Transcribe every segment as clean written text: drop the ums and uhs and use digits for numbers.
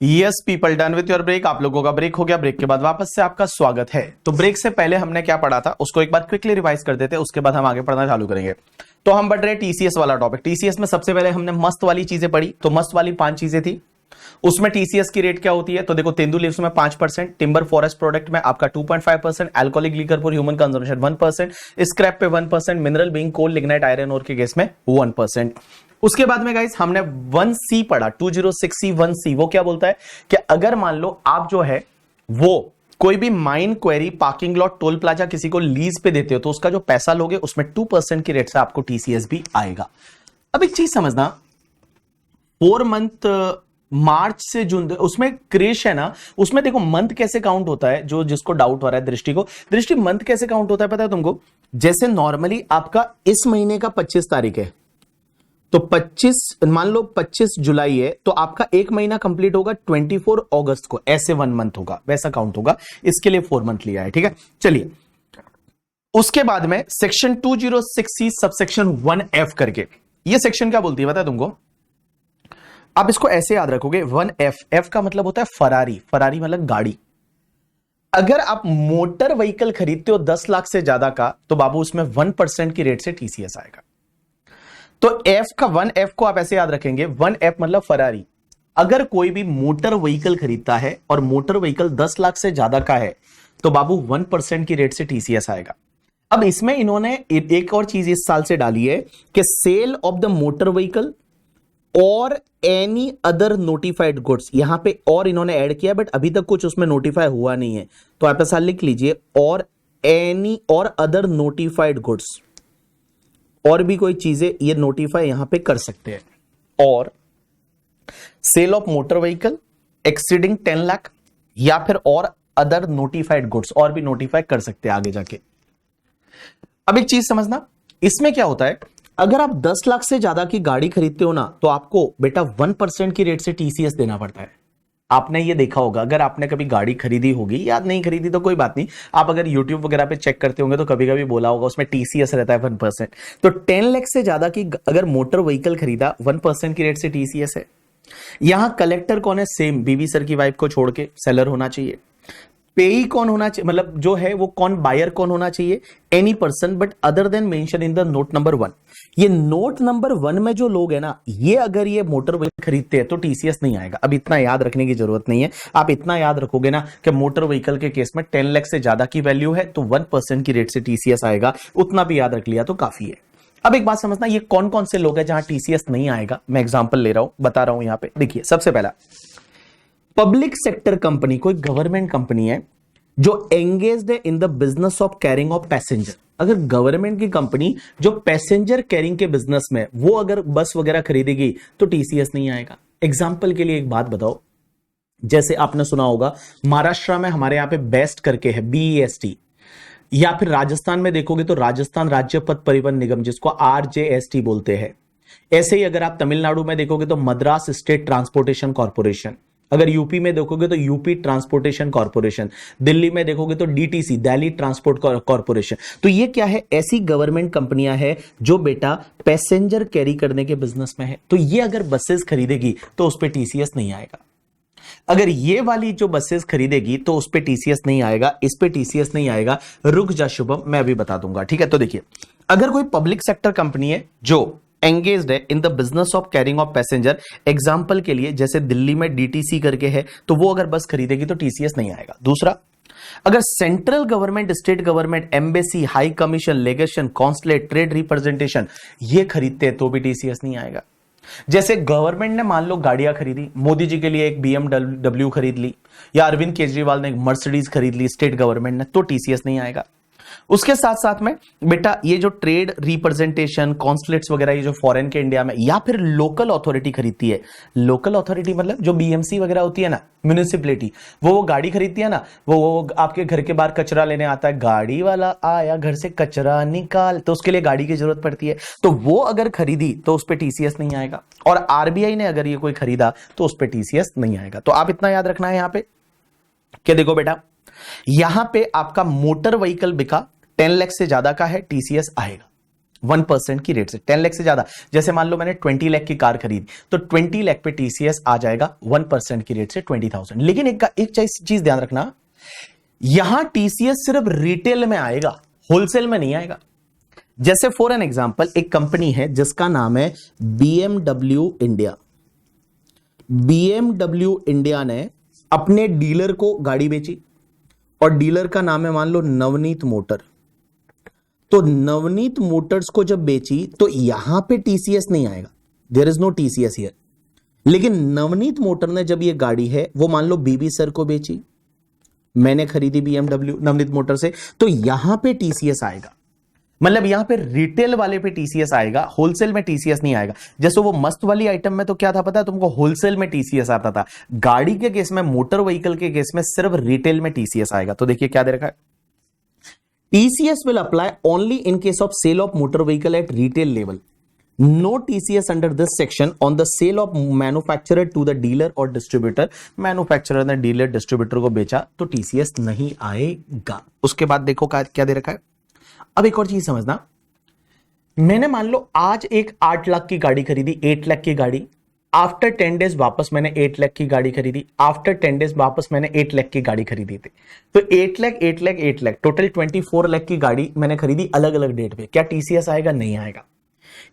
Yes people, done with your break. आप लोगों का ब्रेक हो गया, ब्रेक के बाद वापस से आपका स्वागत है। तो ब्रेक से पहले हमने क्या पढ़ा था उसको एक बार क्विकली रिवाइज कर देते हैं, उसके बाद हम आगे पढ़ना चालू करेंगे। तो हम बढ़ रहे टीसीएस वाला टॉपिक। टीसीएस में सबसे पहले हमने मस्त वाली चीजें पढ़ी। तो मस्त वाली 5 चीजें थी। उसमें टीसीएस की रेट क्या होती है, तो देखो तेंदू लीव्स में 5%, टिम्बर फॉरेस्ट प्रोडक्ट में आपका 2.5%, alcoholic liquor for human consumption 1%, scrap पे 1%, मिनरल बीइंग कोल लिग्नाइट आयरन और के केस में 1%। उसके बाद में गाइस हमने 1C पढ़ा, 206C 1C। वो क्या बोलता है कि अगर मान लो आप जो है वो कोई भी mine query, parking lot, toll plaza किसी को लीज पे देते हो तो उसका जो पैसा लोगे उसमें 2% की रेट से आपको टीसीएस भी आएगा। अब एक चीज समझना, 4 मंथ मार्च से जून, उसमें क्रेश है ना, उसमें देखो मंथ कैसे काउंट होता है। जो जिसको डाउट हो रहा है दृष्टि मंथ कैसे काउंट होता है पता है तुमको? जैसे नॉर्मली आपका इस महीने का 25 तारीख है तो 25 मान लो 25 जुलाई है तो आपका एक महीना कंप्लीट होगा 24 अगस्त को, ऐसे 1 मंथ होगा, वैसा काउंट होगा। इसके लिए 4 मंथ लिया है, ठीक है। चलिए उसके बाद में सेक्शन 206C सबसेक्शन 1F करके, ये सेक्शन क्या बोलती है पता है तुमको? आप इसको ऐसे याद रखोगे, 1F, F का मतलब होता है फरारी, फरारी मतलब गाड़ी। अगर आप मोटर व्हीकल खरीदते हो 10 लाख से ज्यादा का तो बाबू उसमें 1% की रेट से टीसीएस आएगा। तो F का 1F को आप ऐसे याद रखेंगे, 1F मतलब फरारी। अगर कोई भी मोटर व्हीकल खरीदता है और मोटर व्हीकल 10 लाख से ज्यादा का है तो बाबू 1% की रेट से टीसीएस आएगा। अब इसमें इन्होंने एक और चीज इस साल से डाली है कि sale of the motor vehicle और एनी अदर नोटिफाइड गुड्स, यहां पे और इन्होंने ऐड किया बट अभी तक कुछ उसमें नोटिफाई हुआ नहीं है, तो आप ऐसा लिख लीजिए, और एनी और अदर नोटिफाइड गुड्स, और भी कोई चीजें ये नोटिफाई यहां पे कर सकते हैं। और sale of motor vehicle exceeding 10 lakh या फिर और अदर नोटिफाइड गुड्स, और भी नोटिफाई कर सकते हैं आगे जाके। अब एक चीज समझना, इसमें क्या होता है, अगर आप 10 लाख से ज्यादा की गाड़ी खरीदते हो ना तो आपको बेटा 1% की रेट से टीसीएस देना पड़ता है। आपने ये देखा होगा, अगर आपने कभी गाड़ी खरीदी होगी, याद नहीं खरीदी तो कोई बात नहीं, आप अगर YouTube वगैरह पे चेक करते होंगे तो कभी कभी बोला होगा उसमें टीसीएस रहता है 1%। तो 10 लाख से ज्यादा की अगर मोटर व्हीकल खरीदा 1% की रेट से टीसीएस है। यहां कलेक्टर कौन है? सेम बीवी सर की वाइफ को छोड़ के सेलर होना चाहिए। पेई कौन होना चाहिए, मतलब जो है वो कौन, बायर कौन होना चाहिए? Any person but other than mention in the note number 1। ये नोट नंबर 1 में जो लोग है ना, ये अगर ये मोटर व्हीकल खरीदते हैं तो टीसीएस नहीं आएगा। अब इतना याद रखने की जरूरत नहीं है, आप इतना याद रखोगे ना कि मोटर व्हीकल के केस में 10 लाख से ज्यादा की वैल्यू है तो 1% की रेट से टीसीएस आएगा। उतना भी याद रख लिया तो काफी है। अब एक बात समझना, ये कौन कौन से लोग हैं जहां टीसीएस नहीं आएगा, मैं एग्जांपल ले रहा हूं, बता रहा हूं यहां पे। देखिए सबसे पहला, पब्लिक सेक्टर कंपनी, कोई गवर्नमेंट कंपनी है जो एंगेज्ड है in the business of carrying of passenger. अगर गवर्नमेंट की कंपनी जो पैसेंजर कैरिंग के बिजनेस में, वो अगर बस वगैरह खरीदेगी तो टीसीएस नहीं आएगा। एग्जांपल के लिए एक बात बताओ, जैसे आपने सुना होगा महाराष्ट्र में हमारे यहां पे बेस्ट करके है, BEST, या फिर राजस्थान में देखोगे तो राजस्थान राज्य पथ परिवहन निगम, जिसको RJST बोलते हैं। ऐसे ही अगर आप तमिलनाडु में देखोगे तो मद्रास स्टेट ट्रांसपोर्टेशन कॉर्पोरेशन, अगर यूपी में देखोगे तो यूपी ट्रांसपोर्टेशन कॉर्पोरेशन, दिल्ली में देखोगे तो DTC दिल्ली ट्रांसपोर्ट कॉर्पोरेशन। तो ये क्या है? ऐसी गवर्नमेंट कंपनियां हैं जो बेटा पैसेंजर कैरी करने के बिजनेस में है। तो ये अगर बसेस खरीदेगी तो उस पर टीसीएस नहीं आएगा। अगर ये वाली जो बसेस खरीदेगी तो उस पे टीसीएस नहीं आएगा, इस पे टीसीएस नहीं आएगा। रुक जा शुभम, मैं अभी बता दूंगा, ठीक है। तो देखिए, अगर कोई पब्लिक सेक्टर कंपनी है जो एंगेज्ड है in the business of carrying of passenger, example के लिए जैसे दिल्ली में DTC करके है, तो वो अगर बस खरीदेगी तो टीसीएस नहीं आएगा। दूसरा, अगर central government, state government, embassy, high commission, legation, consulate, trade representation ये खरीदते हैं तो भी टीसीएस नहीं आएगा। जैसे गवर्नमेंट ने मान लो गाड़ियां खरीदी, मोदी जी के लिए एक BMW खरीद ली, या अरविंद केजरीवाल ने एक मर्सिडीज खरीद ली स्टेट गवर्नमेंट ने, तो टीसीएस नहीं आएगा। उसके साथ साथ में बेटा ये जो ट्रेड रिप्रेजेंटेशन, कॉन्सुलेट्स वगैरह, ये जो फॉरेन के इंडिया में, या फिर लोकल अथॉरिटी खरीदती है। लोकल अथॉरिटी मतलब जो BMC वगैरह होती है ना, म्युनिसिपैलिटी, वो गाड़ी खरीदती है ना, वो आपके घर के बाहर कचरा लेने आता है, गाड़ी वाला आया घर से कचरा निकाल, तो उसके लिए गाड़ी की जरूरत पड़ती है। तो वो अगर खरीदी तो उस पर टीसीएस नहीं आएगा। और RBI ने अगर ये कोई खरीदा तो उस पर टीसीएस नहीं आएगा। तो आप इतना याद रखना है यहां पे कि देखो बेटा, यहां पे आपका मोटर व्हीकल बिका 10 लाख से ज्यादा का है, टीसीएस आएगा। 1% की रेट से। 10 लाख से ज्यादा, जैसे मान लो मैंने 20 लाख की कार खरीदी तो 20 लाख पे टीसीएस आ जाएगा 1% की रेट से 20,000। लेकिन एक चीज ध्यान रखना, यहां टीसीएस सिर्फ रिटेल में आएगा, होलसेल में नहीं आएगा। जैसे फॉर एन एग्जांपल एक कंपनी है जिसका नाम है BMW इंडिया। BMW इंडिया ने अपने डीलर को गाड़ी बेची और डीलर का नाम है मान लो नवनीत मोटर। तो नवनीत मोटर्स को जब बेची तो यहां पे टीसीएस नहीं आएगा, there is no TCS here. लेकिन नवनीत मोटर ने जब ये गाड़ी है वो मान लो बीबी सर को बेची, मैंने खरीदी BMW नवनीत मोटर से, तो यहां पे टीसीएस आएगा। मतलब यहां पे रिटेल वाले पे टीसीएस आएगा, होलसेल में टीसीएस नहीं आएगा। जैसे वो मस्त वाली आइटम में तो क्या था पता है तुमको, होलसेल में टीसीएस आता था। गाड़ी के केस में, मोटर व्हीकल के केस में सिर्फ रिटेल में टीसीएस आएगा। तो देखिए क्या दे रखा है, TCS will apply only in case of sale of motor vehicle at retail level. No TCS under this section on the sale of manufacturer to the dealer और डिस्ट्रीब्यूटर। मैन्युफैक्चरर ने डीलर डिस्ट्रीब्यूटर को बेचा तो TCS नहीं आएगा। उसके बाद देखो क्या दे रखा है। अब एक और चीज समझना, मैंने मान लो आज एक 8 लाख की गाड़ी खरीदी, 8 लाख की गाड़ी, आफ्टर 10 डेज वापस मैंने 8 लाख की गाड़ी खरीदी, आफ्टर 10 डेज वापस मैंने 8 लाख की गाड़ी खरीदी थी। तो 8 लाख 8 लाख 8 लाख टोटल 24 लाख की गाड़ी मैंने खरीदी अलग अलग डेट पे। क्या टीसीएस आएगा? नहीं आएगा।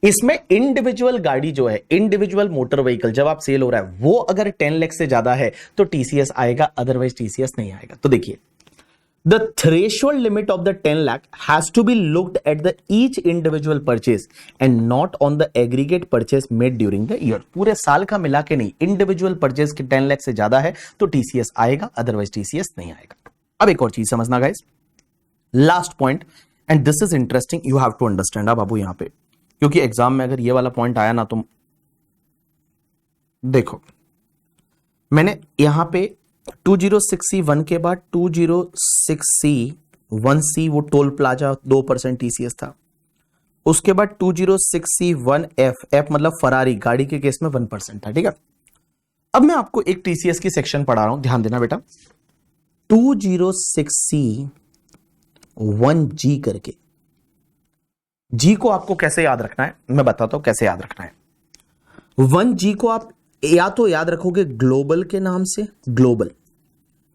इसमें इंडिविजुअल गाड़ी जो है, इंडिविजुअल मोटर व्हीकल जब आप सेल हो रहा है वो अगर 10 लाख से ज्यादा है तो टीसीएस आएगा, अदरवाइज टीसीएस नहीं आएगा। तो देखिए, the threshold limit of the 10 lakh has to be looked at the each individual purchase and not on the aggregate purchase made during the year। पूरे साल का मिला के नहीं, इंडिविजुअल परचेज के 10 लाख से ज्यादा है तो टीसीएस आएगा, अदरवाइज टीसीएस नहीं आएगा। अब एक और चीज समझना guys, last point, and this is interesting, you have to understand. अब बाबू यहां पे, क्योंकि एग्जाम में अगर ये वाला पॉइंट आया ना, तुम देखो मैंने यहां पे 206C1 के बाद 206C1C वो टोल प्लाजा 2% टीसीएस था। उसके बाद 206C1F मतलब फरारी गाड़ी के केस में 1% था। ठीक है, अब मैं आपको एक टीसीएस की सेक्शन पढ़ा रहा हूं, ध्यान देना बेटा। 206C1G करके, जी को आपको कैसे याद रखना है मैं बताता हूं कैसे याद रखना है। 1G को आप या तो याद रखोगे ग्लोबल के नाम से, ग्लोबल,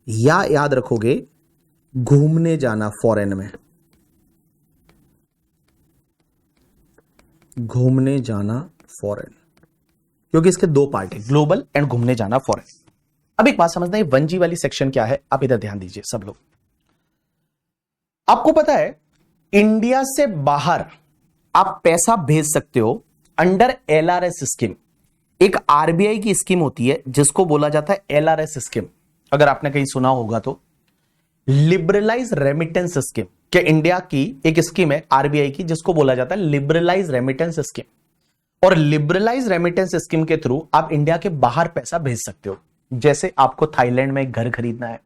या याद रखोगे घूमने जाना फॉरेन में, घूमने जाना फॉरेन, क्योंकि इसके दो पार्ट है, ग्लोबल एंड घूमने जाना फॉरेन। अब एक बात समझना, ये 1G वाली सेक्शन क्या है, आप इधर ध्यान दीजिए सब लोग। आपको पता है इंडिया से बाहर आप पैसा भेज सकते हो अंडर LRS स्कीम। एक आरबीआई की स्कीम होती है जिसको बोला जाता है LRS स्कीम, अगर आपने कहीं सुना होगा तो, लिबरलाइज रेमिटेंस स्कीम। क्या इंडिया की एक स्कीम है आरबीआई की जिसको बोला जाता है लिबरलाइज रेमिटेंस स्कीम, और लिबरलाइज रेमिटेंस स्कीम के थ्रू आप इंडिया के बाहर पैसा भेज सकते हो। जैसे आपको थाईलैंड में एक घर खरीदना है,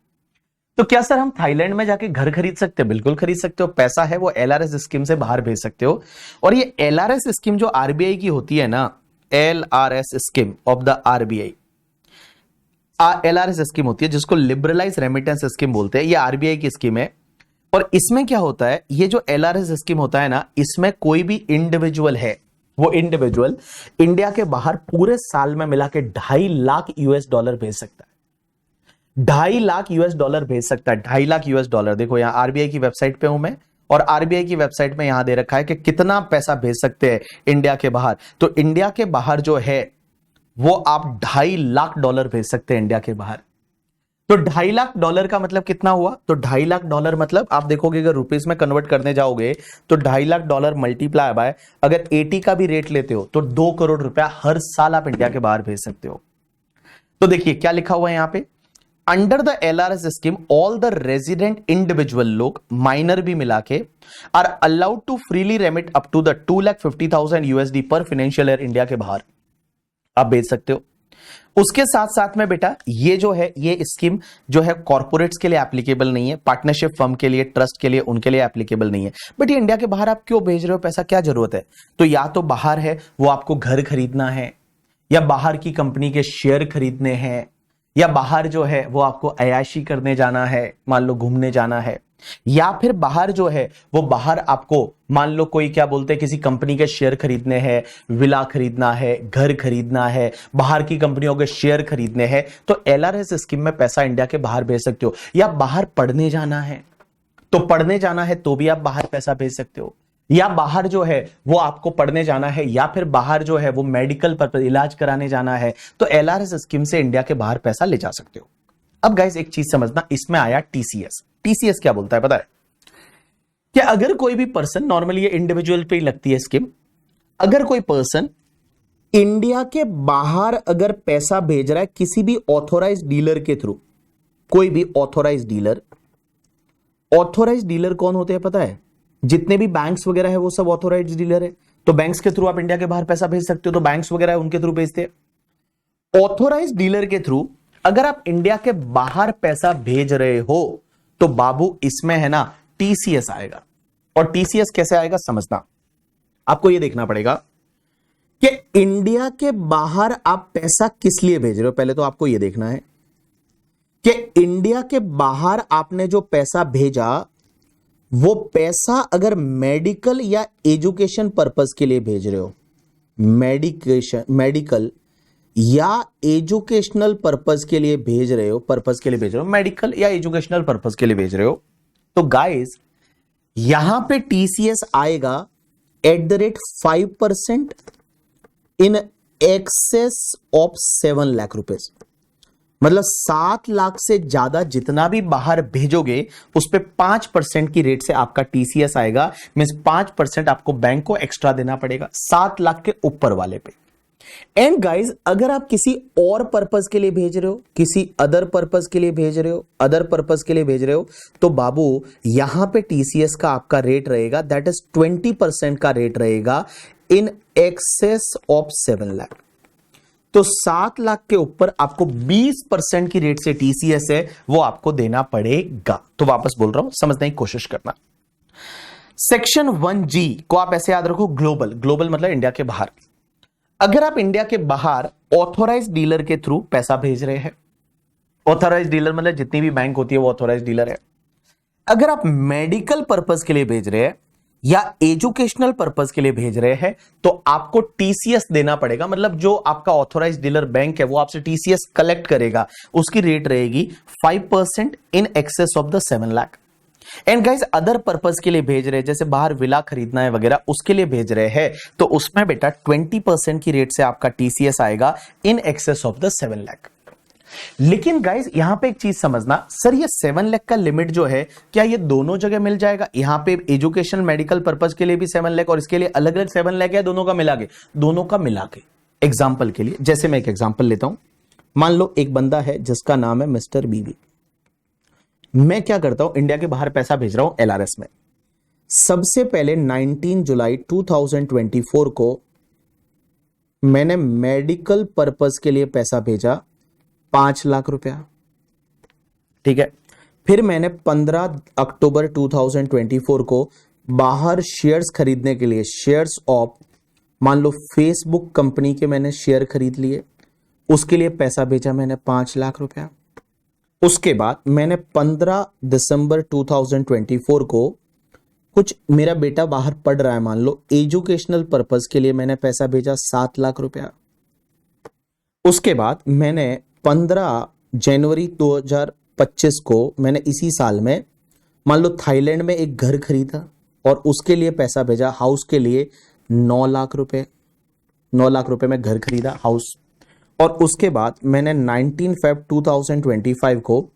तो क्या सर हम थाईलैंड में जाके घर खरीद सकते हो? बिल्कुल खरीद सकते हो, पैसा है वो LRS स्कीम से बाहर भेज सकते हो। और ये LRS स्कीम जो आरबीआई की होती है ना, LRS scheme of the RBI, LRS scheme होती है जिसको लिबरलाइज रेमिटेंस स्कीम बोलते हैं, ये आरबीआई की स्कीम है। और इसमें क्या होता है, ये जो LRS स्कीम होता है ना, इसमें कोई भी इंडिविजुअल है, वो इंडिविजुअल इंडिया के बाहर पूरे साल में मिला के $2.5 लाख भेज सकता है। $2.5 लाख भेज सकता है, $2.5 लाख। देखो यहां आरबीआई की वेबसाइट पे हूं मैं, और आरबीआई की वेबसाइट में यहां दे रखा है कि कितना पैसा भेज सकते हैं इंडिया के बाहर। तो इंडिया के बाहर जो है वो आप $2.5 लाख भेज सकते हैं इंडिया के बाहर। तो $2.5 लाख का मतलब कितना हुआ? तो $2.5 लाख मतलब आप देखोगे अगर रुपीस में कन्वर्ट करने जाओगे तो $2.5 लाख मल्टीप्लाई बाय, अगर 80 का भी रेट लेते हो तो 2 करोड़ रुपया हर साल आप इंडिया के बाहर भेज सकते हो। तो देखिए क्या लिखा हुआ है यहां पे, under the LRS scheme all the resident individual लोग, माइनर भी मिला के, are allowed to freely remit up to the $250,000 पर फाइनेंशियल ईयर इंडिया के बाहर आप भेज सकते हो। उसके साथ साथ में बेटा ये जो है, ये स्कीम जो है कॉर्पोरेट्स के लिए एप्लीकेबल नहीं है, पार्टनरशिप फर्म के लिए, ट्रस्ट के लिए, उनके लिए एप्लीकेबल नहीं है। बट ये इंडिया के बाहर आप क्यों भेज रहे हो पैसा, क्या जरूरत है? तो या तो बाहर है वो आपको घर खरीदना है, या बाहर की कंपनी के शेयर खरीदने हैं, या बाहर जो है वो आपको अयाशी करने जाना है, मान लो घूमने जाना है, या फिर बाहर जो है वो बाहर आपको मान लो कोई क्या बोलते हैं किसी कंपनी के शेयर खरीदने हैं, विला खरीदना है, घर खरीदना है, बाहर की कंपनियों के शेयर खरीदने हैं, तो एलआरएस स्कीम में पैसा इंडिया के बाहर भेज सकते हो। या बाहर पढ़ने जाना है तो पढ़ने जाना है तो भी आप बाहर पैसा भेज सकते हो, या बाहर जो है वो आपको पढ़ने जाना है, या फिर बाहर जो है वो मेडिकल पर इलाज कराने जाना है, तो एलआरएस स्कीम से इंडिया के बाहर पैसा ले जा सकते हो। अब गाइस एक चीज समझना, इसमें आया टीसीएस। टीसीएस क्या बोलता है पता है? कि अगर कोई भी पर्सन, नॉर्मली ये इंडिविजुअल पे ही लगती है स्कीम, अगर कोई पर्सन इंडिया के बाहर अगर पैसा भेज रहा है किसी भी ऑथोराइज्ड डीलर के थ्रू, कोई भी ऑथोराइज्ड डीलर, ऑथोराइज्ड डीलर कौन होते हैं पता है? जितने भी बैंक्स वगैरह है वो सब ऑथोराइज्ड डीलर है। तो बैंक्स के थ्रू आप इंडिया के बाहर पैसा भेज सकते हो, तो बैंक्स वगैरह है उनके थ्रू भेजते हैं। ऑथोराइज्ड डीलर के थ्रू अगर आप इंडिया के बाहर पैसा भेज रहे हो तो बाबू इसमें है ना टीसीएस आएगा। और टीसीएस कैसे आएगा समझना, आपको यह देखना पड़ेगा कि इंडिया के बाहर आप पैसा किस लिए भेज रहे हो। पहले तो आपको यह देखना है कि इंडिया के बाहर आपने जो पैसा भेजा वो पैसा अगर मेडिकल या एजुकेशन पर्पस के लिए भेज रहे हो, मेडिकल या एजुकेशनल पर्पस के लिए भेज रहे हो, मेडिकल या एजुकेशनल पर्पस के लिए भेज रहे हो, तो गाइस यहां पे टीसीएस आएगा @5% in excess of 7 lakh rupees. मतलब 7 लाख से ज्यादा जितना भी बाहर भेजोगे उस पे 5% की रेट से आपका टीसीएस आएगा। मींस 5% आपको बैंक को एक्स्ट्रा देना पड़ेगा 7 लाख के ऊपर वाले पे। एंड गाइज अगर आप किसी और पर्पस के लिए भेज रहे हो, किसी अदर पर्पस के लिए भेज रहे हो, तो बाबू यहां पे टीसीएस का आपका रेट रहेगा दैट इज 20% का रेट रहेगा इन एक्सेस ऑफ 7 लाख। तो 7 लाख के ऊपर आपको 20% की रेट से टीसीएस है वो आपको देना पड़ेगा। तो वापस बोल रहा हूं, समझने की कोशिश करना। सेक्शन 1G को आप ऐसे याद रखो, ग्लोबल मतलब इंडिया के बाहर। अगर आप इंडिया के बाहर ऑथोराइज्ड डीलर के थ्रू पैसा भेज रहे हैं, ऑथोराइज्ड डीलर मतलब जितनी भी बैंक होती है वो ऑथोराइज्ड डीलर है। अगर आप मेडिकल पर्पस के लिए भेज रहे हैं या एजुकेशनल पर्पस के लिए भेज रहे हैं तो आपको टीसीएस देना पड़ेगा। मतलब जो आपका ऑथोराइज्ड डीलर बैंक है वो आपसे टीसीएस कलेक्ट करेगा, उसकी रेट रहेगी 5% in excess of the 7 lakh. And guys other purpose के लिए भेज रहे हैं, जैसे बाहर विला खरीदना है वगैरह, उसके लिए भेज रहे हैं तो उसमें बेटा 20% की रेट से आपका टीसीएस आएगा इन एक्सेस ऑफ द 7 लाख। लेकिन गाइस यहां पे एक चीज समझना, सर ये 7 लाख का लिमिट जो है क्या ये दोनों जगह मिल जाएगा? यहां पे एजुकेशन मेडिकल पर्पस के लिए भी 7 लाख और इसके लिए अलग अलग 7 लाख है, दोनों का मिला के? दोनों का मिला के। एग्जाम्पल के लिए जैसे मैं एक एग्जाम्पल लेता हूं, मान लो एक बंदा है जिसका नाम है मिस्टर बीबी। मैं क्या करता हूं, इंडिया के बाहर पैसा भेज रहा हूं एलआरएस में। सबसे पहले 19 जुलाई 2024 को मैंने मेडिकल पर्पस के लिए पैसा भेजा 5 लाख रुपया, ठीक है। फिर मैंने 15 अक्टूबर 2024 को बाहर शेयर्स खरीदने के लिए, शेयर्स ऑफ मान लो फेसबुक कंपनी के मैंने शेयर खरीद लिए, उसके लिए पैसा भेजा मैंने 5 लाख रुपया। उसके बाद मैंने 15 दिसंबर 2024 को कुछ मेरा बेटा बाहर पढ़ रहा है, मान लो एजुकेशनल पर्पस के लिए मैंने पैसा भेजा 7 लाख रुपया। उसके बाद मैंने 15 जनवरी 2025 को मैंने इसी साल में मान लो थाईलैंड में एक घर खरीदा और उसके लिए पैसा भेजा, हाउस के लिए 9 लाख रुपए। 9 लाख रुपए में घर खरीदा, हाउस। और उसके बाद मैंने 19 फेब 2025 को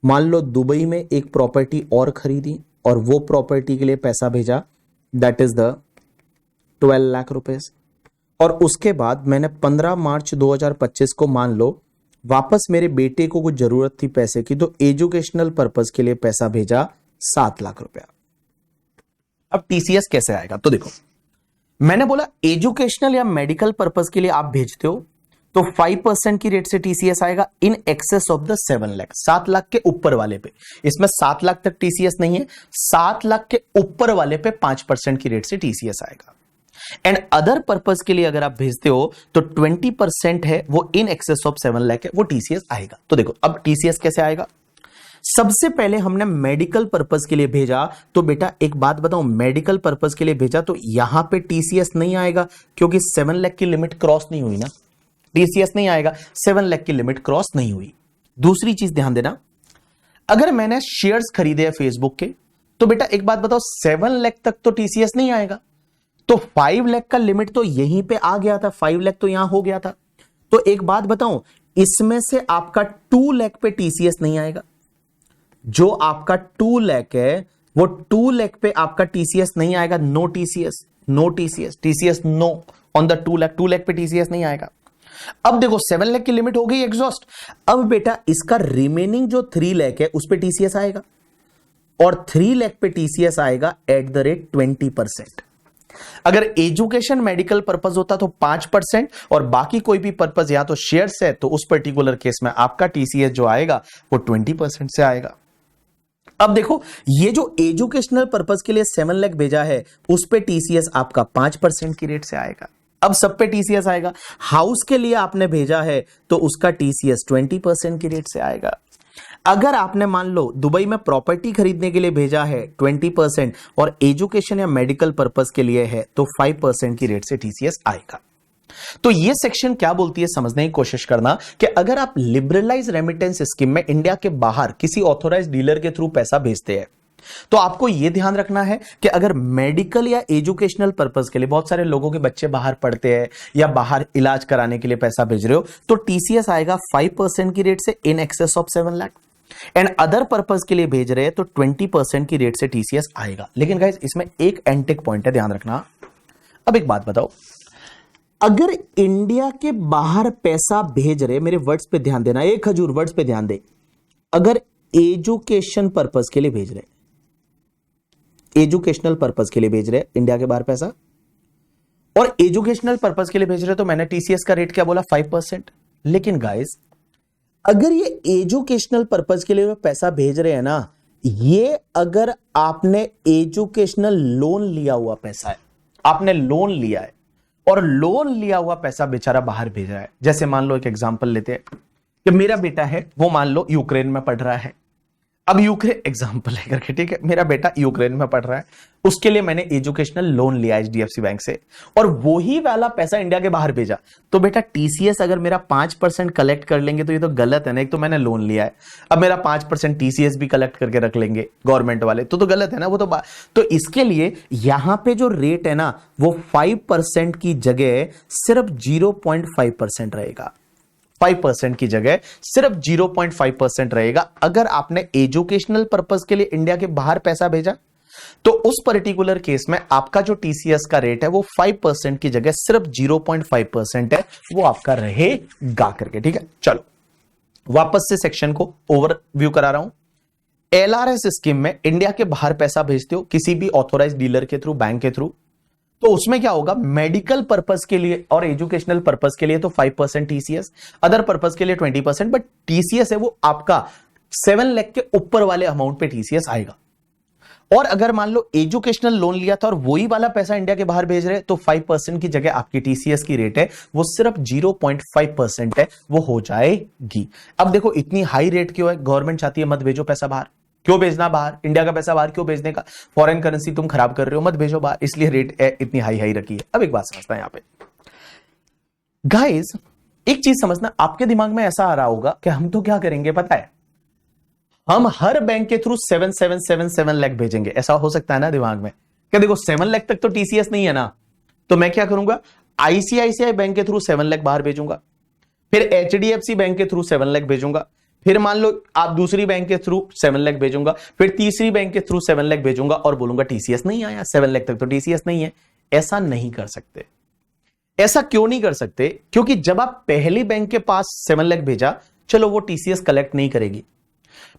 मान लो दुबई में एक प्रॉपर्टी और खरीदी और वो प्रॉपर्टी के लिए पैसा भेजा, that is the 12 lakh rupees. और उसके बाद मैंने 15 मार्च 2025 को मान लो वापस मेरे बेटे को कुछ जरूरत थी पैसे की, तो एजुकेशनल पर्पस के लिए पैसा भेजा 7 लाख रुपया। अब टीसीएस कैसे आएगा? तो देखो मैंने बोला एजुकेशनल या मेडिकल पर्पस के लिए आप भेजते हो तो 5% की रेट से टीसीएस आएगा इन excess of the 7 lakh, 7 lakh के ऊपर वाले पे। इसमें 7 लाख तक टीसीएस नहीं है, 7 लाख के ऊपर वाले पे 5% की रेट से टीसीएस आएगा। एंड अदर पर्पस के लिए अगर आप भेजते हो तो 20% है वो इन एक्सेस ऑफ 7 लाख है, वो टीसीएस आएगा। तो देखो अब टीसीएस कैसे आएगा, सबसे पहले हमने मेडिकल पर्पस के लिए भेजा, तो बेटा एक बात बताऊं, मेडिकल पर्पस के लिए भेजा तो यहां पे टीसीएस नहीं आएगा क्योंकि 7 लाख की लिमिट क्रॉस नहीं हुई ना, टीसीएस नहीं आएगा, 7 लाख की लिमिट क्रॉस नहीं हुई। दूसरी चीज ध्यान देना, अगर मैंने शेयर्स खरीदे हैं फेसबुक के, तो बेटा एक बात बताओ 7 लाख तक तो टीसीएस नहीं आएगा, तो 5 लाख का लिमिट तो यहीं पे आ गया था, 5 लाख तो यहां हो गया था। तो एक बात बताऊं, इसमें से आपका 2 लाख पे टीसीएस नहीं आएगा, जो आपका 2 लाख है वो 2 लाख पे आपका टीसीएस नहीं आएगा, no TCS, no TCS, TCS no on the 2 lakh, 2 lakh पे टीसीएस नहीं आएगा। अब देखो 7 लाख की लिमिट हो गई एग्जॉस्ट, अब बेटा इसका रिमेनिंग जो 3 लाख है उस पे टीसीएस आएगा, और 3 लाख पे टीसीएस आएगा एट द रेट 20%। अगर एजुकेशन मेडिकल पर्पस होता तो 5%, और बाकी कोई भी पर्पस या तो शेयर्स है तो उस पर्टिकुलर केस में आपका टीसीएस जो आएगा वो 20% से आएगा। अब देखो ये जो एजुकेशनल पर्पस के लिए 7 लाख भेजा है उस पे टीसीएस आपका 5% की रेट से आएगा। अब सब पे टीसीएस आएगा। हाउस के लिए आपने भेजा है तो उसका टीसीएस 20% की रेट से आएगा। अगर आपने मान लो दुबई में प्रॉपर्टी खरीदने के लिए भेजा है 20%, और एजुकेशन या मेडिकल पर्पस के लिए है तो 5% की रेट से टीसीएस आएगा। तो ये सेक्शन क्या बोलती है समझने की कोशिश करना कि अगर आप लिबरलाइज रेमिटेंस स्कीम में इंडिया के बाहर किसी ऑथोराइज डीलर के थ्रू पैसा भेजते हैं, तो आपको यह ध्यान रखना है कि अगर मेडिकल या एजुकेशनल पर्पस के लिए, बहुत सारे लोगों के बच्चे बाहर पढ़ते हैं या बाहर इलाज कराने के लिए पैसा भेज रहे हो, तो टीसीएस आएगा 5% की रेट से इन excess of 7 lakh, and other purpose के लिए भेज रहे हैं तो 20% की रेट से टीसीएस आएगा। लेकिन गाइस इसमें एक एंटिक पॉइंट है, ध्यान रखना। अब एक बात बताओ, अगर इंडिया के बाहर पैसा भेज रहे, मेरे वर्ड्स पे ध्यान देना, एक खजूर वर्ड्स पे ध्यान दे, अगर एजुकेशन पर्पस के लिए भेज रहे, एजुकेशनल पर्पस के लिए भेज रहे इंडिया के बाहर पैसा, और एजुकेशनल पर्पस के लिए भेज रहे, तो मैंने टीसीएस का रेट क्या बोला 5%। लेकिन गाइस अगर ये एजुकेशनल पर्पस के लिए पैसा भेज रहे हैं ना, ये अगर आपने एजुकेशनल लोन लिया हुआ पैसा है, आपने लोन लिया है और लोन लिया हुआ पैसा बेचारा बाहर भेज रहा है। जैसे मान लो एक एग्जांपल लेते हैं कि मेरा बेटा है, वो मान लो यूक्रेन में पढ़ रहा है। अब यूक्रेन एग्जांपल है करके, ठीक है, मेरा बेटा यूक्रेन में पढ़ रहा है, उसके लिए मैंने एजुकेशनल लोन लिया एचडीएफसी बैंक से, और वही वाला पैसा इंडिया के बाहर भेजा, तो बेटा टीसीएस अगर मेरा 5% कलेक्ट कर लेंगे तो ये तो गलत है ना। एक तो मैंने लोन लिया है, अब मेरा 5% टीसीएस भी कलेक्ट करके रख लेंगे गवर्नमेंट वाले, तो गलत है ना वो तो इसके लिए यहां पे जो रेट है ना वो 5% की जगह सिर्फ 0.5% रहेगा, 5% की जगह सिर्फ 0.5% रहेगा। अगर आपने एजुकेशनल पर्पस के लिए इंडिया के बाहर पैसा भेजा तो उस पर्टिकुलर केस में आपका जो टीसीएस का रेट है वो 5% की जगह सिर्फ 0.5% है, वो आपका रहेगा करके, ठीक है। चलो वापस से सेक्शन को ओवरव्यू करा रहा हूं। एलआरएस स्कीम में इंडिया के बाहर पैसा भेजते हो किसी भी ऑथोराइज डीलर के थ्रू, बैंक के थ्रू, तो उसमें क्या होगा, मेडिकल पर्पस के लिए और एजुकेशनल पर्पस के लिए तो 5% टीसीएस, अदर पर्पस के लिए 20%, बट टीसीएस है वो आपका 7 लाख के ऊपर वाले अमाउंट पे टीसीएस आएगा। और अगर मान लो एजुकेशनल लोन लिया था और वही वाला पैसा इंडिया के बाहर भेज रहे, तो 5% की जगह आपकी टीसीएस की रेट है वो सिर्फ 0.5% है, वो हो जाएगी। अब देखो इतनी हाई रेट क्यों है, गवर्नमेंट चाहती है मत भेजो पैसा बाहर, क्यों भेजना बाहर, इंडिया का पैसा बाहर क्यों भेजने का, फॉरेन करेंसी तुम खराब कर रहे हो, मत भेजो बाहर, इसलिए रेट इतनी हाई रखी है। अब एक बात समझता है यहां पे गाइस, एक चीज समझना, आपके दिमाग में ऐसा आ रहा होगा कि हम तो क्या करेंगे पता है, हम हर बैंक के थ्रू 7 लाख भेजेंगे, ऐसा हो सकता है ना दिमाग में, क्या देखो 7 लाख तक तो टीसीएस नहीं है ना, तो मैं क्या करूंगा, आईसीआईसीआई बैंक के थ्रू 7 लाख बाहर भेजूंगा, फिर एचडीएफसी बैंक के थ्रू 7 लाख भेजूंगा, फिर मान लो आप दूसरी बैंक के थ्रू 7 लाख भेजूंगा, फिर तीसरी बैंक के थ्रू 7 लाख भेजूंगा और बोलूंगा टीसीएस नहीं आया, 7 लाख तक तो टीसीएस नहीं है। ऐसा नहीं कर सकते। ऐसा क्यों नहीं कर सकते, क्योंकि जब आप पहली बैंक के पास 7 लाख भेजा, चलो वो टीसीएस कलेक्ट नहीं करेगी,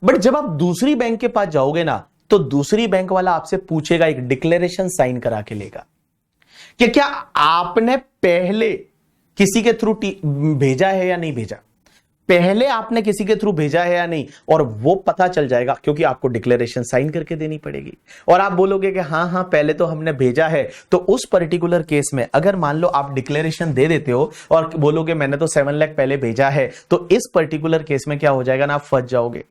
बट जब आप दूसरी बैंक के पास जाओगे ना, तो दूसरी बैंक वाला आपसे पूछेगा, एक डिक्लेरेशन साइन करा के लेगा कि क्या आपने पहले किसी के थ्रू भेजा है या नहीं भेजा, पहले आपने किसी के थ्रू भेजा है या नहीं, और वो पता चल जाएगा क्योंकि आपको डिक्लेरेशन साइन करके देनी पड़ेगी। और आप बोलोगे कि हाँ पहले तो हमने भेजा है, तो उस पर्टिकुलर केस में अगर मान लो आप डिक्लेरेशन दे देते हो और बोलोगे मैंने तो 7 लाख पहले भेजा है, तो इस पर्टिकुलर केस में क्या हो जाएगा ना, आप फंस जाओगे।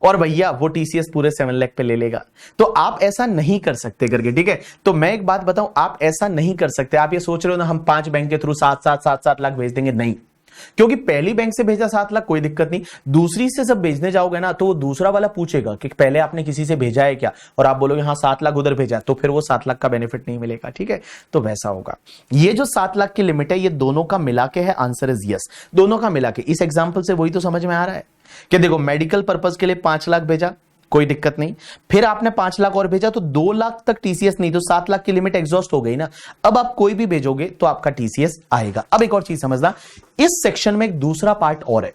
और भैया वो टीसीएस पूरे 7 लाख पे ले लेगा। तो आप ऐसा नहीं कर सकते करके, ठीक है। तो मैं एक बात बताऊं, आप ऐसा नहीं कर सकते। आप ये सोच रहे हो ना हम 5 बैंक के थ्रू 7 लाख भेज देंगे, नहीं, क्योंकि पहली बैंक से भेजा 7 लाख कोई दिक्कत नहीं, दूसरी से जब भेजने जाओगे ना तो वो दूसरा वाला पूछेगा कि पहले आपने किसी से भेजा है क्या, और आप बोलोगे हाँ 7 लाख उधर भेजा, तो फिर वो 7 लाख का बेनिफिट नहीं मिलेगा, ठीक है। तो वैसा होगा। ये जो 7 लाख की लिमिट है ये दोनों का मिला के है, आंसर इज यस, दोनों का मिला के। इस एग्जाम्पल से वही तो समझ में आ रहा है कि देखो मेडिकल पर्पज के लिए 5 लाख भेजा, कोई दिक्कत नहीं, फिर आपने 5 लाख और भेजा तो 2 लाख तक टीसीएस नहीं, तो 7 लाख की लिमिट एग्जॉस्ट हो गई ना। अब आप कोई भी भेजोगे तो आपका टीसीएस आएगा। अब एक और चीज समझना, इस सेक्शन में एक दूसरा पार्ट और है,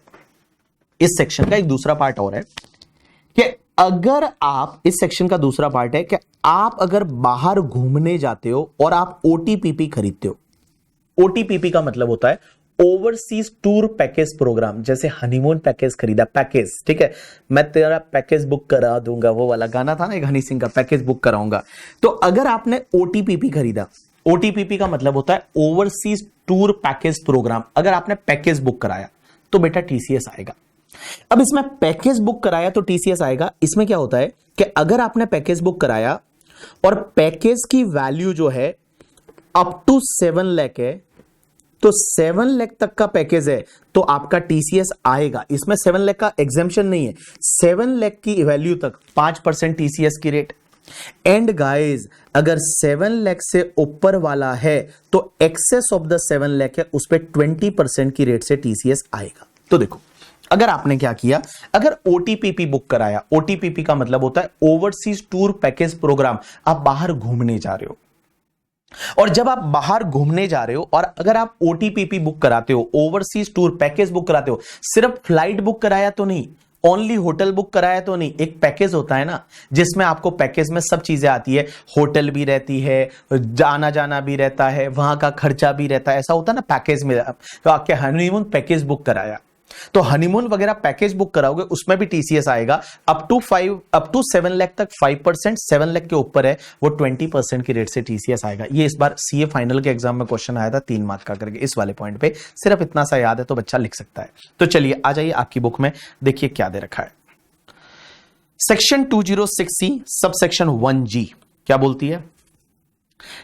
इस सेक्शन का एक दूसरा पार्ट और है कि अगर आप, इस सेक्शन का दूसरा पार्ट है कि आप अगर बाहर घूमने जाते हो और आप ओटीपीपी खरीदते हो। ओटीपीपी का मतलब होता है ओवरसीज टूर पैकेज प्रोग्राम, जैसे हनीमून पैकेज खरीदा, पैकेज, ठीक है, मैं तेरा पैकेज बुक करा दूंगा, वो वाला गाना था ना एक हनी सिंह का, पैकेज बुक कराऊंगा। तो अगर आपने ओटीपीपी खरीदा, ओटीपीपी का मतलब होता है ओवरसीज टूर पैकेज प्रोग्राम, अगर आपने पैकेज बुक कराया तो बेटा टीसीएस आएगा। अब इसमें पैकेज बुक कराया तो टीसीएस आएगा। इसमें क्या होता है कि अगर आपने पैकेज बुक कराया और पैकेज की वैल्यू जो है अप टू 7 लाख है, तो 7 लाख तक का पैकेज है तो आपका टीसीएस आएगा। इसमें 7 लाख का एग्जेम्पशन नहीं है, 7 लाख की वैल्यू तक 5% टीसीएस की रेट। एंड गाइस अगर 7 लाख से ऊपर वाला है तो एक्सेस ऑफ द 7 लाख है, उस पर 20% की रेट से टीसीएस आएगा। तो देखो अगर आपने क्या किया, अगर ओटीपीपी बुक कराया, ओटीपीपी का मतलब होता है ओवरसीज टूर पैकेज प्रोग्राम, आप बाहर घूमने जा रहे हो, और जब आप बाहर घूमने जा रहे हो और अगर आप ओटीपीपी बुक कराते हो, ओवरसीज टूर पैकेज बुक कराते हो, सिर्फ फ्लाइट बुक कराया तो नहीं, ओनली होटल बुक कराया तो नहीं, एक पैकेज होता है ना जिसमें आपको पैकेज में सब चीजें आती है, होटल भी रहती है, जाना जाना भी रहता है, वहां का खर्चा भी रहता है, ऐसा होता है ना पैकेज में। तो आपके हनीमून पैकेज बुक कराया, तो हनीमून वगैरह पैकेज बुक कराओगे उसमें भी टीसीएस आएगा। अप टू 7 लाख तक 5%, 7 लाख के ऊपर है वो 20% की रेट से टीसीएस आएगा। ये इस बार सीए फाइनल के एग्जाम में क्वेश्चन आया था 3 मार्क का करके, इस वाले पॉइंट पे सिर्फ इतना सा याद है तो बच्चा लिख सकता है। तो चलिए आ जाइए आपकी बुक में, देखिए क्या दे रखा है। Section 206C sub section 1G क्या बोलती है,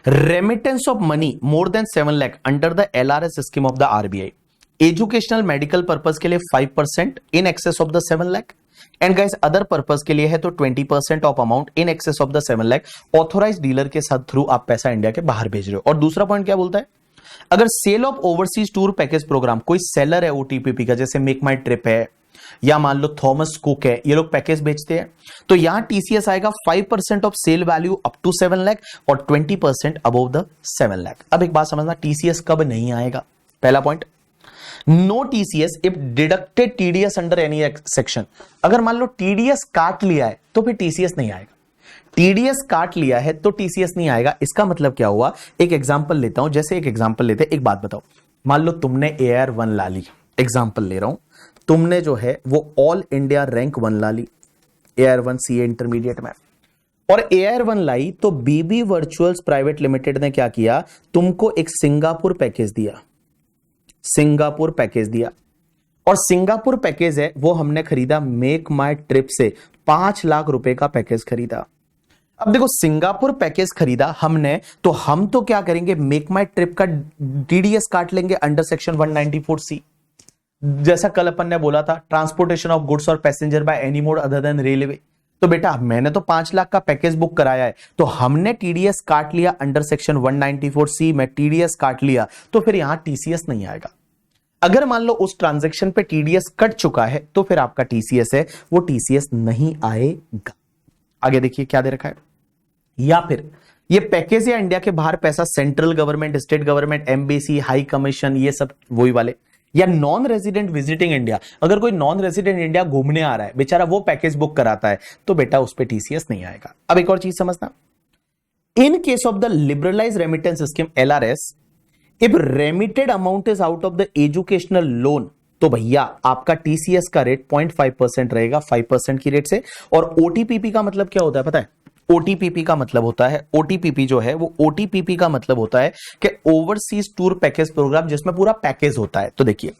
remittance of money more than 7 lakh under the LRS scheme of the RBI, educational medical purpose के लिए 5% in excess of the 7 lakh, and guys other purpose के लिए है तो 20% of amount in excess of the 7 lakh, authorise dealer के साथ through आप पैसा इंडिया के बाहर भेज रहे हो। और दूसरा पॉइंट क्या बोलता है, अगर sale of overseas tour package programme, कोई सेलर है ओटीपीपी का, जैसे मेक माई ट्रिप है या मान लो थॉमस कुक है, ये लोग पैकेज बेचते हैं, तो यहां टीसीएस आएगा 5% of sale value up to 7 lakh और 20% अबव द 7 लाख। अब एक बात समझना, टीसीएस कब नहीं आएगा, पहला point, no TCS if deducted TDS under any section. अगर मान लो टीडीएस काट लिया है तो फिर टीसीएस नहीं आएगा, टीडीएस काट लिया है तो टीसीएस नहीं आएगा। इसका मतलब क्या हुआ, एक एग्जांपल लेता हूं, जैसे एक एग्जांपल लेते, एक बात बताओ, मान लो तुमने AR1 ला ली, एग्जांपल ले रहा हूं, तुमने जो है वो ऑल इंडिया रैंक 1 ला ली AR1 CA इंटरमीडिएट में, और AR1 लाई तो बीबी वर्चुअल्स प्राइवेट लिमिटेड ने क्या किया, तुमको एक सिंगापुर पैकेज दिया, सिंगापुर पैकेज दिया, और सिंगापुर पैकेज है वो हमने खरीदा मेक माई ट्रिप से, 5 लाख रुपए का पैकेज खरीदा। अब देखो सिंगापुर पैकेज खरीदा हमने, तो हम तो क्या करेंगे, मेक माई ट्रिप का टीडीएस काट लेंगे अंडर सेक्शन 194C, जैसा कल अपन ने बोला था, ट्रांसपोर्टेशन ऑफ गुड्स और passenger by any mode other than railway. तो बेटा मैंने तो 5 लाख का पैकेज बुक कराया है, तो हमने टीडीएस काट लिया अंडर सेक्शन 194C में, टीडीएस काट लिया, तो फिर यहां टीसीएस नहीं आएगा। अगर मान लो उस ट्रांजैक्शन पे टीडीएस कट चुका है तो फिर आपका टीसीएस है वो टीसीएस नहीं आएगा। आगे देखिए क्या दे रखा है, या फिर ये पैकेज या इंडिया के बाहर पैसा central government, state government, embassy, high commission, ये सब वही वाले, या नॉन रेजिडेंट विजिटिंग इंडिया, अगर कोई नॉन रेजिडेंट इंडिया घूमने आ रहा है बेचारा, वो पैकेज बुक कराता है, तो बेटा उस पे टीसीएस नहीं आएगा। अब एक और चीज समझना, इन case of the liberalise remittance scheme LRS, if remitted amount is out of the educational loan, तो भैया आपका टीसीएस का रेट 0.5% रहेगा 5% की रेट से। और ओटीपीपी का मतलब क्या होता है पता है, ओटीपीपी का मतलब होता है, ओटीपीपी जो है वो ओटीपीपी का मतलब होता है कि ओवरसीज टूर पैकेज प्रोग्राम, जिसमें पूरा पैकेज होता है। तो देखिए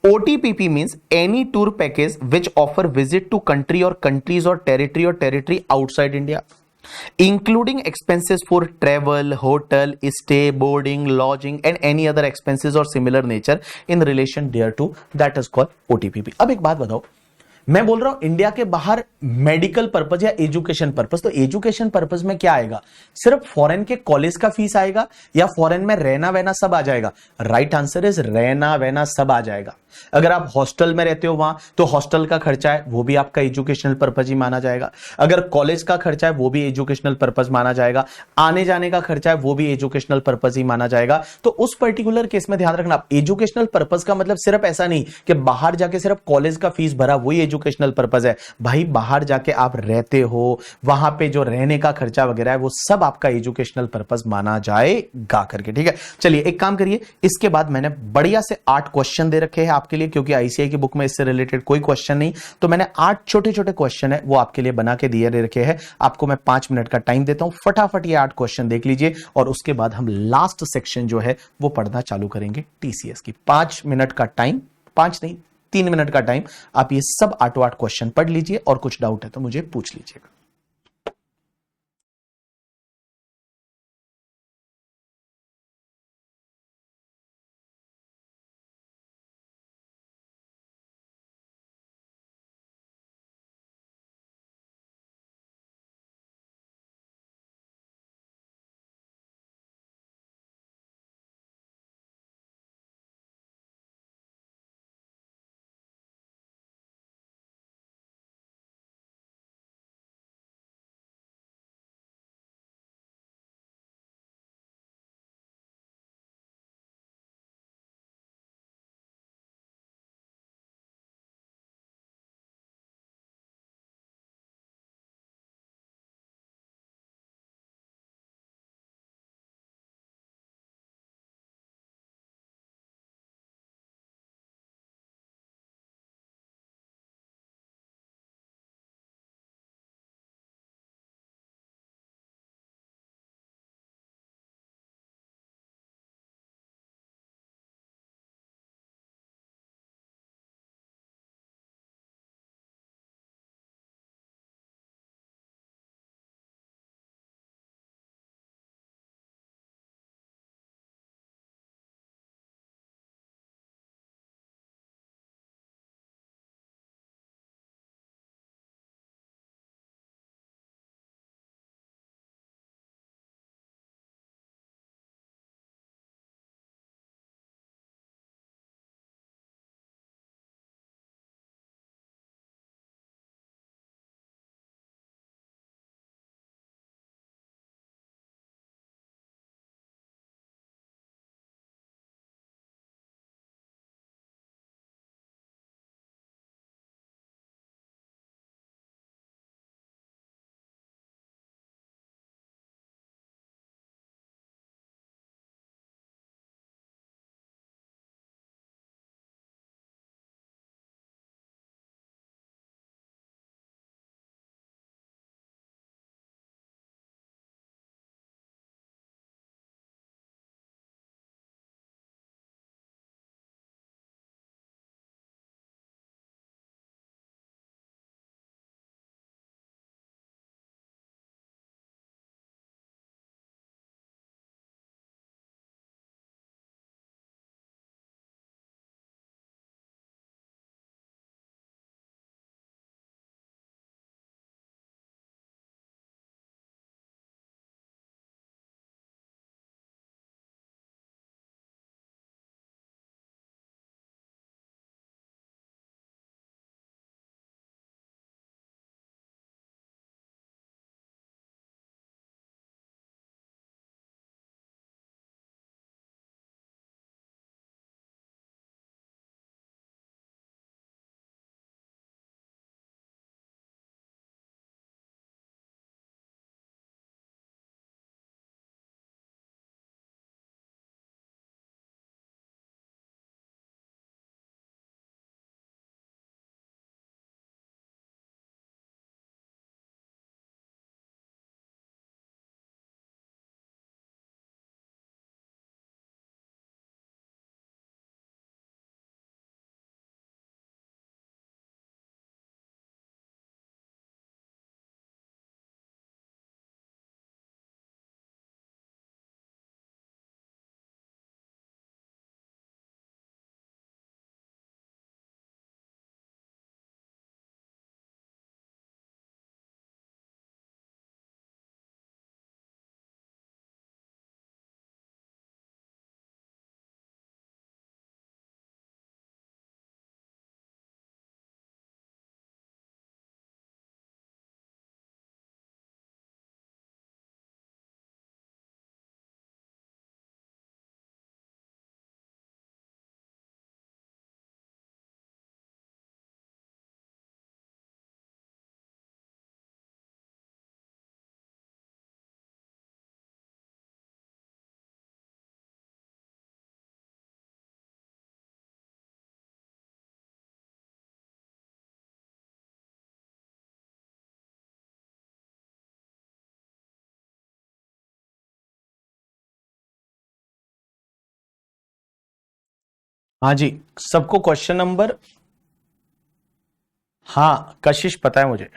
OTPP means any tour package which offer visit to country or countries or territory outside India, including expenses for travel, hotel, stay, boarding, lodging, and any other expenses or similar nature in relation thereto, that is called OTPP. अब एक बात बताओ, मैं बोल रहा हूं India के बाहर मेडिकल पर्पज या एजुकेशन पर्पज, तो एजुकेशन पर्पज में क्या आएगा? सिर्फ फॉरेन के कॉलेज का फीस आएगा या फॉरेन में रहना वहना सब आ जाएगा? राइट आंसर इज रहना वहना सब आ जाएगा। अगर आप हॉस्टल में रहते हो वहां तो हॉस्टल का खर्चा है वो भी आपका एजुकेशनल पर्पज ही माना जाएगा। अगर कॉलेज का खर्चा है वो भी एजुकेशनल पर्पज माना जाएगा। आने जाने का खर्चा है वो भी एजुकेशनल पर्पज ही माना जाएगा। तो उस पर्टिकुलर केस में ध्यान रखना, एजुकेशनल पर्पज का मतलब सिर्फ ऐसा नहीं कि बाहर जाके सिर्फ कॉलेज का फीस भरा वही एजुकेशनल पर्पज है। भाई बाहर जाके आप रहते हो, वहां पे जो रहने का खर्चा वगैरह है वो सब आपका एजुकेशनल पर्पज माना जाएगा करके। ठीक है, चलिए एक काम करिए, इसके बाद मैंने बढ़िया से 8 क्वेश्चन दे रखे हैं आपके लिए, क्योंकि आईसीआई की बुक में इससे रिलेटेड कोई क्वेश्चन नहीं, तो मैंने 8 छोटे छोटे क्वेश्चन है वो आपके लिए बना के दिए रखे हैं। आपको मैं 5 मिनट का टाइम देता हूं, फटाफट ये 8 क्वेश्चन देख लीजिए और उसके बाद हम लास्ट सेक्शन जो है वो पढ़ना चालू करेंगे टीसीएस की। 5 मिनट का टाइम, 5 नहीं 3 मिनट का टाइम, आप ये सब 8 क्वेश्चन पढ़ लीजिए और कुछ डाउट है तो मुझे पूछ लीजिएगा। हाँ जी, सबको क्वेश्चन नंबर, हाँ कशिश पता है मुझे।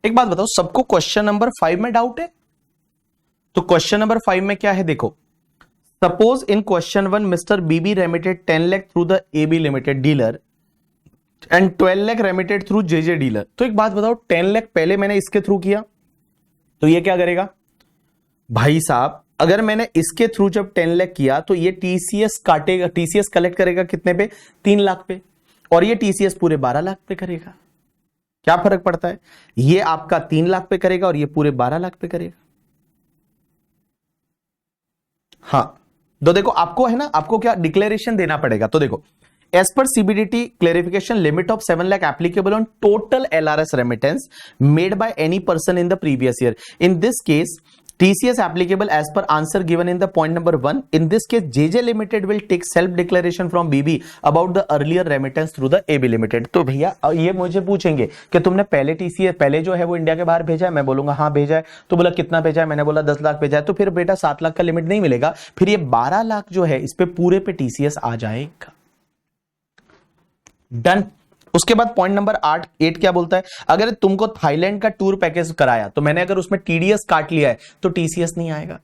एक बात बताओ, सबको क्वेश्चन नंबर 5 में डाउट है? तो क्वेश्चन नंबर 5 में क्या है देखो, suppose in question 1 mister BB remitted 10 lakh through the AB limited dealer and 12 lakh remitted through JJ dealer. तो एक बात बताओ, 10 लाख पहले मैंने इसके थ्रू किया तो ये क्या करेगा भाई साहब, अगर मैंने इसके थ्रू जब 10 लाख किया तो ये टीसीएस काटेगा, टीसीएस कलेक्ट करेगा कितने पे, 3 लाख पे, और ये टीसीएस पूरे 12 लाख पे करेगा। क्या फर्क पड़ता है, ये आपका 3 लाख पे करेगा और ये पूरे 12 लाख पे करेगा। हाँ तो देखो आपको है ना, आपको क्या डिक्लेरेशन देना पड़ेगा, तो देखो as per CBDT clarification limit of 7 lakh applicable on total LRS remittance made by any person in the previous year. In this case TCS applicable as per answer given in the point number 1. In this case, JJ Limited will take self declaration from BB about the earlier remittance through the AB Limited. तो भैया ये मुझे पूछेंगे कि तुमने पहले TCS पहले जो है वो इंडिया के बाहर भेजा है, मैं बोलूंगा हाँ भेजा है, तो बोला कितना भेजा है, मैंने बोला 10 लाख भेजा है, तो फिर बेटा 7 लाख का लिमिट नहीं मिलेगा, फिर ये 12 लाख जो है इस पे पूरे पे TCS आ जाएगा। डन। उसके बाद पॉइंट नंबर 8 क्या बोलता है, अगर तुमको थाईलैंड का टूर पैकेज कराया तो मैंने अगर उसमें टीडीएस काट लिया है तो टीसीएस नहीं आएगा।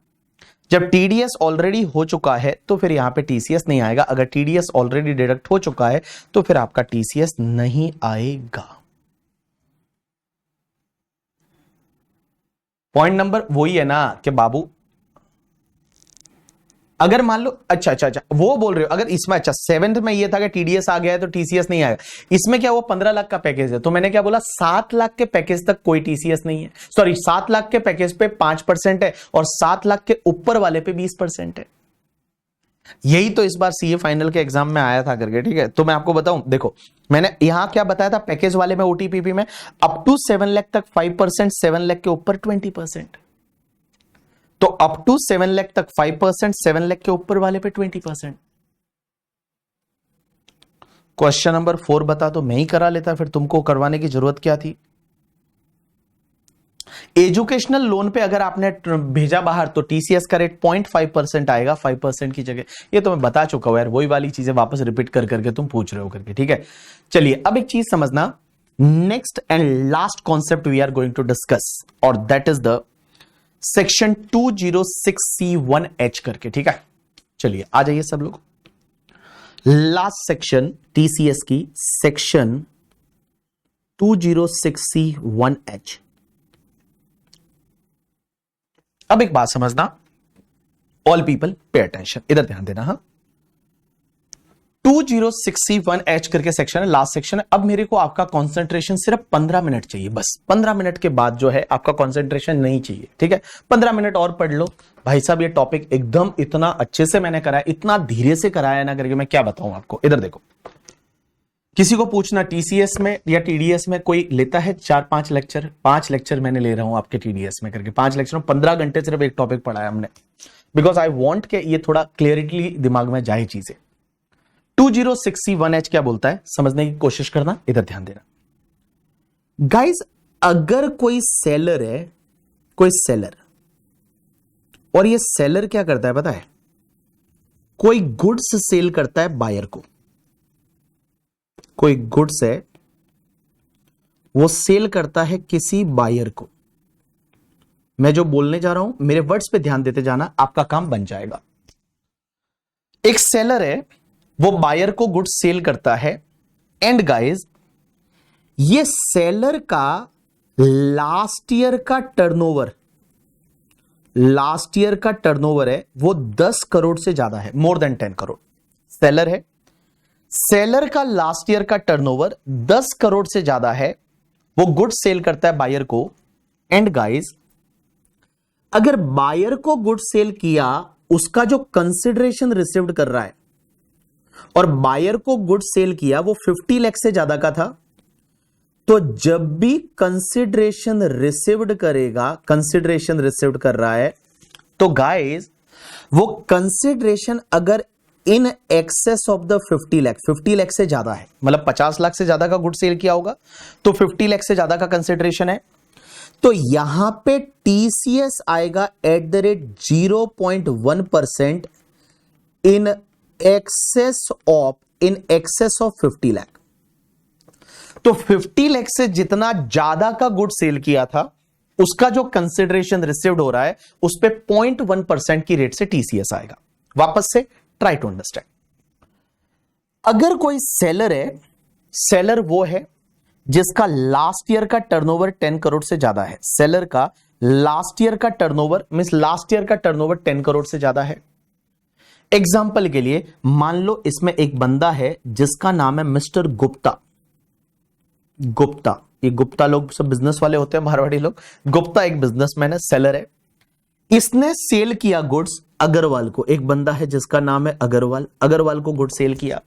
जब टीडीएस ऑलरेडी हो चुका है तो फिर यहां पे टीसीएस नहीं आएगा। अगर टीडीएस ऑलरेडी डिडक्ट हो चुका है तो फिर आपका टीसीएस नहीं आएगा। पॉइंट नंबर वही है ना कि बाबू, अगर मान लो अच्छा वो बोल रहे हो, अगर इसमें अच्छा 7th में ये था कि टीडीएस आ गया है तो टीसीएस नहीं आएगा, इसमें क्या वो 15 लाख का पैकेज है, तो मैंने क्या बोला 7 लाख के पैकेज तक कोई टीसीएस नहीं है, सॉरी 7 लाख के पैकेज पे 5% है और 7 लाख के ऊपर वाले पे 20% है। यही तो इस बार सीए फाइनल के एग्जाम में आया था करके, ठीक है। तो मैं आपको बताऊं, देखो मैंने यहां क्या बताया था, पैकेज वाले में ओटीपीपी में अप टू 7 लाख तक 5%, 7 लाख के ऊपर 20%, तो अप टू 7 लाख तक 5%, 7 लाख के ऊपर वाले पे 20%। क्वेश्चन नंबर 4 बता दो, मैं ही करा लेता, फिर तुमको करवाने की जरूरत क्या थी। एजुकेशनल लोन पे अगर आपने भेजा बाहर तो टीसीएस का रेट 0.5% आएगा 5% की जगह। ये तो मैं बता चुका हूं यार, वही वाली चीजें वापस रिपीट कर करके तुम पूछ रहे हो करके, ठीक है। चलिए अब एक चीज समझना, next and last concept we are going to discuss और that is the section 206C1H करके, ठीक है। चलिए आ जाइए सब लोग, लास्ट सेक्शन टीसीएस की सेक्शन 206C1H। अब एक बात समझना, ऑल पीपल पे अटेंशन, इधर ध्यान देना। हाँ 206C1H करके सेक्शन है, लास्ट सेक्शन है। अब मेरे को आपका कंसंट्रेशन सिर्फ 15 मिनट चाहिए, बस 15 मिनट के बाद जो है आपका कंसंट्रेशन नहीं चाहिए, ठीक है। 15 मिनट और पढ़ लो भाई साहब, ये टॉपिक एकदम इतना अच्छे से मैंने कराया, इतना धीरे से कराया ना करके, मैं क्या बताऊं आपको। इधर देखो, किसी को पूछना टीसीएस में या टीडीएस में कोई लेता है 4-5 लेक्चर, 5 लेक्चर मैंने ले रहा हूं आपके टीडीएस में करके, 5 लेक्चर 15 घंटे सिर्फ एक टॉपिक पढ़ाया हमने, बिकॉज आई वॉन्ट के ये थोड़ा क्लियरिटी दिमाग में जाए चीजें। 206C1H क्या बोलता है समझने की कोशिश करना, इधर ध्यान देना गाइस। अगर कोई सेलर है, कोई सेलर, और ये सेलर क्या करता है पता है, कोई गुड्स सेल करता है बायर को, कोई गुड्स है वो सेल करता है किसी बायर को। मैं जो बोलने जा रहा हूं मेरे वर्ड्स पे ध्यान देते जाना, आपका काम बन जाएगा। एक सेलर है वो बायर को गुड्स सेल करता है, एंड गाइस ये सेलर का लास्ट ईयर का टर्नओवर, लास्ट ईयर का टर्नओवर है वो 10 करोड़ से ज्यादा है, मोर देन 10 करोड़। सेलर है, सेलर का लास्ट ईयर का टर्नओवर 10 करोड़ से ज्यादा है, वो गुड्स सेल करता है बायर को, एंड गाइस अगर बायर को गुड्स सेल किया, उसका जो कंसिडरेशन रिसीव्ड कर रहा है, और बायर को गुड्स सेल किया वो 50 लाख से ज्यादा का था, तो जब भी कंसिडरेशन रिसीव्ड करेगा, कंसिडरेशन रिसीव्ड कर रहा है, तो गाइस वो कंसिडरेशन अगर इन excess of the 50 lakh, 50 lakh से ज्यादा है, मतलब 50 लाख से ज्यादा का गुड सेल किया होगा तो 50 लाख से ज्यादा का कंसिडरेशन है, तो यहां पे टीसीएस आएगा at the rate 0.1% in excess of 50 lakh. तो 50 लाख से जितना ज्यादा का गुड सेल किया था उसका जो कंसिडरेशन रिसीव्ड हो रहा है उस पे 0.1% की रेट से टीसीएस आएगा। वापस से ट्राई टू अंडरस्टैंड। अगर कोई सेलर है, सेलर वो है जिसका लास्ट ईयर का टर्नओवर 10 करोड़ से ज्यादा है। सेलर का लास्ट ईयर का टर्नओवर मींस लास्ट ईयर का टर्नओवर 10 करोड़ से ज्यादा है। एग्जांपल के लिए मान लो इसमें एक बंदा है जिसका नाम है मिस्टर गुप्ता। गुप्ता, ये गुप्ता लोग सब बिजनेस वाले होते हैं, मारवाड़ी लोग। गुप्ता एक बिजनेसमैन है, सेलर है। इसने सेल किया गुड्स अग्रवाल को। एक बंदा है जिसका नाम है अग्रवाल, अग्रवाल को गुड्स सेल किया।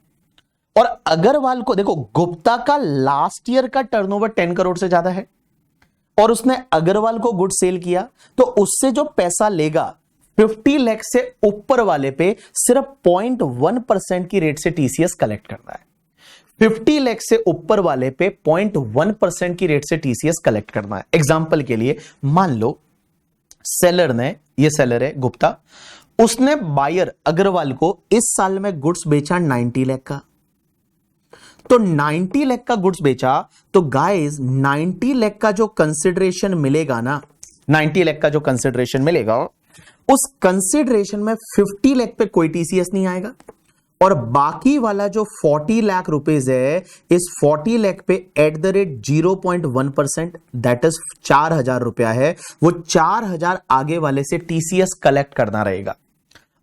और अग्रवाल को देखो, गुप्ता का लास्ट ईयर का टर्नओवर 10 करोड़ से ज्यादा है और उसने अग्रवाल को गुड्स सेल किया, तो उससे जो पैसा लेगा 50 लाख से ऊपर वाले पे सिर्फ 0.1% की रेट से टीसीएस कलेक्ट करना है। 50 लाख से ऊपर वाले पे 0.1% की रेट से टीसीएस कलेक्ट करना है। एग्जांपल के लिए मान लो सेलर ने, ये सेलर है गुप्ता, उसने बायर अग्रवाल को इस साल में गुड्स बेचा 90 लाख का। तो 90 लाख का गुड्स बेचा, तो गाइस 90 लाख का जो कंसिडरेशन मिलेगा ना, 90 लाख का जो कंसिडरेशन मिलेगा, उस कंसिडरेशन में 50 लाख पे कोई टीसीएस नहीं आएगा और बाकी वाला जो 40 लाख रुपीस है, इस 40 लाख पे at the rate 0.1% that is 4,000 रुपया है, वो 4,000 आगे वाले से टीसीएस कलेक्ट करना रहेगा।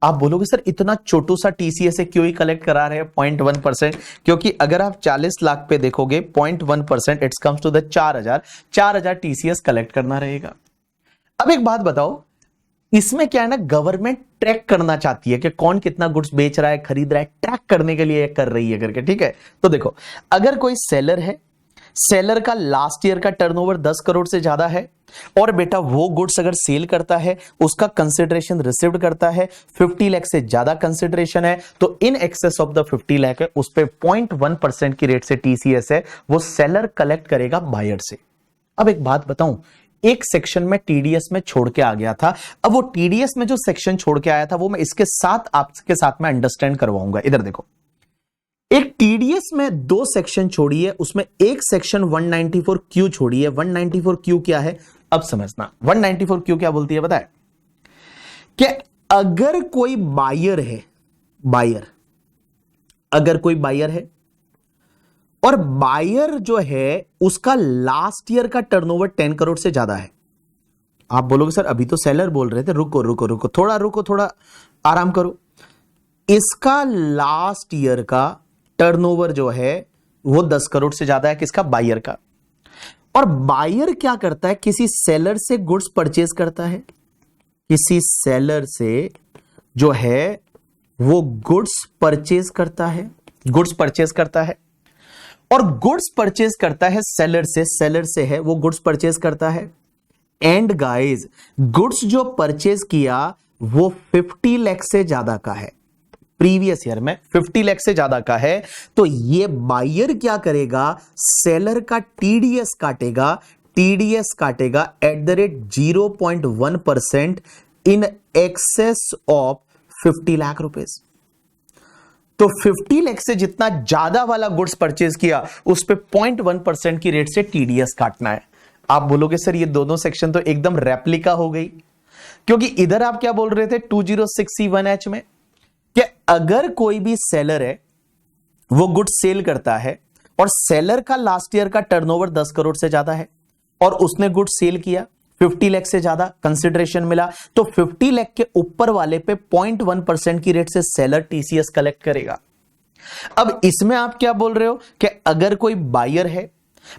आप बोलोगे सर इतना छोटू सा टीसीएस से क्यों ही कलेक्ट करा रहे हैं 0.1%? क्योंकि अगर आप 40 लाख पे देखोगे 0.1% it's comes to the 4,000 TCS collect करना रहेगा। अब एक बात बताओ, इसमें क्या है ना, गवर्नमेंट ट्रैक करना चाहती है कि कौन कितना गुड्स बेच रहा है, खरीद रहा है, ट्रैक करने के लिए कर रही है करके, ठीक है। तो देखो, अगर कोई सेलर है, सेलर का लास्ट ईयर का टर्नओवर 10 करोड़ से ज्यादा है और बेटा वो गुड्स अगर सेल करता है, उसका कंसिडरेशन रिसीव्ड करता है, 50 लाख से ज्यादा कंसिडरेशन है, तो इन एक्सेस ऑफ द 50 लाख है, उस पे 0.1% की रेट से टीसीएस है, वो सेलर कलेक्ट करेगा बायर से। अब एक बात बताऊं, एक सेक्शन में टीडीएस में छोड़ के आ गया था। अब वो टीडीएस में जो सेक्शन छोड़ के आया था वो मैं इसके साथ आपके साथ में अंडरस्टैंड करवाऊंगा। इधर देखो, एक टीडीएस में दो सेक्शन छोड़ी है, उसमें एक सेक्शन 194Q छोड़ी है। 194Q क्या है अब समझना। 194Q क्या बोलती है बताए कि अगर कोई बायर है, बायर, अगर कोई बायर है और बायर जो है उसका लास्ट ईयर का टर्नओवर 10 करोड़ से ज्यादा है। आप बोलोगे सर अभी तो सेलर बोल रहे थे, रुको रुको रुको थोड़ा, रुको थोड़ा आराम करो। इसका लास्ट ईयर का टर्नओवर जो है वो 10 करोड़ से ज्यादा है, किसका, बायर का। और बायर क्या करता है, किसी सेलर से गुड्स परचेज करता है, किसी सेलर से जो है वो गुड्स परचेज करता है, गुड्स परचेज करता है और गुड्स परचेज करता है सेलर से, सेलर से है वो गुड्स परचेज करता है। एंड गाइस, गुड्स जो परचेज किया वो 50 लाख से ज्यादा का है, प्रीवियस ईयर में 50 लाख से ज्यादा का है। तो ये बायर क्या करेगा, सेलर का टीडीएस काटेगा, टीडीएस काटेगा at the rate 0.1% in excess of 50 lakh rupees. तो 50 लाख से जितना ज्यादा वाला गुड्स परचेज किया उस पे 0.1% की रेट से टीडीएस काटना है। आप बोलोगे सर ये दोनों सेक्शन तो एकदम रेप्लिका हो गई, क्योंकि इधर आप क्या बोल रहे थे 206C1H में कि अगर कोई भी सेलर है वो गुड्स सेल करता है और सेलर का लास्ट ईयर का टर्नओवर 10 करोड़ से ज्यादा है और उसने गुड्स सेल किया 50 लाख से ज्यादा कंसिडरेशन मिला, तो 50 लाख के ऊपर वाले पे 0.1% की रेट से सेलर टीसीएस कलेक्ट करेगा। अब इसमें आप क्या बोल रहे हो कि अगर कोई बायर है,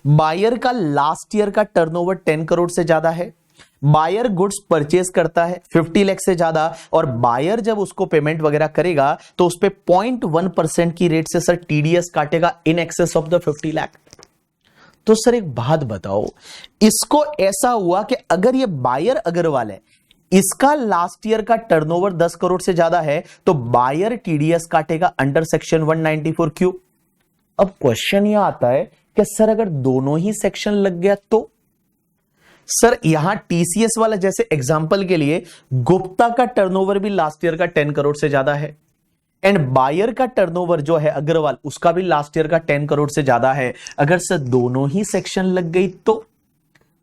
बायर का लास्ट ईयर का टर्नओवर 10 करोड़ से ज्यादा है, बायर गुड्स परचेज करता है 50 लाख से ज्यादा और बायर जब उसको पेमेंट वगैरह करेगा तो उस पे 0.1% की रेट से सर टीडीएस काटेगा इन एक्सेस ऑफ द 50 लाख। तो सर एक बात बताओ, इसको ऐसा हुआ कि अगर ये बायर अग्रवाल है, इसका लास्ट ईयर का टर्नओवर 10 करोड़ से ज्यादा है, तो बायर टीडीएस काटेगा अंडर सेक्शन 194Q। अब क्वेश्चन यह आता है कि सर अगर दोनों ही सेक्शन लग गया तो सर यहां टीसीएस वाला, जैसे एग्जांपल के लिए गुप्ता का टर्नओवर भी लास्ट ईयर का 10 करोड़ से ज्यादा है, एंड बायर का टर्नओवर जो है अग्रवाल, उसका भी लास्ट ईयर का 10 करोड़ से ज्यादा है। अगर सर दोनों ही सेक्शन लग गई तो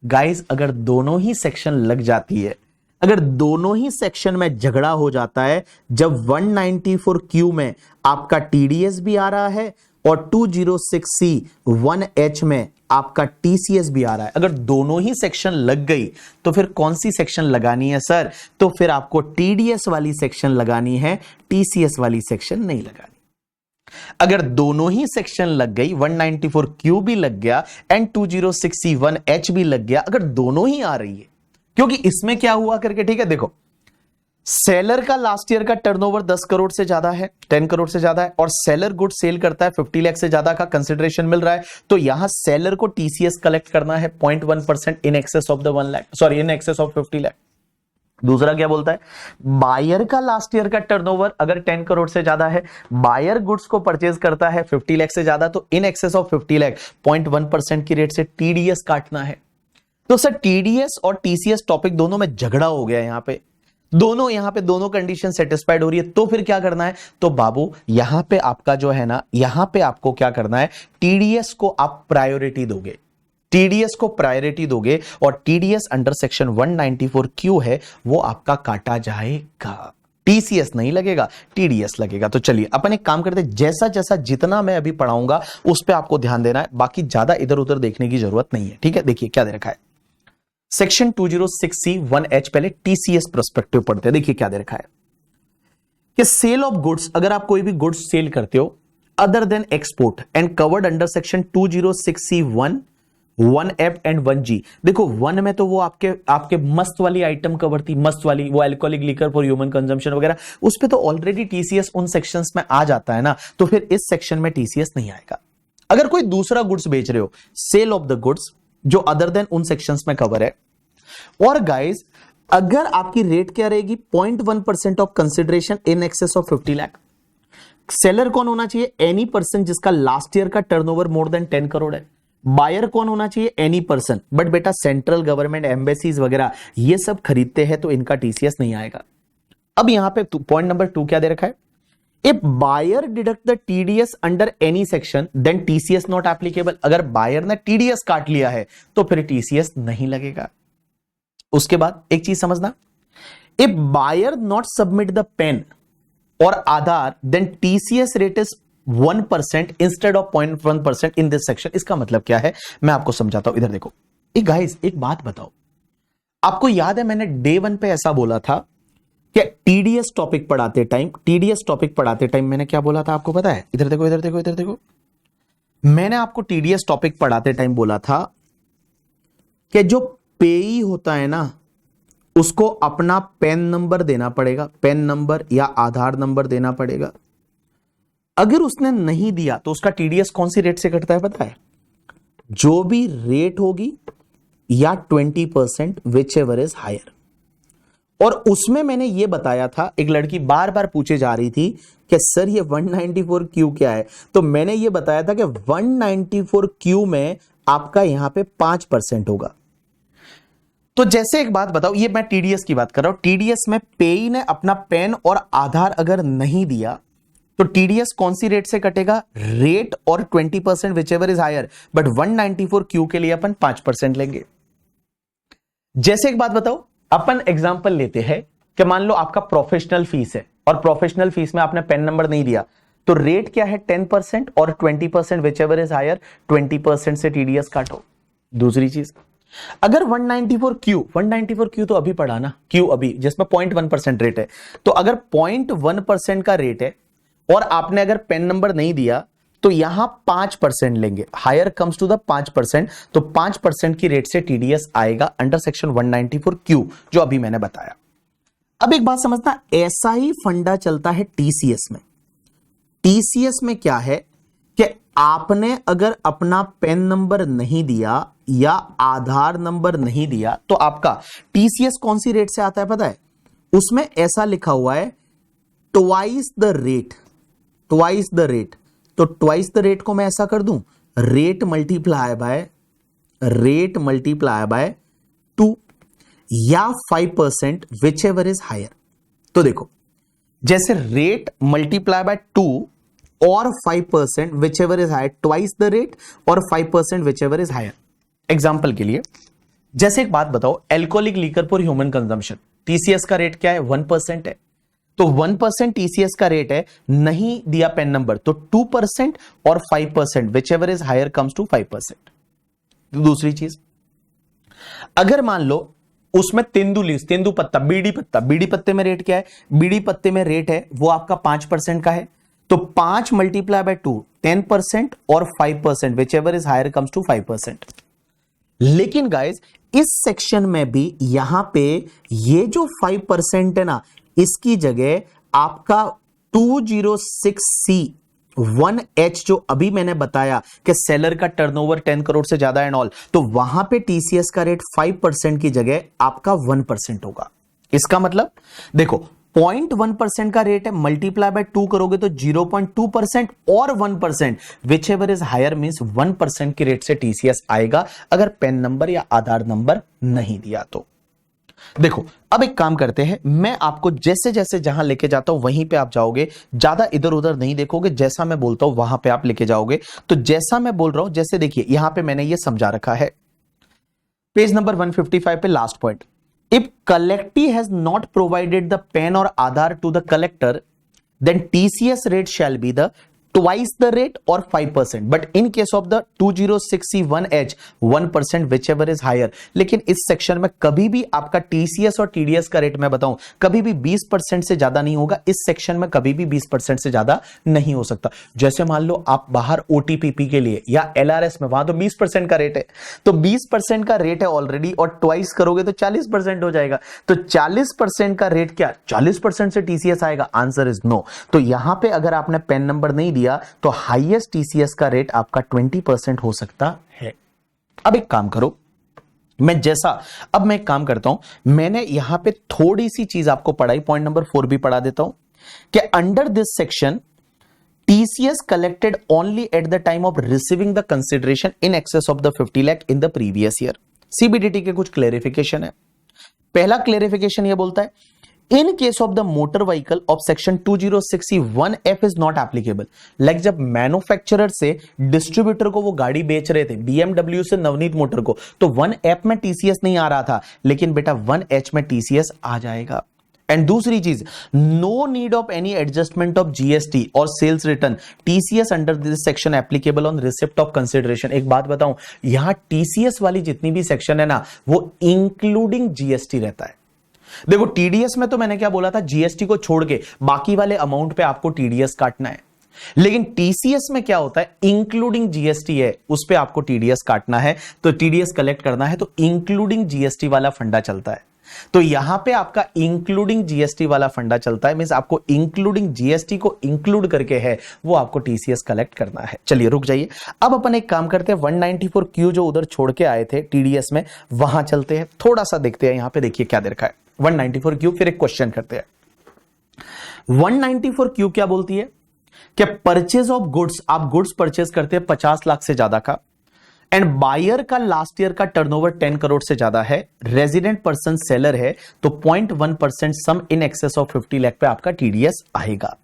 गाइस, अगर दोनों ही सेक्शन लग जाती है, अगर दोनों ही सेक्शन में झगड़ा हो जाता है, जब 194 क्यू में आपका टीडीएस भी आ रहा है और 206C 1H में आपका टीसीएस भी आ रहा है, अगर दोनों ही सेक्शन लग गई तो फिर कौन सी सेक्शन लगानी है सर? तो फिर आपको टीडीएस वाली सेक्शन लगानी है, टीसीएस वाली सेक्शन नहीं लगानी। अगर दोनों ही सेक्शन लग गई, 194 क्यू भी लग गया एंड 206C 1H भी लग गया, अगर दोनों ही आ रही है, क्योंकि इसमें क्या हुआ करके, ठीक है देखो, सेलर का लास्ट ईयर का टर्नओवर 10 करोड़ से ज्यादा है, 10 करोड़ से ज्यादा है, और सेलर गुड सेल करता है 50 लाख से ज्यादा का कंसिडरेशन मिल रहा है, तो यहां सेलर को टीसीएस कलेक्ट करना है 0.1% इन excess of the 1 lakh, sorry in excess of 50 lakh. दूसरा क्या बोलता है, बायर का लास्ट ईयर का टर्नओवर अगर 10 करोड़ से ज्यादा है, बायर गुड्स को परचेज करता है 50 लाख से ज्यादा, तो इन एक्सेस ऑफ 50 लाख 0.1% की रेट से टीडीएस काटना है। तो सर टीडीएस और टीसीएस टॉपिक दोनों में झगड़ा हो गया, यहां पे दोनों कंडीशन सेटिस्फाइड हो रही है, तो फिर क्या करना है? तो बाबू यहां पे आपका जो है ना, यहां पे आपको क्या करना है, टीडीएस को आप प्रायोरिटी दोगे, टीडीएस को प्रायोरिटी दोगे, और टीडीएस अंडर सेक्शन 194 क्यू है, वो आपका काटा जाएगा, टीसीएस नहीं लगेगा, टीडीएस लगेगा। तो चलिए अपन एक काम करते हैं, जैसा जैसा जितना मैं अभी पढ़ाऊंगा उस पर आपको ध्यान देना है, बाकी ज्यादा इधर उधर देखने की जरूरत नहीं है, ठीक है। देखिए क्या दे रखा है, सेक्शन 206C 1H, पहले टीसीएस पर्सपेक्टिव पढ़ते हैं। देखिए क्या दे रखा है कि सेल ऑफ गुड्स, अगर आप कोई भी गुड्स सेल करते हो other than export and covered under section 206C 1F and 1G। देखो 1 में तो वो आपके मस्त वाली आइटम कवर थी, मस्त वाली, वो alcoholic liquor for human consumption वगैरह, उस पे तो ऑलरेडी टीसीएस उन सेक्शंस में आ जाता है ना, तो फिर इस सेक्शन में टीसीएस नहीं आएगा। अगर कोई दूसरा गुड्स बेच रहे हो, सेल ऑफ द गुड्स जो अदर देन उन सेक्शंस में कवर है, और गाइस अगर आपकी रेट क्या रहेगी, 0.1% of consideration in excess of 50 lakh. Seller कौन होना चाहिए? एनी पर्सन जिसका लास्ट ईयर का टर्नओवर मोर देन 10 करोड़ है। बायर कौन होना चाहिए? एनी पर्सन, बट बेटा सेंट्रल गवर्नमेंट एम्बेसीज वगैरह ये सब खरीदते हैं, तो इनका टीसीएस नहीं आएगा। अब यहां पे पॉइंट नंबर 2 क्या दे रखा है, If buyer deduct the TDS under any section, then TCS not applicable। अगर बायर ने TDS काट लिया है तो फिर TCS नहीं लगेगा। उसके बाद एक चीज समझना, If buyer not submit the PAN or Aadhaar, then TCS rate is 1% instead of 0.1% in this section। इसका मतलब क्या है, मैं आपको समझाता हूं। इधर देखो, एक गाइस एक बात बताओ, आपको याद है मैंने डे 1 पे ऐसा बोला था कि टीडीएस टॉपिक पढ़ाते टाइम मैंने क्या बोला था आपको पता है? इधर देखो, मैंने आपको टीडीएस टॉपिक पढ़ाते टाइम बोला था कि जो पेई होता है ना, उसको अपना पैन नंबर देना पड़ेगा, पैन नंबर या आधार नंबर देना पड़ेगा। अगर उसने नहीं दिया तो उसका टीडीएस कौन सी रेट से कटता है पता है? जो भी रेट होगी या 20% विच एवर इज हायर। और उसमें मैंने ये बताया था, एक लड़की बार बार पूछे जा रही थी कि सर ये 194 क्यू क्या है, तो मैंने ये बताया था कि 194 क्यू में आपका यहां पे 5% होगा। तो जैसे एक बात बताओ, ये मैं टीडीएस की बात कर रहा हूं, टीडीएस में पेई ने अपना पैन और आधार अगर नहीं दिया तो टीडीएस कौन सी रेट से कटेगा? रेट और 20% whichever is higher, but 194 Q के लिए अपन 5% लेंगे। जैसे एक बात बताओ, अपन एग्जांपल लेते हैं कि मान लो आपका प्रोफेशनल फीस है और प्रोफेशनल फीस में आपने पेन नंबर नहीं दिया, तो रेट क्या है? 10% और 20% विच एवर इज हायर, 20% से टीडीएस काटो। दूसरी चीज, अगर 194 क्यू तो अभी पढ़ा ना, क्यू अभी जिसमें 0.1% रेट है, तो अगर 0.1% का रेट है और आपने अगर पेन नंबर नहीं दिया तो यहां 5% लेंगे, हायर कम्स टू द 5%, तो 5% की रेट से टीडीएस आएगा अंडर सेक्शन 194 क्यू, जो अभी मैंने बताया। अब एक बात समझना, ऐसा ही फंडा चलता है टीसीएस में। टीसीएस में क्या है कि आपने अगर अपना पेन नंबर नहीं दिया या आधार नंबर नहीं दिया तो आपका टीसीएस कौन सी रेट से आता है पता है? उसमें ऐसा लिखा हुआ है twice the rate, twice the rate. तो ट्वाइस द रेट को मैं ऐसा कर दूं, रेट मल्टीप्लाई बाय 2 या 5% विच एवर इज हायर। तो देखो जैसे रेट मल्टीप्लाई बाय 2 और 5% whichever is higher, twice the rate और 5% whichever is higher. Example के लिए जैसे एक बात बताओ, alcoholic liquor for human consumption TCS का रेट क्या है, 1% है। तो 1% टीसीएस का रेट है, नहीं दिया पेन नंबर, तो 2% और 5% whichever is higher comes to 5%। दूसरी चीज, अगर मान लो उसमें तेंदू पत्ता, बीड़ी पत्ते में रेट क्या है, बीड़ी पत्ते में रेट है वो आपका 5% का है, तो 5 मल्टीप्लाई बाय 2 10% और 5% whichever is higher comes to 5%। लेकिन गाइस इस सेक्शन में भी यहां पे ये जो 5% है ना, इसकी जगह आपका 206C 1H जो अभी मैंने बताया कि सेलर का टर्नओवर 10 करोड़ से ज्यादा एंड ऑल, तो वहां पे टीसीएस का रेट 5% की जगह आपका 1% होगा। इसका मतलब देखो 0.1% का रेट है, मल्टीप्लाई बाय 2 करोगे तो 0.2% और 1% whichever is higher means 1% की रेट से टीसीएस आएगा, अगर पेन नंबर या आधार नंबर नहीं दिया तो। देखो अब एक काम करते हैं, मैं आपको जैसे जैसे जहां लेके जाता हूं वहीं पे आप जाओगे, ज्यादा इधर उधर नहीं देखोगे, जैसा मैं बोलता हूं वहां पे आप लेके जाओगे। तो जैसा मैं बोल रहा हूं, जैसे देखिए यहां पे मैंने ये समझा रखा है, पेज नंबर 155 पे last point, if collectee has not provided the PAN और Aadhaar to the collector then TCS rate shall be the twice the rate or 5%, but in case of the 206C1H 1% whichever is higher। लेकिन इस section में कभी भी आपका TCS और TDS का rate मैं बताऊं कभी भी 20% से ज्यादा नहीं होगा, इस सेक्शन में कभी भी 20% से ज्यादा नहीं हो सकता। जैसे मान लो आप बाहर OTPP के लिए या LRS में, वहां तो 20% का रेट है, तो 20% का रेट है ऑलरेडी और ट्वाइस करोगे तो 40% हो जाएगा, तो 40% का रेट क्या 40% से TCS आएगा? Answer is no. तो यहां पे अगर आपने पेन नंबर नहीं दिया तो हाईएस्ट टीसीएस का रेट आपका 20% हो सकता है। अब एक काम करो, अब मैं एक काम करता हूं, मैंने यहां पे थोड़ी सी चीज आपको पढ़ाई, पॉइंट नंबर 4 भी पढ़ा देता हूं कि under this section TCS collected only at the time of receiving the consideration in excess of the 50 lakh in the previous year। CBDT के कुछ क्लेरिफिकेशन है। पहला क्लेरिफिकेशन ये बोलता है, in case of the motor vehicle of section 206C1F is not applicable। Like जब manufacturer से distributor को वो गाड़ी बेच रहे थे, BMW से नवनीत मोटर को, तो 1F में TCS नहीं आ रहा था, लेकिन बेटा 1H में TCS आ जाएगा। एंड दूसरी चीज, no need of any adjustment of GST और sales return, TCS under this section applicable on receipt of consideration. एक बात बताऊं, यहां TCS वाली जितनी भी सेक्शन है ना, वो इंक्लूडिंग GST रहता है। देखो TDS में तो मैंने क्या बोला था, GST को छोड़ के बाकी वाले अमाउंट पे आपको TDS काटना है, लेकिन TCS में क्या होता है, इंक्लूडिंग GST है, उस पे आपको TDS काटना है, तो TDS कलेक्ट करना है तो इंक्लूडिंग GST वाला फंडा चलता है। तो यहां पे आपका इंक्लूडिंग GST वाला फंडा चलता है, मींस आपको इंक्लूडिंग GST को इंक्लूड करके है वो आपको TCS कलेक्ट करना है। चलिए रुक जाइए, अब अपन एक काम करते हैं, 194Q जो उधर छोड़ के आए थे TDS में, वहां चलते हैं, थोड़ा सा देखते हैं। यहां पे देखिए क्या दे रखा है 194Q, फिर एक क्वेश्चन करते हैं। 194Q क्या बोलती है कि परचेज ऑफ गुड्स, आप गुड्स परचेज करते हैं 50 लाख से ज्यादा का, एंड बायर का लास्ट ईयर का टर्नओवर 10 करोड़ से ज्यादा है, रेजिडेंट पर्सन सेलर है, तो 0.1% सम इन एक्सेस ऑफ 50 लाख पे आपका TDS आएगा।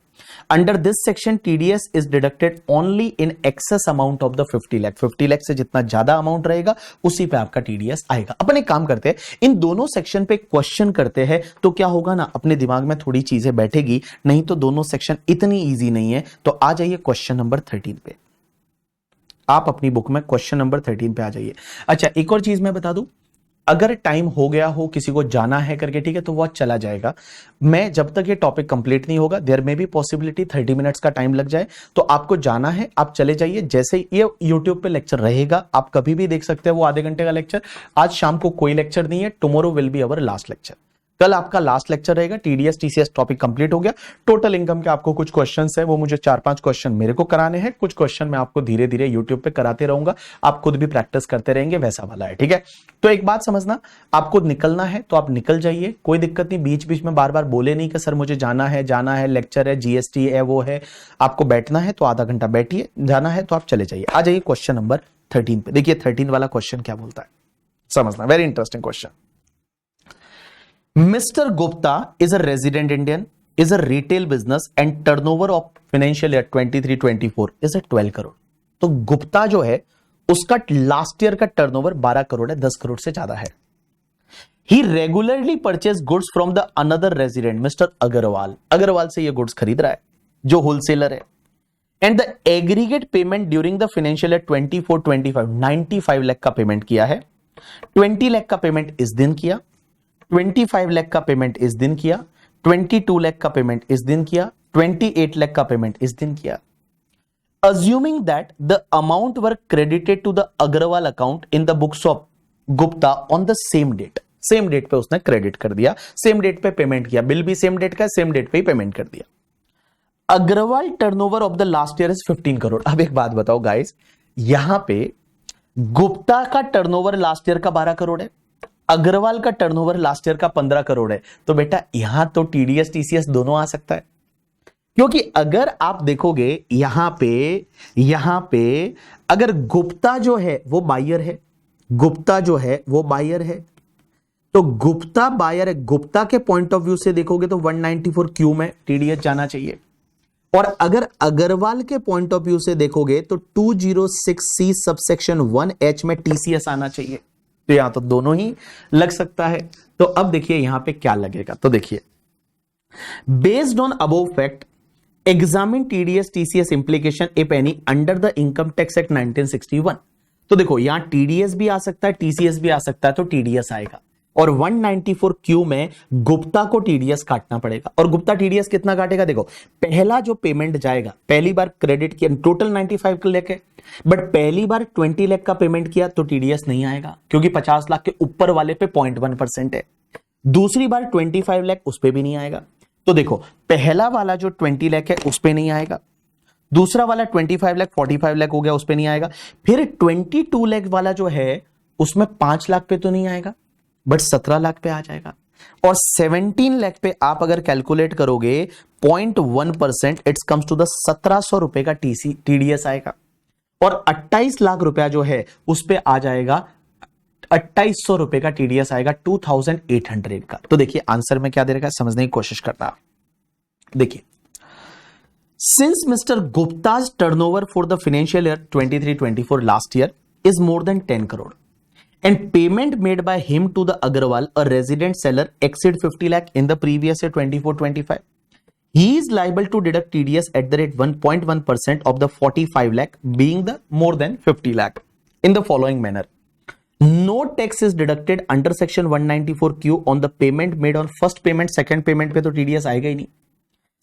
Under this section TDS is deducted only in excess amount of the 50 lakh. 50 lakh से जितना ज्यादा अमाउंट रहेगा उसी पे आपका TDS आएगा। अपन एक काम करते हैं, इन दोनों सेक्शन पे क्वेश्चन करते हैं, तो क्या होगा ना, अपने दिमाग में थोड़ी चीजें बैठेगी, नहीं तो दोनों सेक्शन इतनी इजी नहीं है। तो आ जाइए क्वेश्चन नंबर 13 पे, आप अपनी बुक में क्वेश्चन नंबर 13 पे आ जाइए। अच्छा एक और चीज मैं बता दूं, अगर टाइम हो गया हो, किसी को जाना है करके, ठीक है, तो वो चला जाएगा। मैं जब तक ये टॉपिक कंप्लीट नहीं होगा, देयर में भी पॉसिबिलिटी 30 मिनट्स का टाइम लग जाए, तो आपको जाना है, आप चले जाइए। जैसे ये यूट्यूब पे लेक्चर रहेगा, आप कभी भी देख सकते हैं, वो आधे घंटे का लेक्चर। आज शाम को कोई लेक्चर नहीं है, tomorrow will be our last lecture. कल आपका लास्ट लेक्चर रहेगा, TDS TCS टॉपिक कंप्लीट हो गया। टोटल इनकम के आपको कुछ क्वेश्चंस है, वो मुझे 4-5 क्वेश्चन मेरे को कराने हैं, कुछ क्वेश्चन मैं आपको धीरे धीरे यूट्यूब पे कराते रहूंगा, आप खुद भी प्रैक्टिस करते रहेंगे, वैसा वाला है, ठीक है। तो एक बात समझना, आपको निकलना है तो आप निकल जाइए, कोई दिक्कत नहीं। बीच बीच में बार बार बोले नहीं कि सर मुझे जाना है, लेक्चर है, GST है, वो है। आपको बैठना है तो आधा घंटा बैठिए, जाना है तो आप चले जाइए। आ जाइए क्वेश्चन नंबर 13 पे। देखिए 13 वाला क्वेश्चन क्या बोलता है, समझना, very interesting question. Mr. Gupta is a resident Indian is a retail business and turnover of financial year 23-24 is a 12 crore. तो गुप्ता जो है उसका लास्ट ईयर का टर्नओवर 12 करोड़ है, 10 करोड़ से ज्यादा है। He regularly purchase goods from the another resident, Mr. Agarwal. Agarwal से ये गुड्स खरीद रहा है जो होलसेलर है। And the aggregate payment during the financial year 24-25 95 lakh का पेमेंट किया है, 20 लाख का पेमेंट इस दिन किया, 25 लाख का पेमेंट इस दिन किया, 22 लाख का पेमेंट इस दिन किया, 28 लाख का पेमेंट इस दिन किया। Assuming that the amount were credited to the Agrawal account in the books of Gupta on the same date, same date पे उसने क्रेडिट कर दिया, सेम डेट पे पेमेंट किया, बिल भी सेम डेट का, सेम डेट पे ही पेमेंट कर दिया। Agarwal turnover of the last year is 15 crore. अब एक बात बताओ गाइस, यहां पे गुप्ता का टर्नओवर लास्ट ईयर का 12 करोड़ है, अग्रवाल का टर्नओवर लास्ट ईयर का 15 करोड़ है, तो बेटा यहां तो टीडीएस टीसीएस दोनों आ सकता है। क्योंकि अगर आप देखोगे यहां पे अगर गुप्ता जो है वो बायर है, गुप्ता जो है वो बायर है, तो गुप्ता बायर है, गुप्ता के पॉइंट ऑफ व्यू से देखोगे तो 194 क्यू में टीडीएस जाना चाहिए। और अगर अग्रवाल के पॉइंट ऑफ व्यू से देखोगे तो 206C सबसेक्शन 1H में टीसीएस आना चाहिए। तो यहां तो दोनों ही लग सकता है। तो अब देखिए यहां पे क्या लगेगा, तो देखिए based on above fact examine TDS TCS implication if any under the income tax act 1961। तो देखो यहां टीडीएस भी आ सकता है, टीसीएस भी आ सकता है, तो टीडीएस आएगा। और 194 क्यू में गुप्ता को टीडीएस काटना पड़ेगा। और गुप्ता टीडीएस कितना काटेगा, देखो पहला जो पेमेंट जाएगा, पहली बार क्रेडिट किया टोटल 95 लेके, बट पहली बार 20 लाख का पेमेंट किया तो टीडीएस नहीं आएगा क्योंकि 50 लाख के ऊपर वाले पे 0.1% है। दूसरी बार 25 लाख उस पे भी नहीं आएगा। तो देखो पहला वाला जो 20 लाख है उस पे नहीं आएगा, दूसरा वाला 25 लाख 45 लाख हो गया उस पे नहीं आएगा, फिर 22 लाख वाला जो है उसमें 5 लाख पे तो नहीं आएगा बट 17 लाख पे आ जाएगा। और 17 लाख पे आप अगर कैलकुलेट करोगे 0.1%, इट्स कम्स टू द 1700 रुपए का टीडीएस आएगा। और 28 लाख रुपया जो है उस पे आ जाएगा 2800 रुपए का टीडीएस आएगा, 2800 का। तो देखिए आंसर में क्या दे रखा है, समझने की कोशिश करना। देखिए since mister Gupta's turnover for the financial year 23-24 last year is more than 10 crore and payment made by him to the Agrawal, a resident seller, exceed 50 lakh in the previous year 24-25. He is liable to deduct TDS at the rate 1.1% of the 45 lakh being the more than 50 lakh in the following manner. No tax is deducted under section 194Q on the payment made on first payment, second payment पे तो TDS आएगा ही नहीं.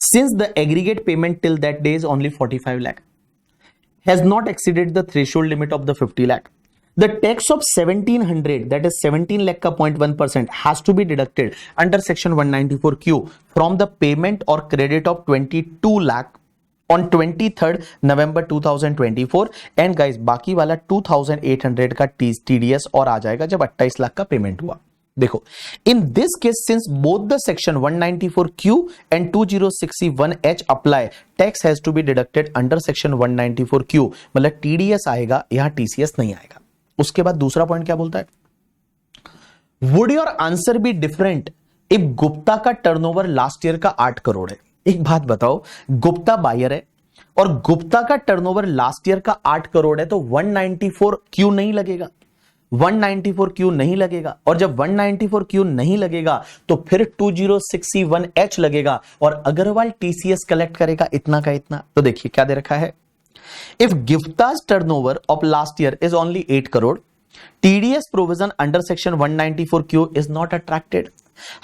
Since the aggregate payment till that day is only 45 lakh, has not exceeded the threshold limit of the 50 lakh. The tax of 1700, that is 17 lakh का 0.1% has to be deducted under section 194Q from the payment or credit of 22 lakh on 23rd November 2024 and guys बाकी वाला 2800 का TDS और आ जाएगा जब 28 लाख का payment हुआ। देखो in this case since both the section 194Q and 206C1H apply, tax has to be deducted under section 194Q, मतलब TDS आएगा, यहाँ TCS नहीं आएगा। उसके बाद दूसरा पॉइंट क्या बोलता है, would your answer be different if Gupta का टर्नओवर लास्ट ईयर का 8 करोड़ है। एक बात बताओ, गुप्ता बायर है और गुप्ता का टर्नओवर लास्ट ईयर का 8 करोड़ है तो 194 क्यों नहीं लगेगा, 194 क्यू नहीं लगेगा। और जब 194 क्यू नहीं लगेगा तो फिर 206C1H लगेगा और अग्रवाल टीसीएस कलेक्ट करेगा इतना का इतना। तो देखिए क्या दे रखा है, if Gupta's turnover of last year is only 8 crore, TDS provision under section 194Q is not attracted.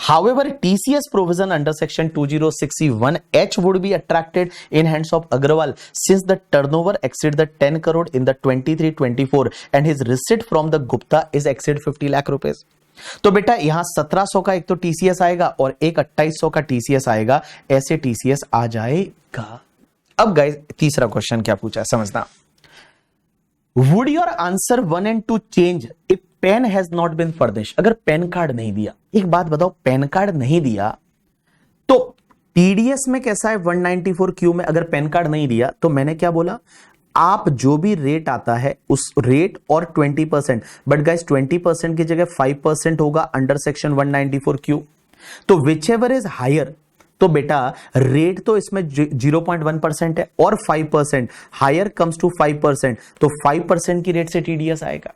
However, TCS provision under section 206C1H would be attracted in hands of Agrawal since the turnover exceed the 10 crore in the 23-24 and his receipt from the Gupta is exceed 50 lakh rupees. तो बेटा यहां 1700 का एक तो TCS आएगा और एक 2800 का TCS आएगा, ऐसे TCS आ जाएगा। अब गाइस तीसरा क्वेश्चन क्या पूछा है समझना, would your answer 1 and 2 change if PAN has not been furnished. अगर पेन कार्ड नहीं दिया, एक बात बताओ पेन कार्ड नहीं दिया तो टीडीएस में कैसा है 194 क्यू में, अगर पेन कार्ड नहीं दिया तो मैंने क्या बोला, आप जो भी रेट आता है उस रेट और 20%, बट गाइस 20% की जगह 5% होगा अंडर सेक्शन 194 क्यू। तो विच एवर इज हायर तो बेटा रेट तो इसमें 0.1% है और 5%, हायर कम्स टू 5%, तो 5% की रेट से टीडीएस आएगा।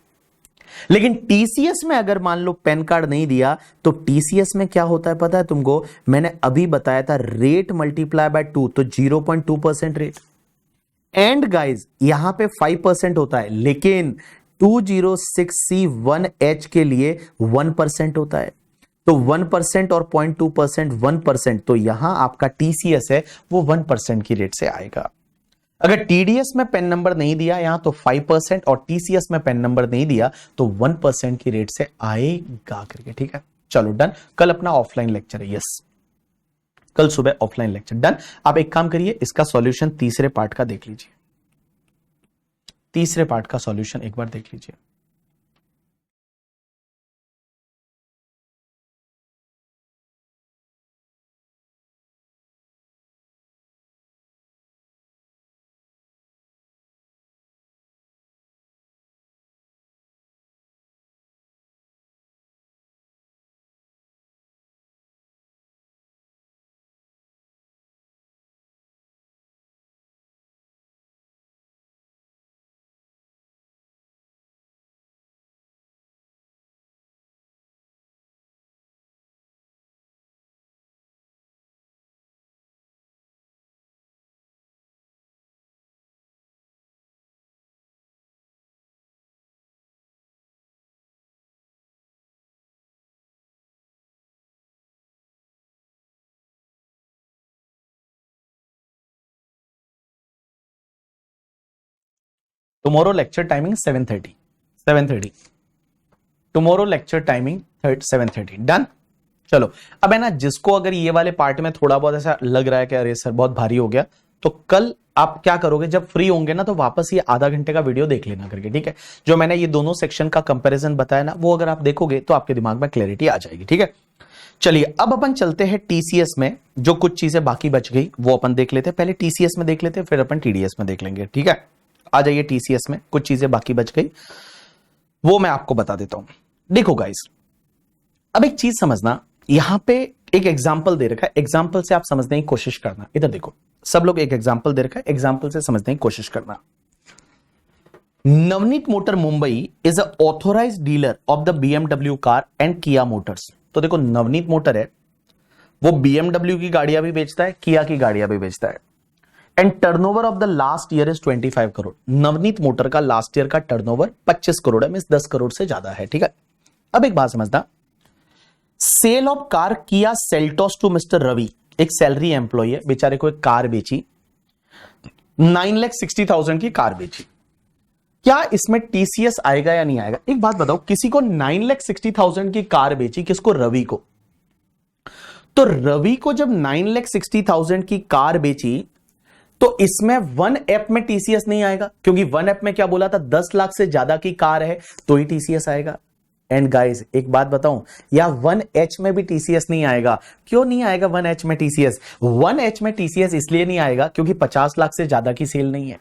लेकिन टीसीएस में अगर मान लो पैन कार्ड नहीं दिया तो टीसीएस में क्या होता है पता है तुमको? मैंने अभी बताया था, रेट मल्टीप्लाई बाय 2, तो 0.2% रेट। एंड गाइज यहां पे 5% होता है, लेकिन 206C1H के लिए 1% होता है। तो 1% और 0.2% 1%, तो यहां आपका टीसीएस है वो 1% की रेट से आएगा। अगर टीडीएस में पेन नंबर नहीं दिया यहां तो 5% और टीसीएस में पेन नंबर नहीं दिया तो 1% की रेट से आएगा करके। ठीक है, चलो डन। कल अपना ऑफलाइन लेक्चर है, यस, कल सुबह ऑफलाइन लेक्चर, डन। आप एक काम करिए, इसका सॉल्यूशन तीसरे पार्ट का देख लीजिए, तीसरे पार्ट का सॉल्यूशन एक बार देख लीजिए। Tomorrow lecture timing 7:30, 7:30 tomorrow lecture timing 7:30, done. चलो अब है ना, जिसको अगर ये वाले पार्ट में थोड़ा बहुत ऐसा लग रहा है कि अरे सर बहुत भारी हो गया, तो कल आप क्या करोगे, जब फ्री होंगे ना तो वापस ये आधा घंटे का वीडियो देख लेना करके। ठीक है, जो मैंने ये दोनों सेक्शन का कंपैरिजन बताया ना, वो अगर आप देखोगे तो आपके दिमाग में क्लैरिटी आ जाएगी। ठीक है, चलिए अब अपन चलते हैं टीसीएस में, जो कुछ चीजें बाकी बच गई वो अपन देख लेते हैं। पहले टीसीएस में देख लेते हैं, फिर अपन टीडीएस में देख लेंगे। ठीक है, आ जाइए टीसीएस में, कुछ चीजें बाकी बच गई वो मैं आपको बता देता हूं। देखो गाइस, अब एक चीज समझना, यहां पे एक एग्जाम्पल दे रखा है, एग्जाम्पल से आप समझने की कोशिश करना। इधर देखो, सब लोग एक एग्जाम्पल दे रखा है, एग्जाम्पल से समझने की कोशिश करना। Navneet motor Mumbai is a authorised dealer of the BMW car and Kia Motors. तो देखो नवनीत मोटर है, वो बीएमडब्ल्यू की गाड़ियां भी बेचता है, किया की गाड़ियां भी बेचता है। And turnover of the last year is 25 crore. Navneet motor का लास्ट ईयर का टर्नओवर 25 करोड़ है, मींस 10 करोड़ से ज्यादा है। ठीक है, अब एक बात समझना, cell of car Kia Seltos to mister Ravi, एक सैलरी एम्प्लॉय है, बेचारे को एक कार बेची, 9,60,000 की कार बेची। क्या इसमें टीसीएस आएगा या नहीं आएगा? एक बात बताओ, किसी को 9,60,000 की कार बेची, किसको? रवि को। तो रवि को जब 9,60,000 की कार बेची तो इसमें वन ऐप में टीसीएस नहीं आएगा, क्योंकि वन ऐप में क्या बोला था, 10 लाख से ज्यादा की कार है तो ही टीसीएस आएगा। एंड गाइस एक बात बताऊं, या 1H में भी टीसीएस नहीं आएगा। क्यों नहीं आएगा 1H में टीसीएस? 1H में टीसीएस इसलिए नहीं आएगा क्योंकि 50 लाख से ज्यादा की सेल नहीं है।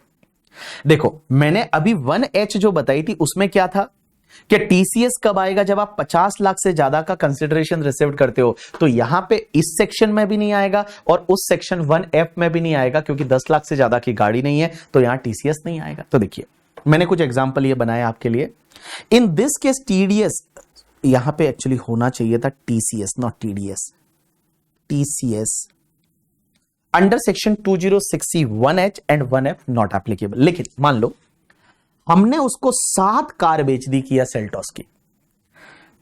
देखो मैंने अभी 1H जो बताई थी उसमें क्या था कि टीसीएस कब आएगा, जब आप 50 लाख से ज्यादा का कंसिडरेशन रिसीव करते हो। तो यहां पे इस सेक्शन में भी नहीं आएगा और उस सेक्शन 1F में भी नहीं आएगा, क्योंकि 10 लाख से ज्यादा की गाड़ी नहीं है, तो यहां टीसीएस नहीं आएगा। तो देखिए मैंने कुछ एग्जांपल ये बनाया आपके लिए। इन दिस केस टीडीएस, यहां पे एक्चुअली होना चाहिए था TCS not TDS, TCS under section 206C1H and 1F not applicable. लेकिन मान लो हमने उसको 7 कार बेच दी किया सेल्टोस की,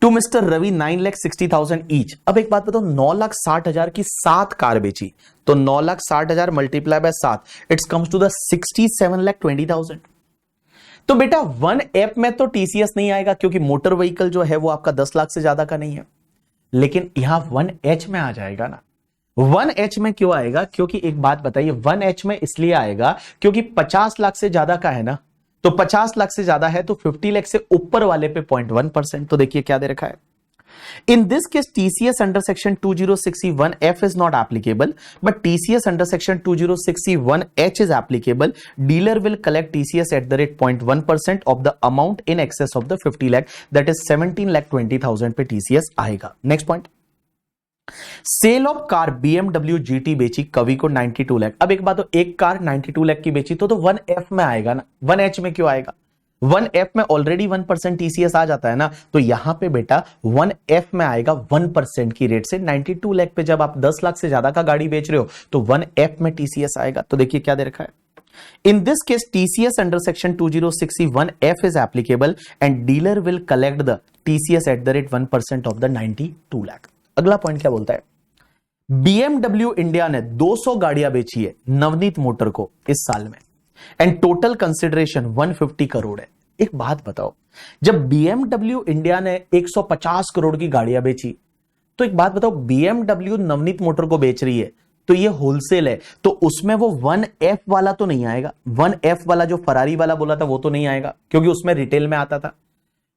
टू मिस्टर रवि 9,60,000 ईच। अब एक बात बताओ, 9,60,000 की 7 कार बेची, तो 9,60,000 multiply by 7, it's comes to the 67,20,000। तो बेटा 1F में तो टीसीएस नहीं आएगा क्योंकि मोटर व्हीकल जो है वो आपका 10 लाख से ज्यादा का नहीं है, लेकिन यहां 1H में आ जाएगा ना। 1H में क्यों आएगा? क्योंकि एक बात बताइए, 1H में इसलिए आएगा क्योंकि 50 लाख से ज्यादा का है ना, तो 50 लाख से ज्यादा है तो 50 लाख से ऊपर वाले पे 0.1%। तो देखिए क्या दे रखा है, इन this case TCS under section 206C1F is not applicable, but TCS under section 206C1H is applicable. Dealer will collect TCS at the rate 0.1% of the amount in excess of the 50 lakh, that is 17,20,000 पे TCS आएगा। Next point, sale of car BMW GT बेची कवि को 92 लाख। अब एक बात, तो एक कार 92 लाख की बेची तो 1F में आएगा ना, 1H में क्यों आएगा? 1F में ऑलरेडी 1% TCS आ जाता है ना, तो यहां पे बेटा 1F में आएगा 1% की रेट से 92 लाख पे। जब आप 10 लाख से ज्यादा का गाड़ी बेच रहे हो तो 1F में TCS आएगा। तो देखिए क्या दे रखा है, in this case TCS under section 2061F is applicable and dealer will collect the TCS at the rate 1% of the 92 lakh। अगला पॉइंट क्या बोलता है, BMW इंडिया ने 200 गाड़ियां बेची है नवनीत मोटर को इस साल में एंड टोटल कंसिडरेशन 150 करोड़ है। एक बात बताओ, जब BMW इंडिया ने 150 करोड़ की गाड़ियां बेची, तो एक बात बताओ, BMW नवनीत मोटर को बेच रही है तो ये होलसेल है, तो उसमें वो 1F वाला तो नहीं आएगा। 1F वाला जो फरारी वाला बोला था वो तो नहीं आएगा क्योंकि उसमें रिटेल में आता था।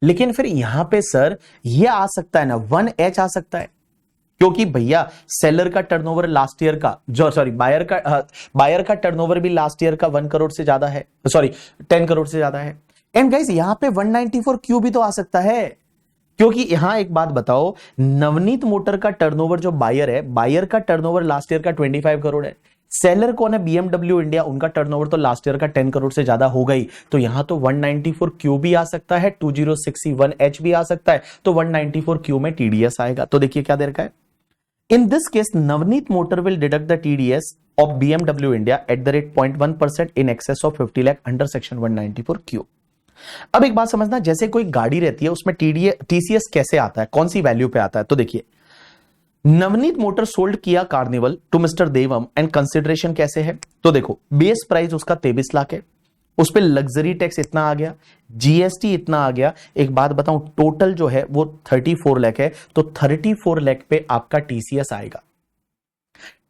लेकिन फिर यहां पे सर ये आ सकता है ना, 1H आ सकता है, क्योंकि भैया सेलर का टर्नओवर लास्ट ईयर का, जो सॉरी बायर का टर्नओवर भी लास्ट ईयर का 1 करोड़ से ज्यादा है, सॉरी 10 करोड़ से ज्यादा है। एंड गाइस यहां पे 194Q भी तो आ सकता है, क्योंकि यहां एक बात बताओ, नवनीत मोटर का टर्नओवर जो बायर है, बायर का टर्नओवर लास्ट ईयर का 25 करोड़ है। सेलर कौन है? BMW इंडिया, उनका टर्नओवर तो लास्ट ईयर का 10 करोड़ से ज्यादा हो गई, तो यहां तो 194Q भी आ सकता है, 2061H भी आ सकता है, तो 194Q में TDS आएगा। तो देखिए क्या दे रखा है, इन this case Navneet motor will deduct the TDS of BMW India at the rate 0.1% in excess of 50 lakh under section 194Q। अब एक बात समझना, जैसे कोई गाड़ी रहती है उसमें TCS कैसे आता है, कौन सी वैल्यू पे आता है? तो देखिए, नवनीत मोटर सोल्ड किया Carnival to mister Devam and consideration कैसे है? तो देखो, बेस प्राइस उसका 23 लाख है, उस पर लग्जरी टैक्स इतना आ गया, GST इतना आ गया। एक बात बताऊं, टोटल जो है वो 34 लाख है, तो 34 लाख पे आपका TCS आएगा।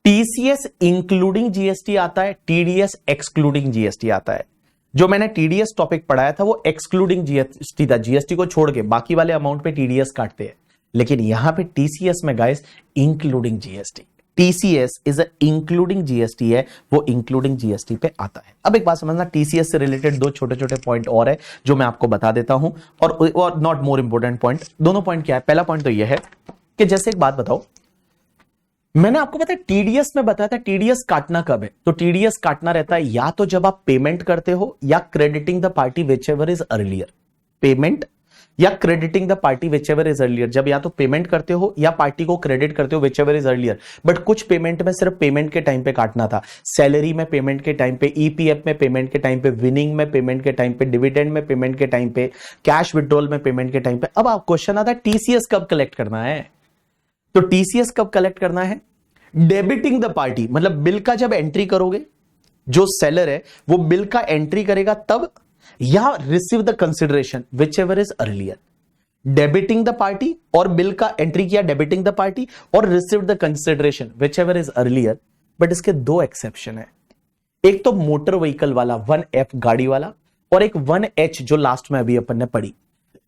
TCS इंक्लूडिंग GST आता है, TDS एक्सक्लूडिंग GST आता है। जो मैंने TDS टॉपिक पढ़ाया था वो एक्सक्लूडिंग GST था, GST को छोड़ के बाकी वाले अमाउंट पे TDS काटते हैं, लेकिन यहां पे TCS में guys including GST, TCS is a including GST है, वो इंक्लूडिंग GST पे आता है। अब एक बात समझना, TCS से रिलेटेड दो छोटे छोटे पॉइंट और है जो मैं आपको बता देता हूं, और नॉट मोर इंपोर्टेंट पॉइंट। दोनों पॉइंट क्या है? पहला पॉइंट तो यह है कि जैसे एक बात बताओ, मैंने आपको पता है TDS में बताया था TDS काटना कब है, तो TDS काटना रहता है या तो जब आप पेमेंट करते हो या crediting the party whichever is earlier. Payment या crediting the party whichever is earlier, जब या तो पेमेंट करते हो या पार्टी को क्रेडिट करते हो which ever is earlier. But कुछ पेमेंट में सिर्फ पेमेंट के टाइम पे काटना था, सैलरी में पेमेंट के टाइम पे, EPF में पेमेंट के टाइम पे, विनिंग में पेमेंट के टाइम पे, डिविडेंड में पेमेंट के टाइम पे, कैश विड्रॉल में पेमेंट के टाइम पे। अब आप क्वेश्चन आता है TCS कब कलेक्ट करना है, तो TCS कब कलेक्ट करना है? डेबिटिंग द पार्टी, मतलब बिल का जब एंट्री करोगे, जो सेलर है वो बिल का एंट्री करेगा तब, या receive the consideration which ever is earlier. Debiting the party और बिल का एंट्री किया डेबिटिंग द पार्टी, और receive the consideration which ever is earlier. But इसके दो एक्सेप्शन है, एक तो मोटर व्हीकल वाला 1F गाड़ी वाला, और एक 1H जो लास्ट में अभी अपन ने पढ़ी।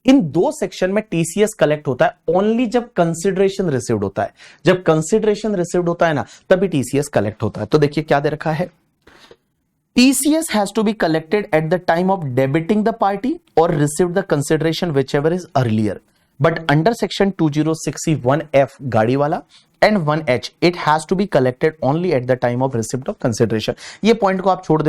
इन दो सेक्शन में TCS कलेक्ट होता है ओनली जब कंसिडरेशन रिसीव्ड होता है। जब कंसिडरेशन रिसीव्ड होता है ना, तभी TCS कलेक्ट होता है। तो देखिए क्या दे रखा है, TCS has to be collected at the time of debiting the party or received the consideration whichever is earlier. But under section 2061F गाड़ी वाला and 1H it has to be collected only at the time of receipt of consideration। ये point को आप छोड़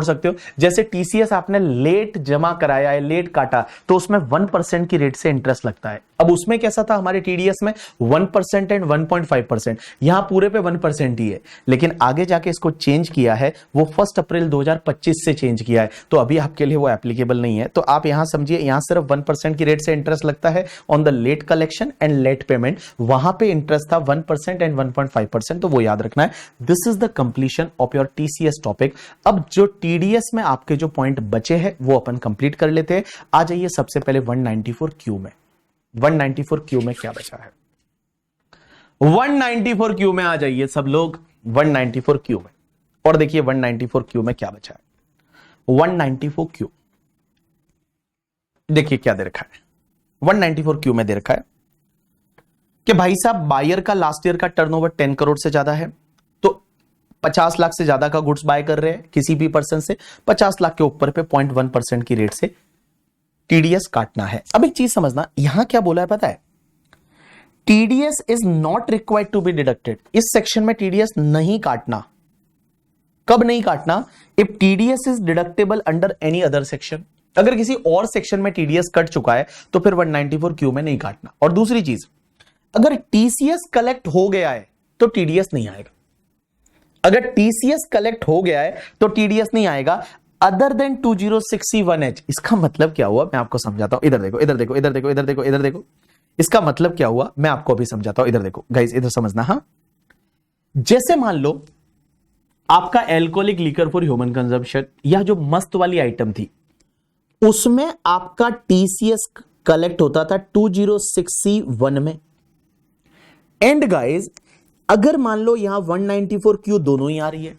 सकते हो। जैसे TCS आपने लेट जमा कराया है, लेट काटा, तो उसमें 1% की रेट से इंटरेस्ट लगता है। अब उसमें कैसा था हमारे TDS में 1% एंड 1.5%, यहां पूरे पे 1% ही है, लेकिन आगे जाके इसको चेंज किया है, वो 1 अप्रैल 2025 से चेंज किया है, तो अभी आपके लिए वो एप्लीकेबल नहीं है। तो आप यहां समझिए, यहां सिर्फ 1% की रेट से इंटरेस्ट लगता है on the late collection and late payment, वहां पे इंटरेस्ट था 1% एंड 1.5%, तो वो याद रखना है। This is the completion of your TCS topic. अब जो TDS में आपके जो पॉइंट बचे हैं वो अपन कंप्लीट कर लेते हैं। आ जाइए सबसे पहले 194Q में। 194Q में क्या बचा है? 194Q में आ जाइए सब लोग, 194Q में, और देखिए 194Q में क्या बचा है। 194Q देखिए क्या दे रखा है, 194Q में दे रखा है कि भाई साहब बायर का लास्ट ईयर का टर्नओवर 10 करोड़ से ज्यादा है, तो 50 लाख से ज्यादा का गुड्स बाय कर रहे हैं किसी भी पर्सन से, 50 लाख के ऊपर पे 0.1% की रेट से TDS काटना है। अब एक चीज समझना, यहां क्या बोला है पता है, TDS is not required to be deducted. इस सेक्शन में टीडीएस नहीं काटना। कब नहीं काटना? If TDS is deductible under any other section. अगर किसी और सेक्शन में टीडीएस कट चुका है तो फिर 194 क्यू में नहीं काटना। और दूसरी चीज, अगर टीसीएस कलेक्ट हो गया है तो टीडीएस नहीं आएगा। अगर टीसीएस कलेक्ट हो गया है तो टीडीएस नहीं आएगा अदर देन 2061H। इसका मतलब क्या हुआ मैं आपको समझाता हूं। इधर देखो, इधर देखो, इधर देखो, इधर देखो, इधर देखो। इसका मतलब क्या हुआ मैं आपको अभी समझाता हूं। इधर देखो गाइस, इधर समझना। हाँ, जैसे मान लो आपका alcoholic liquor for human consumption या जो मस्त वाली आइटम थी उसमें आपका टीसीएस कलेक्ट होता था 2061 में। एंड गाइस, अगर मान लो यहां 194 क्यू दोनों ही आ रही है,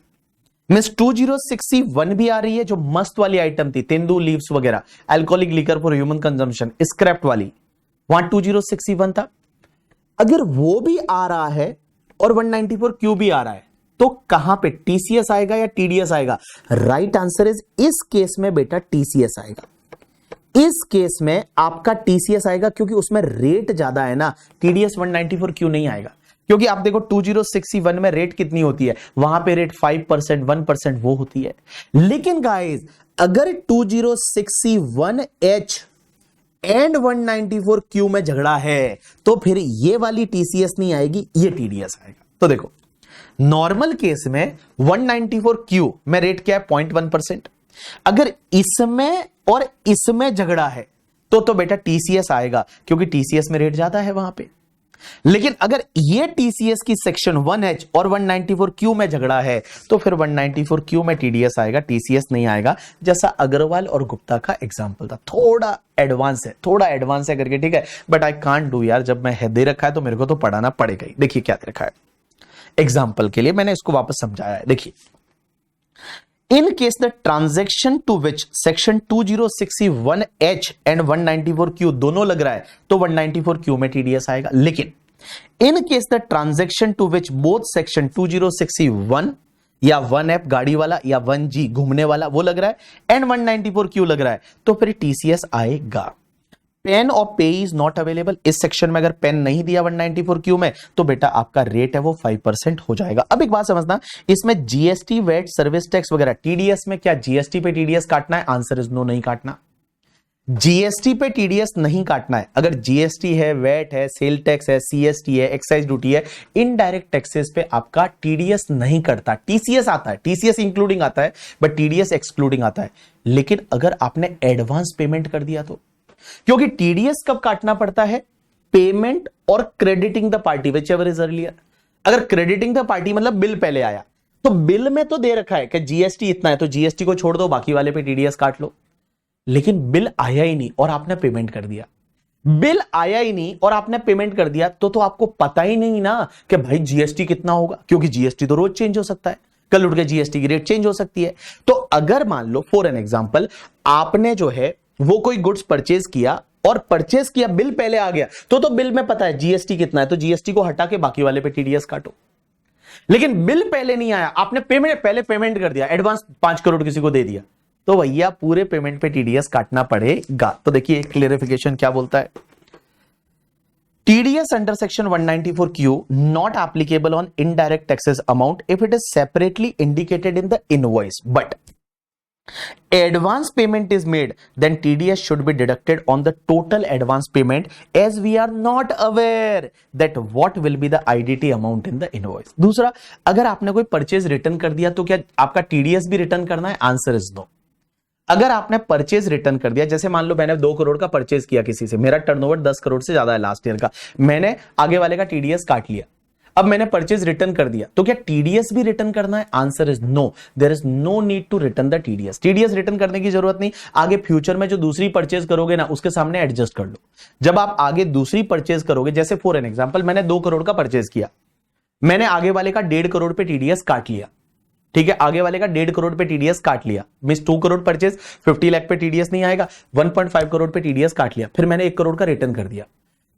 मींस 2061 भी आ रही है, जो मस्त वाली आइटम थी तेंदू लीव्स वगैरह, alcoholic liquor for human consumption scrapped वाली, वहां 2061 था। अगर वो भी आ रहा है और 194 क्यू भी आ रहा है तो कहां पे टीसीएस आएगा या टीडीएस आएगा? राइट आंसर इज इस केस में बेटा टीसीएस आएगा। इस केस में आपका टीसीएस आएगा क्योंकि उसमें रेट ज्यादा है ना। टीडीएस 194 क्यों नहीं आएगा? क्योंकि आप देखो 2061 में रेट कितनी होती है, वहां पे रेट 5%, 1% वो होती है। लेकिन गाइस, अगर 2061H एंड 194 क्यू में झगड़ा है तो फिर ये वाली टीसीएस नहीं आएगी, ये टीडीएस आएगा। तो देखो, नॉर्मल केस में 194 क्यू में रेट क्या है? 0.1%। अगर इसमें और इसमें झगड़ा है तो बेटा टीसीएस आएगा क्योंकि टीसीएस में रेट ज्यादा है वहां पे। लेकिन अगर ये टीसीएस की सेक्शन 1H और 194 क्यू में झगड़ा है तो फिर 194 क्यू में टीडीएस आएगा, टीसीएस नहीं आएगा। जैसा अग्रवाल और गुप्ता का एग्जांपल था। थोड़ा एडवांस है करके, ठीक है, बट आई कांट डू यार, जब मैं दे रखा है तो मेरे को तो पढ़ाना पड़ेगा ही। देखिए क्या दे रखा है एग्जाम्पल के लिए, मैंने इसको वापस समझाया है। देखिए, in case the transaction to which section 2061H and 194 Q दोनों लग रहा है तो 194 क्यू में टीडीएस आएगा। लेकिन in case the transaction to which both section 2061 या 1F गाड़ी वाला या 1G घूमने वाला वो लग रहा है एंड 194 क्यू लग रहा है तो फिर टीसीएस आएगा। पेन और पे इज नॉट अवेलेबल। इस सेक्शन में अगर पेन नहीं दिया 194 क्यू में तो बेटा आपका रेट है वो 5% हो जाएगा। अब एक बात समझना, इसमें जीएसटी, वेट, सर्विस टैक्स वगैरह, टीडीएस में क्या जीएसटी पे टीडीएस काटना है? आंसर इज नो, नहीं काटना। जीएसटी पे टीडीएस नहीं काटना है। अगर जीएसटी है, वेट है, सेल टैक्स है, सीएसटी है, एक्साइज ड्यूटी है, इनडायरेक्ट टैक्सेस पे आपका टीडीएस नहीं करता। टीसीएस आता है, टीसीएस इंक्लूडिंग आता है बट टीडीएस एक्सक्लूडिंग आता है। लेकिन अगर आपने एडवांस पेमेंट कर दिया तो, क्योंकि टीडीएस कब काटना पड़ता है? पेमेंट और crediting the party whichever is earlier. अगर क्रेडिटिंग द पार्टी मतलब बिल पहले आया तो बिल में तो दे रखा है कि जीएसटी इतना है तो जीएसटी को छोड़ दो, बाकी वाले पे टीडीएस काट लो। लेकिन बिल आया ही नहीं और आपने पेमेंट कर दिया। बिल आया ही नहीं और आपने पेमेंट कर दिया तो आपको पता ही नहीं ना कि भाई जीएसटी कितना होगा, क्योंकि जीएसटी तो रोज चेंज हो सकता है, कल उठ के जीएसटी की रेट चेंज हो सकती है। तो अगर मान लो फॉर एन एग्जांपल आपने जो है वो कोई गुड्स परचेज किया और परचेज किया, बिल पहले आ गया तो बिल में पता है जीएसटी कितना है तो जीएसटी को हटा के बाकी वाले पे टीडीएस काटो। लेकिन बिल पहले नहीं आया, आपने पहले पेमेंट कर दिया, एडवांस 5 करोड़ किसी को दे दिया तो भैया पूरे पेमेंट पे टीडीएस काटना पड़ेगा। तो देखिए क्लियरिफिकेशन क्या बोलता है, TDS under section 194Q not applicable on indirect taxes amount if it is separately indicated in the invoice, but advance payment is made, then TDS should be deducted on the total advance payment as we are not aware that what will be the IDT amount in the invoice. दूसरा, अगर आपने कोई purchase return कर दिया तो क्या आपका TDS भी रिटर्न करना है? Answer is no. अगर आपने परचेज रिटर्न कर दिया, जैसे मान लो मैंने 2 करोड़ का परचेज किया किसी से, मेरा टर्नओवर 10 करोड़ से ज्यादा है लास्ट ईयर का, मैंने आगे वाले का टीडीएस काट लिया, अब मैंने परचेज रिटर्न कर दिया तो क्या टीडीएस भी रिटर्न करना है? Answer is no, there is no need to return the TDS. TDS return करने की जरूरत नहीं। आगे फ्यूचर में जो दूसरी परचेज करोगे ना उसके सामने एडजस्ट कर लो। जब आप आगे दूसरी परचेज करोगे, जैसे फॉर एन एग्जांपल मैंने 2 करोड़ का परचेज किया, मैंने आगे वाले का 1.5 करोड़ पे टीडीएस काट लिया, ठीक है, आगे वाले का 1.5 करोड़ पे टीडीएस काट लिया, मींस 2 करोड़ परचेज 50 लाख पे टीडीएस नहीं आएगा, 1.5 करोड़ पे टीडीएस काट लिया, फिर मैंने 1 करोड़ का रिटर्न कर दिया,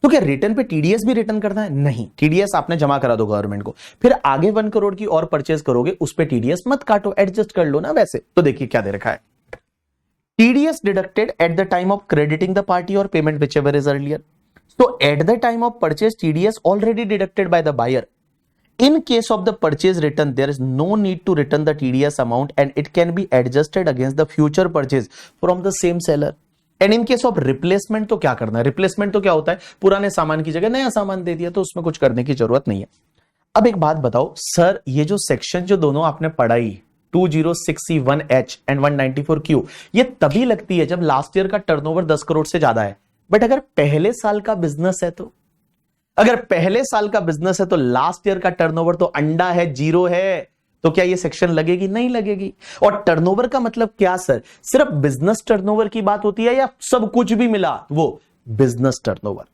तो क्या रिटर्न पे टीडीएस भी रिटर्न करना है? नहीं, टीडीएस आपने जमा करा दो गवर्नमेंट को, फिर आगे 1 करोड़ की और परचेज करोगे उस पे टीडीएस मत काटो, एडजस्ट कर लो ना वैसे। तो देखिए क्या दे रखा है, TDS deducted at the time of crediting the party और पेमेंट व्हिचएवर इज अर्लियर। तो at the time of purchase TDS already deducted by the buyer. In case of the purchase return, there is no need to return the TDS amount and it can be adjusted against the future purchase from the same seller. And in case of replacement तो क्या करना है? Replacement तो क्या होता है? पुराने सामान की जगह नया सामान दे दिया, तो उसमें कुछ करने की जरूरत नहीं है. अब एक बात बताओ सर, ये जो सेक्शन जो दोनों आपने पढ़ाई 206C1H एंड 194Q, ये तभी लगती है जब लास्ट ईयर का टर्नओवर 10 करोड़ से ज्यादा है. बट अगर पहले साल का बिजनेस है तो, अगर पहले साल का बिजनेस है तो लास्ट ईयर का टर्नओवर तो अंडा है, जीरो है, तो क्या ये सेक्शन लगेगी? नहीं लगेगी. और टर्नओवर का मतलब क्या सर? सिर्फ बिजनेस टर्नओवर की बात होती है या सब कुछ भी मिला वो बिजनेस टर्नओवर?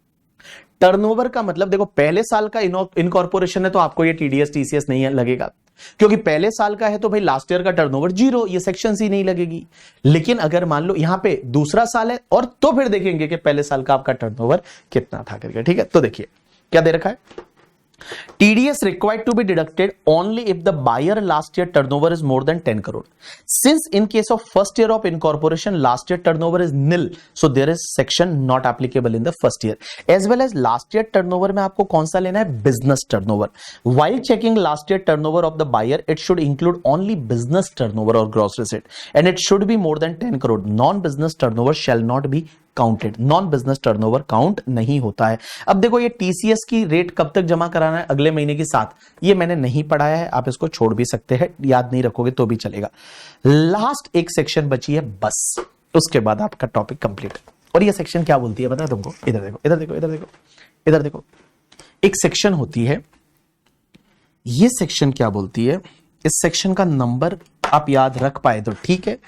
टर्नओवर का मतलब देखो, पहले साल का इनकॉर्पोरेशन है तो आपको ये टीडीएस टीसीएस नहीं लगेगा, क्योंकि पहले साल का है तो भाई लास्ट ईयर का टर्नओवर जीरो, ये सेक्शन ही नहीं लगेगी. लेकिन अगर मान लो यहां पे दूसरा साल है और तो फिर देखेंगे कि पहले साल का आपका टर्नओवर कितना था करके. ठीक है, तो देखिए क्या दे रखा है. TDS required to be deducted only if the buyer last year turnover is more than 10 crore. Since in case of first year of incorporation last year turnover is nil, so there is section not applicable in the first year. As well as last year turnover में आपको कौन सा लेना है? business turnover. While checking last year turnover of the buyer, it should include only business turnover or gross receipt, and it should be more than 10 crore. Non-business turnover shall not be counted. Non business turnover count नहीं होता है. अब देखो ये TCS की rate कब तक जमा कराना है? अगले महीने की 7. ये मैंने नहीं पढ़ाया है, आप इसको छोड़ भी सकते हैं, याद नहीं रखोगे तो भी चलेगा. लास्ट एक सेक्शन बची है बस, उसके बाद आपका टॉपिक कंप्लीट है. और ये सेक्शन क्या बोलती है पता है तुमको? इधर देखो, इधर देखो, इधर देखो, इधर देखो. एक सेक्शन होती है, ये सेक्शन क्या बोलती है? इस सेक्शन का नंबर आप याद रख पाए तो ठीक है,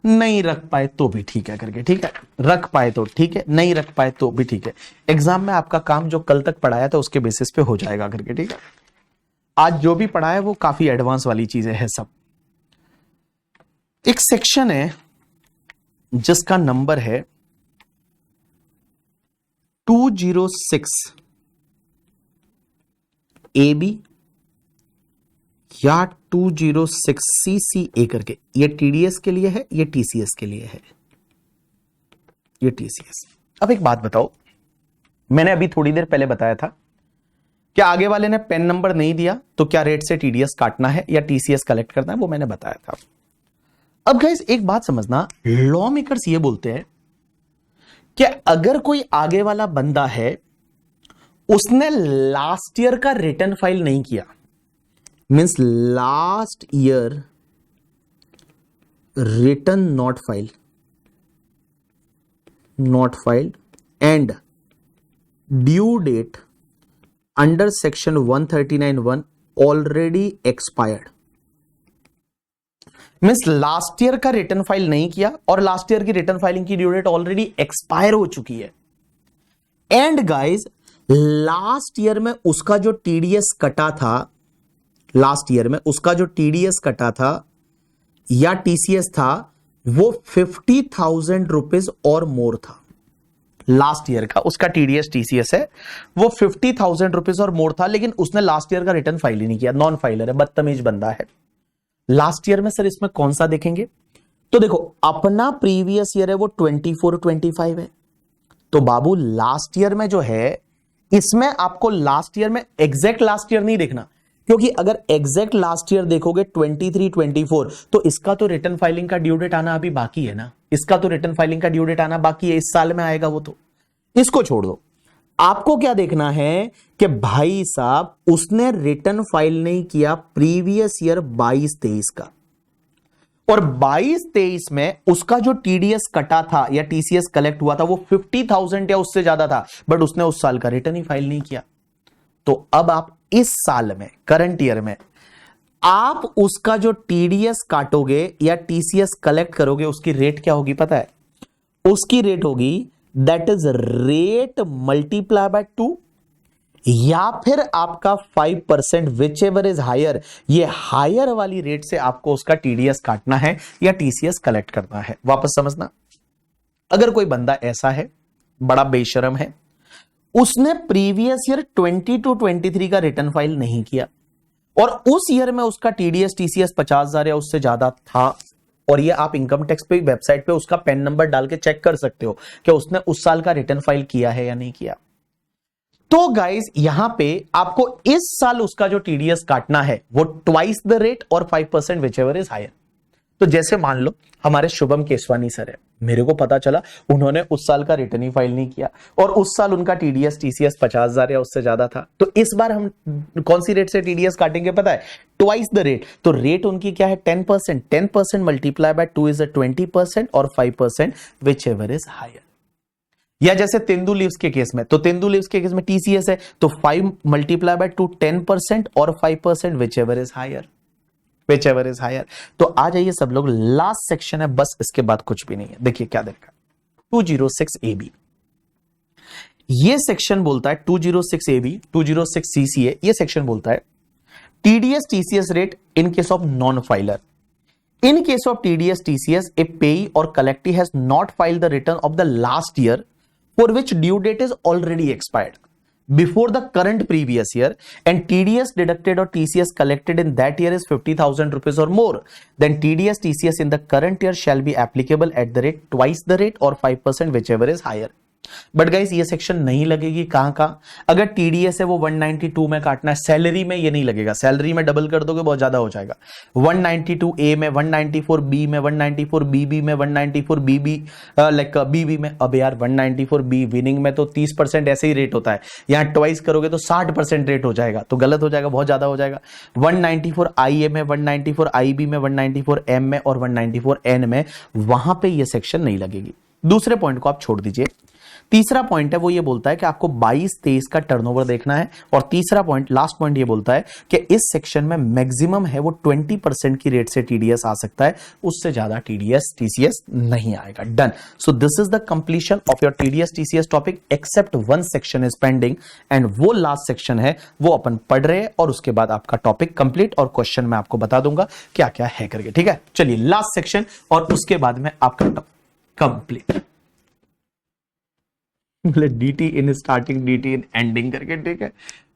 नहीं रख पाए तो भी ठीक है करके. ठीक है, रख पाए तो ठीक है, नहीं रख पाए तो भी ठीक है. एग्जाम में आपका काम जो कल तक पढ़ाया था उसके बेसिस पे हो जाएगा करके. ठीक है, आज जो भी पढ़ा है वो काफी एडवांस वाली चीजें हैं सब. एक सेक्शन है जिसका नंबर है 206 AB या 206 CCA करके. ये टीडीएस के लिए है, ये टीसीएस के लिए है, ये टीसीएस. अब एक बात बताओ, मैंने अभी थोड़ी देर पहले बताया था कि आगे वाले ने पेन नंबर नहीं दिया तो क्या रेट से टीडीएस काटना है या टीसीएस कलेक्ट करना है, वो मैंने बताया था. अब गाइस एक बात समझना, लॉ मेकर्स ये बोलते हैं कि अगर कोई आगे वाला बंदा है उसने लास्ट ईयर का रिटर्न फाइल नहीं किया, means last year return not filed and due date under section 139(1) already expired. Means last year का रिटर्न फाइल नहीं किया और लास्ट ईयर की रिटर्न फाइलिंग की ड्यू डेट ऑलरेडी एक्सपायर हो चुकी है. एंड गाइज लास्ट ईयर में उसका जो टीडीएस कटा था, लास्ट ईयर में उसका जो टीडीएस कटा था या टीसीएस था वो 50,000 रुपीज और मोर था. लास्ट ईयर का उसका टीडीएस टीसीएस है वो 50,000 रुपीज और मोर था, लेकिन उसने लास्ट ईयर का रिटर्न फाइल ही नहीं किया. नॉन फाइलर है, बदतमीज बंदा है. लास्ट ईयर में सर इसमें कौन सा देखेंगे? तो देखो अपना प्रीवियस ईयर है वो 24-25 है, तो बाबू लास्ट ईयर में जो है इसमें आपको लास्ट ईयर में एग्जैक्ट लास्ट ईयर नहीं देखना, क्योंकि अगर एग्जैक्ट लास्ट ईयर देखोगे 23-24 तो इसका तो रिटर्न फाइलिंग का ड्यू डेट आना अभी बाकी है ना, इसका तो रिटर्न फाइलिंग का ड्यू डेट आना बाकी है, इस साल में आएगा वो, तो इसको छोड़ दो. आपको क्या देखना है कि भाई साहब उसने रिटर्न फाइल नहीं किया प्रीवियस ईयर 22-23 का, और 22-23 में उसका जो टीडीएस कटा था या टीसीएस कलेक्ट हुआ था वो 50,000 या उससे ज्यादा था, बट उसने उस साल का रिटर्न ही फाइल नहीं किया. तो अब आप इस साल में, करंट ईयर में, आप उसका जो टीडीएस काटोगे या टीसीएस कलेक्ट करोगे, उसकी रेट क्या होगी पता है? उसकी रेट होगी that is rate multiply by 2 या फिर आपका 5% विच एवर इज हायर. ये हायर वाली रेट से आपको उसका टीडीएस काटना है या टीसीएस कलेक्ट करना है. वापस समझना, अगर कोई बंदा ऐसा है बड़ा बेशरम है, उसने प्रीवियस ईयर 22-23 का रिटर्न फाइल नहीं किया और उस ईयर में उसका टीडीएस टीसीएस 50,000 या उससे ज्यादा था, और ये आप इनकम टैक्स पे वेबसाइट पे उसका पेन नंबर डाल के चेक कर सकते हो कि उसने उस साल का रिटर्न फाइल किया है या नहीं किया. तो गाइज यहां पे आपको इस साल उसका जो टीडीएस काटना है वो ट्वाइस द रेट और 5% विच एवर इज हायर। तो जैसे मान लो हमारे शुभम केसवानी सर है, मेरे को पता चला उन्होंने उस साल का रिटर्न ही फाइल नहीं किया और उस साल उनका टीडीएस टीसीएस 50,000 या उससे ज्यादा था, तो इस बार हम कौन सी रेट से टीडीएस काटेंगे पता है? Twice the rate. तो रेट उनकी क्या है? 10%। 10% मल्टीप्लाई बाय 2 इज 20% और 5% विच एवर इज हायर। या जैसे तेंदु लीव्स के केस में, तो तेंदु लीव्स के केस में टीसीएस है तो 5 मल्टीप्लाई बाय 2 10% और 5% whichever is higher, whichever is higher. तो आ जाइए सब लोग, लास्ट सेक्शन है, बस इसके बाद कुछ भी नहीं है। देखिए क्या देखा, 206 AB ये सेक्शन बोलता है, 206 AB 206 CCA ये सेक्शन बोलता है TDS TCS rate in case of non filer. In case of TDS TCS, a payee or collectee has not filed the return of the last year for which due date is already expired before the current previous year, and TDS deducted or TCS collected in that year is 50,000 rupees or more, then TDS TCS in the current year shall be applicable at the rate twice the rate or 5% whichever is higher. But guys ये section नहीं लगेगी कहां? अगर TDS है वो 192 में काटना है, सैलरी में ये नहीं लगेगा, सैलरी में डबल कर दोगे बहुत ज्यादा हो जाएगा। 192A में, 194B में, 194BB में, 194BB लाइक BB में। अब यार 194B विनिंग में तो 30% ऐसे ही रेट होता है, यहां ट्वाइस करोगे तो 60% रेट हो जाएगा, तो गलत हो जाएगा, बहुत ज्यादा हो जाएगा। 194IA में, 194IB में, 194M में और 194N में, वहां पे ये सेक्शन नहीं लगेगी। दूसरे पॉइंट को आप छोड़ दीजिए। तीसरा पॉइंट है वो ये बोलता है कि आपको 22-23 का टर्नओवर देखना है, और तीसरा पॉइंट, लास्ट पॉइंट ये बोलता है कि इस सेक्शन में मैक्सिमम है वो 20% की रेट से टीडीएस आ सकता है, उससे ज्यादा टीडीएस टीसीएस नहीं आएगा। Done. So this is the completion of your TDS TCS topic, except one section is pending, and वो लास्ट सेक्शन है वो अपन पढ़ रहे हैं, और उसके बाद आपका टॉपिक कंप्लीट, और क्वेश्चन मैं आपको बता दूंगा क्या क्या है करके। ठीक है, चलिए लास्ट सेक्शन, और उसके बाद में आपका topic complete. DT in starting, DT in ending करके। ठीक है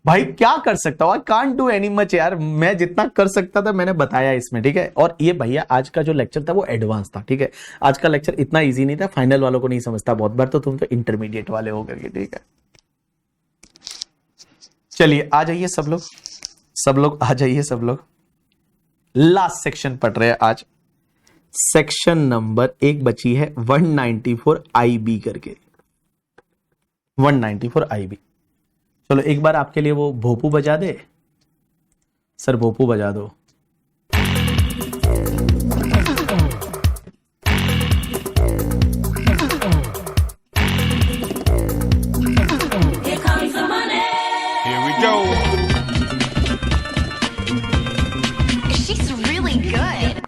भाई, क्या कर सकता हूं, I can't do any much यार, मैं जितना कर सकता था मैंने बताया इसमें। ठीक है, और ये भैया आज का जो लेक्चर था वो एडवांस था। ठीक है, आज का लेक्चर इतना इजी नहीं था, फाइनल वालों को नहीं समझता बहुत बार, तो तुम तो इंटरमीडिएट वाले हो करके। ठीक है, चलिए आ जाइए सब लोग, सब लोग आ जाइए, सब लोग लास्ट सेक्शन पढ़ रहे हैं आज। सेक्शन नंबर 1 बची है 194 IB करके, 194 IB। चलो एक बार आपके लिए वो भोपू बजा दे सर, भोपू बजा दो। Here we go. She's really good.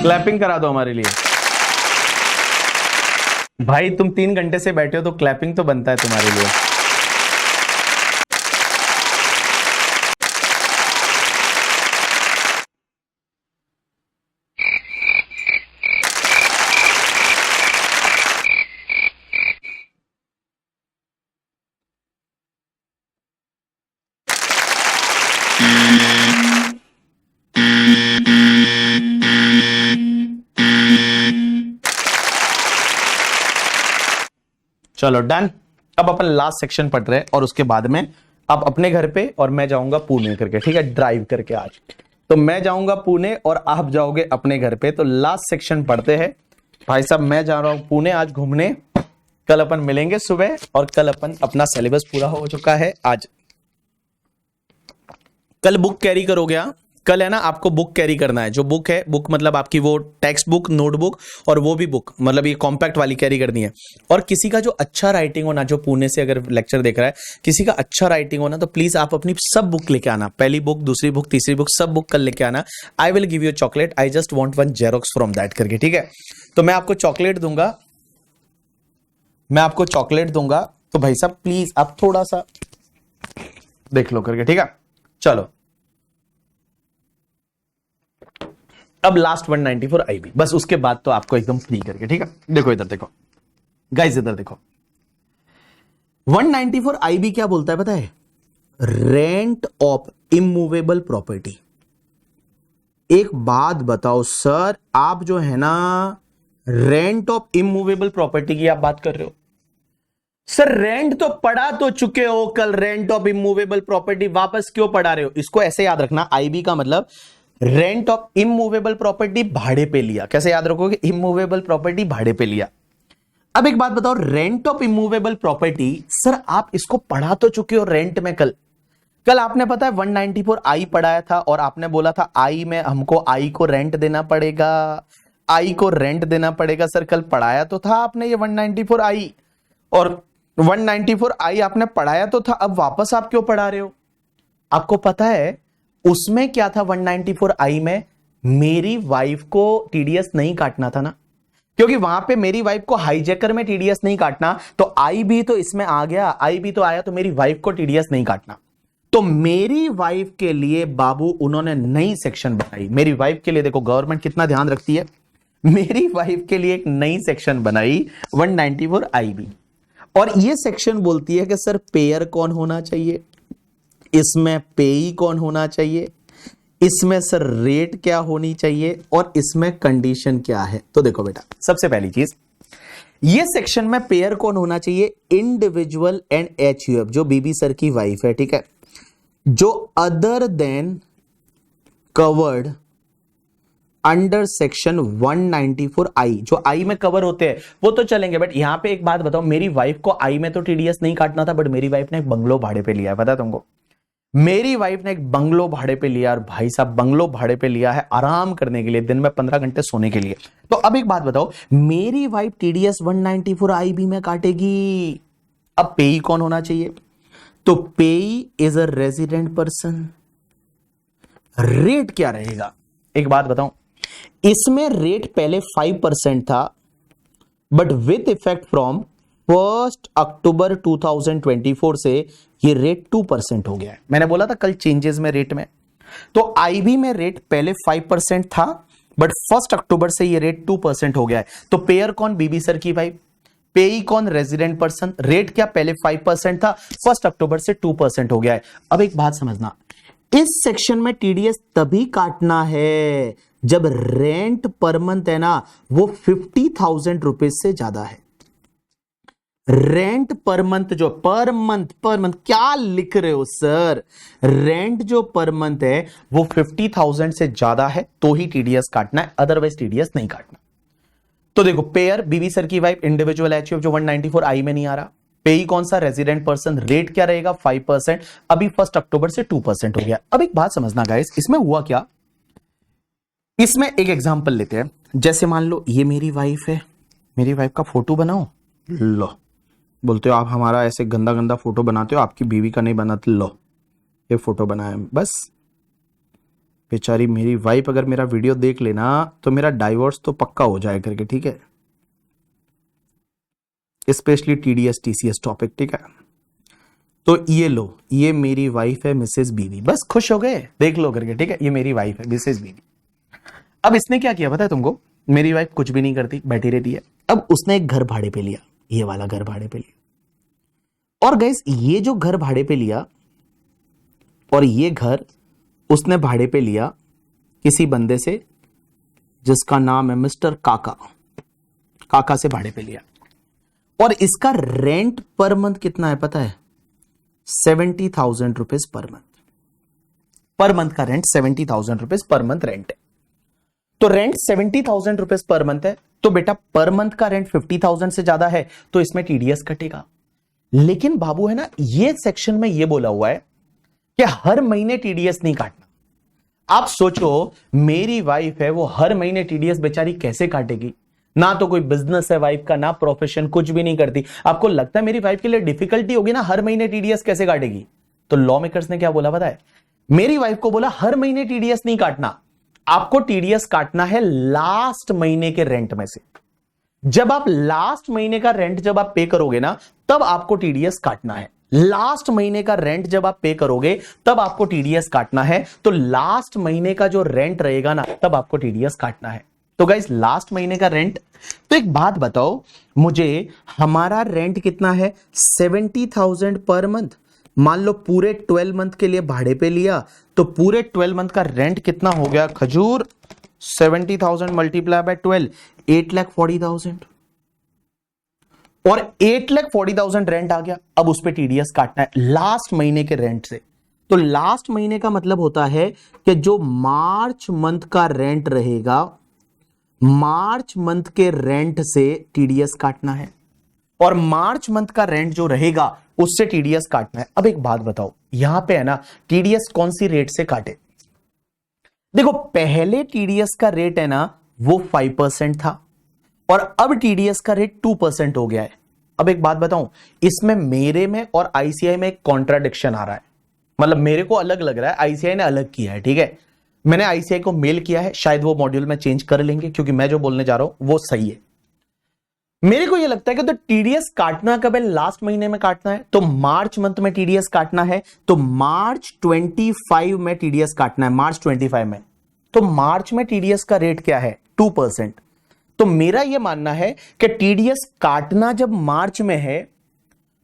Clapping करा दो हमारे लिए भाई, तुम 3 घंटे से बैठे हो तो क्लैपिंग तो बनता है तुम्हारे लिए। चलो डन। अब अपन लास्ट सेक्शन पढ़ रहे हैं, और उसके बाद में आप अपने घर पे और मैं जाऊंगा पुणे करके। ठीक है, ड्राइव करके आज तो मैं जाऊंगा पुणे और आप जाओगे अपने घर पे। तो लास्ट सेक्शन पढ़ते हैं भाई साहब, मैं जा रहा हूं पुणे आज घूमने, कल अपन मिलेंगे सुबह, और कल अपन अपना सिलेबस पूरा हो चुका है आज। कल बुक कैरी करोगे? हाँ, कल है ना, आपको बुक कैरी करना है। जो बुक है, बुक मतलब आपकी वो टेक्स्ट बुक, नोटबुक, और वो भी बुक मतलब ये कॉम्पैक्ट वाली कैरी करनी है। और किसी का जो अच्छा राइटिंग हो ना, जो पुणे से अगर लेक्चर देख रहा है, किसी का अच्छा राइटिंग हो ना, तो प्लीज आप अपनी सब बुक लेके आना, पहली बुक, दूसरी बुक, तीसरी बुक, सब बुक कल लेके आना। I will give you chocolate, I just want one xerox from that करके। ठीक है, तो मैं आपको चॉकलेट दूंगा, मैं आपको चॉकलेट दूंगा, तो भाई साहब प्लीज आप थोड़ा सा देख लो करके। ठीक है, चलो अब लास्ट 194 IB, बस उसके बाद तो आपको एकदम फ्री करके। ठीक है, देखो इधर देखो गाइस, इधर देखो 194 IB क्या बोलता है पता है? Rent of immovable property. एक बात बताओ सर, आप जो है ना रेंट ऑफ इमूवेबल प्रॉपर्टी की आप बात कर रहे हो। सर रेंट तो पढ़ा तो चुके हो कल, रेंट ऑफ इमूवेबल प्रॉपर्टी वापस क्यों पढ़ा रहे हो? इसको ऐसे याद रखना, आईबी का मतलब रेंट ऑफ इमूवेबल प्रॉपर्टी भाड़े पे लिया। कैसे याद रखोगे? इमूवेबल प्रॉपर्टी भाड़े पे लिया। अब एक बात बताओ, rent of immovable property, sir आप इसको पढ़ा तो चुके हो रेंट में कल आपने पता है 194 आई पढ़ाया था और आपने बोला था आई में हमको आई को रेंट देना पड़ेगा, आई को रेंट देना पड़ेगा। सर कल पढ़ाया तो था आपने ये 194 आई, और 194 आई आपने पढ़ाया तो था, अब वापस आप क्यों पढ़ा रहे हो? आपको पता है उसमें क्या था 194 आई में? मेरी वाइफ को टीडीएस नहीं काटना था ना, क्योंकि वहां पे मेरी वाइफ को हाईजैकर में टीडीएस नहीं काटना, तो आई भी तो इसमें आ गया, आई भी तो आया, तो मेरी वाइफ को टीडीएस नहीं काटना। तो मेरी वाइफ के लिए बाबू उन्होंने नई सेक्शन बनाई। मेरी वाइफ के लिए देखो गवर्नमेंट कितना ध्यान रखती है, मेरी वाइफ के लिए एक नई सेक्शन बनाई 194 आईबी, और ये सेक्शन बोलती है कि सर पेयर कौन होना चाहिए, इसमें पेई कौन होना चाहिए, इसमें सर रेट क्या होनी चाहिए, और इसमें कंडीशन क्या है। तो देखो बेटा, सबसे पहली चीज ये सेक्शन में पेयर कौन होना चाहिए? इंडिविजुअल एंड एचयूएफ, जो बीबी सर की वाइफ है, ठीक है, जो other than covered under section 194 आई, जो आई में कवर होते हैं वो तो चलेंगे, बट यहां पे एक बात बताओ, मेरी वाइफ को आई में तो टीडीएस नहीं काटना था, बट मेरी वाइफ ने एक बंगलो भाड़े पे लिया है, पता है तुमको? मेरी वाइफ ने एक बंगलो भाड़े पे लिया, और भाई साहब बंगलो भाड़े पे लिया है आराम करने के लिए, दिन में 15 घंटे सोने के लिए। तो अब एक बात बताओ, मेरी वाइफ टीडीएस 194 आईबी में काटेगी, अब पेई कौन होना चाहिए? तो पेई is a resident person. Rate क्या रहेगा? एक बात बताऊं, इसमें रेट पहले 5% था, बट विथ इफेक्ट फ्रॉम 1 अक्टूबर 2024 से ये रेट 2% हो गया है। मैंने बोला था कल चेंजेस में रेट में, तो आईबी में रेट पहले 5% था, बट 1 अक्टूबर से ये रेट 2% हो गया है। तो पेयर कौन? बीबी सर की वाइफ। पेई कौन? Resident person. रेट क्या? पहले 5% था, 1 अक्टूबर से 2% हो गया है। अब एक बात समझना, इस सेक्शन में टीडीएस तभी काटना है जब रेंट पर मंथ है ना वो 50,000 रुपीज से ज्यादा है। रेंट पर मंथ, जो पर मंथ क्या लिख रहे हो सर? रेंट जो पर मंथ है वो 50,000 से ज्यादा है तो ही टीडीएस काटना है, अदरवाइज टीडीएस नहीं काटना। तो देखो, पेयर बीबी सर की वाइफ, इंडिविजुअल एचयूएफ जो 194 आई में नहीं आ रहा, पेई कौन सा? Resident person. रेट क्या रहेगा? 5%। अभी 1 अक्टूबर से 2% हो गया। अब एक बात समझना गाइस, इसमें हुआ क्या, इसमें एक एग्जांपल लेते हैं। जैसे मान लो ये मेरी वाइफ है, मेरी वाइफ का फोटो बनाओ, लो, बोलते हो आप हमारा ऐसे गंदा गंदा फोटो बनाते हो, आपकी बीवी का नहीं बनाते, लो ये फोटो बनाया। बस बेचारी मेरी वाइफ अगर मेरा वीडियो देख लेना तो मेरा डाइवोर्स तो पक्का हो जाए करके, ठीक है, स्पेशली टीडीएस टीसीएस टॉपिक, ठीक है। तो ये लो, ये मेरी वाइफ है मिसेस बीवी, बस खुश हो गए, देख लो करके, ठीक है, ये मेरी वाइफ है मिसेस बीवी। अब इसने क्या किया पता है तुमको? मेरी वाइफ कुछ भी नहीं करती, बैठी रहती है। अब उसने एक घर भाड़े पे लिया, ये वाला घर भाड़े पे लिया, और गाइस ये जो घर भाड़े पे लिया, और ये घर उसने भाड़े पे लिया किसी बंदे से जिसका नाम है मिस्टर काका। काका से भाड़े पे लिया, और इसका रेंट पर मंथ कितना है पता है? 70,000 rupees per month. Per month का rent 70,000 rupees per month rent है। तो रेंट 70,000 रुपीज पर मंथ है, तो बेटा पर मंथ का रेंट 50,000 से ज्यादा है तो इसमें टीडीएस कटेगा। लेकिन बाबू है ना, ये सेक्शन में ये बोला हुआ है कि हर महीने टीडीएस नहीं काटना। आप सोचो, मेरी वाइफ है, वो हर महीने टीडीएस बेचारी कैसे काटेगी? ना तो कोई बिजनेस है वाइफ का, ना प्रोफेशन, कुछ भी नहीं करती। आपको लगता है मेरी वाइफ के लिए डिफिकल्टी होगी ना, हर महीने टीडीएस कैसे काटेगी? तो लॉ मेकर्स ने क्या बोला पता है? मेरी वाइफ को बोला हर महीने टीडीएस नहीं काटना, आपको टीडीएस काटना है लास्ट महीने के रेंट में से। जब आप लास्ट महीने का रेंट जब आप पे करोगे ना, तब आपको टीडीएस काटना है। लास्ट महीने का रेंट जब आप पे करोगे तब आपको टीडीएस काटना है। तो लास्ट महीने का जो रेंट रहेगा ना, तब आपको टीडीएस काटना है। तो गाइस लास्ट महीने का रेंट, तो एक बात बताओ मुझे, हमारा रेंट कितना है? 70,000 पर मंथ, मान लो पूरे 12 मंथ के लिए भाड़े पे लिया, तो पूरे 12 मंथ का रेंट कितना हो गया खजूर? 70,000 मल्टीप्लाई बाय 12, 8,40,000। और 8,40,000 रेंट आ गया। अब उस पे टीडीएस काटना है लास्ट महीने के रेंट से। तो लास्ट महीने का मतलब होता है कि जो मार्च मंथ का रेंट रहेगा, मार्च मंथ के रेंट से टीडीएस काटना है, और मार्च मंथ का रेंट जो रहेगा उससे टीडीएस काटना है। अब एक बात बताओ, यहां पे है ना टीडीएस कौन सी रेट से काटे? देखो पहले टीडीएस का रेट है ना वो 5% था, और अब टीडीएस का रेट 2% हो गया है। अब एक बात बताऊं, इसमें मेरे में और आईसीआई में एक कॉन्ट्राडिक्शन आ रहा है। मतलब मेरे को अलग लग रहा है, आईसीआई ने अलग किया है। ठीक है, मैंने आईसीआई को मेल किया है, शायद वो मॉड्यूल में चेंज कर लेंगे, क्योंकि मैं जो बोलने जा रहा हूं वो सही है। मेरे को यह लगता है कि तो टीडीएस काटना कब है? लास्ट महीने में काटना है, तो मार्च मंथ में टीडीएस काटना है, तो मार्च 25 में टीडीएस काटना है, मार्च 25 में। तो मार्च में टीडीएस का रेट क्या है? 2%। तो मेरा यह मानना है कि टीडीएस काटना जब मार्च में है,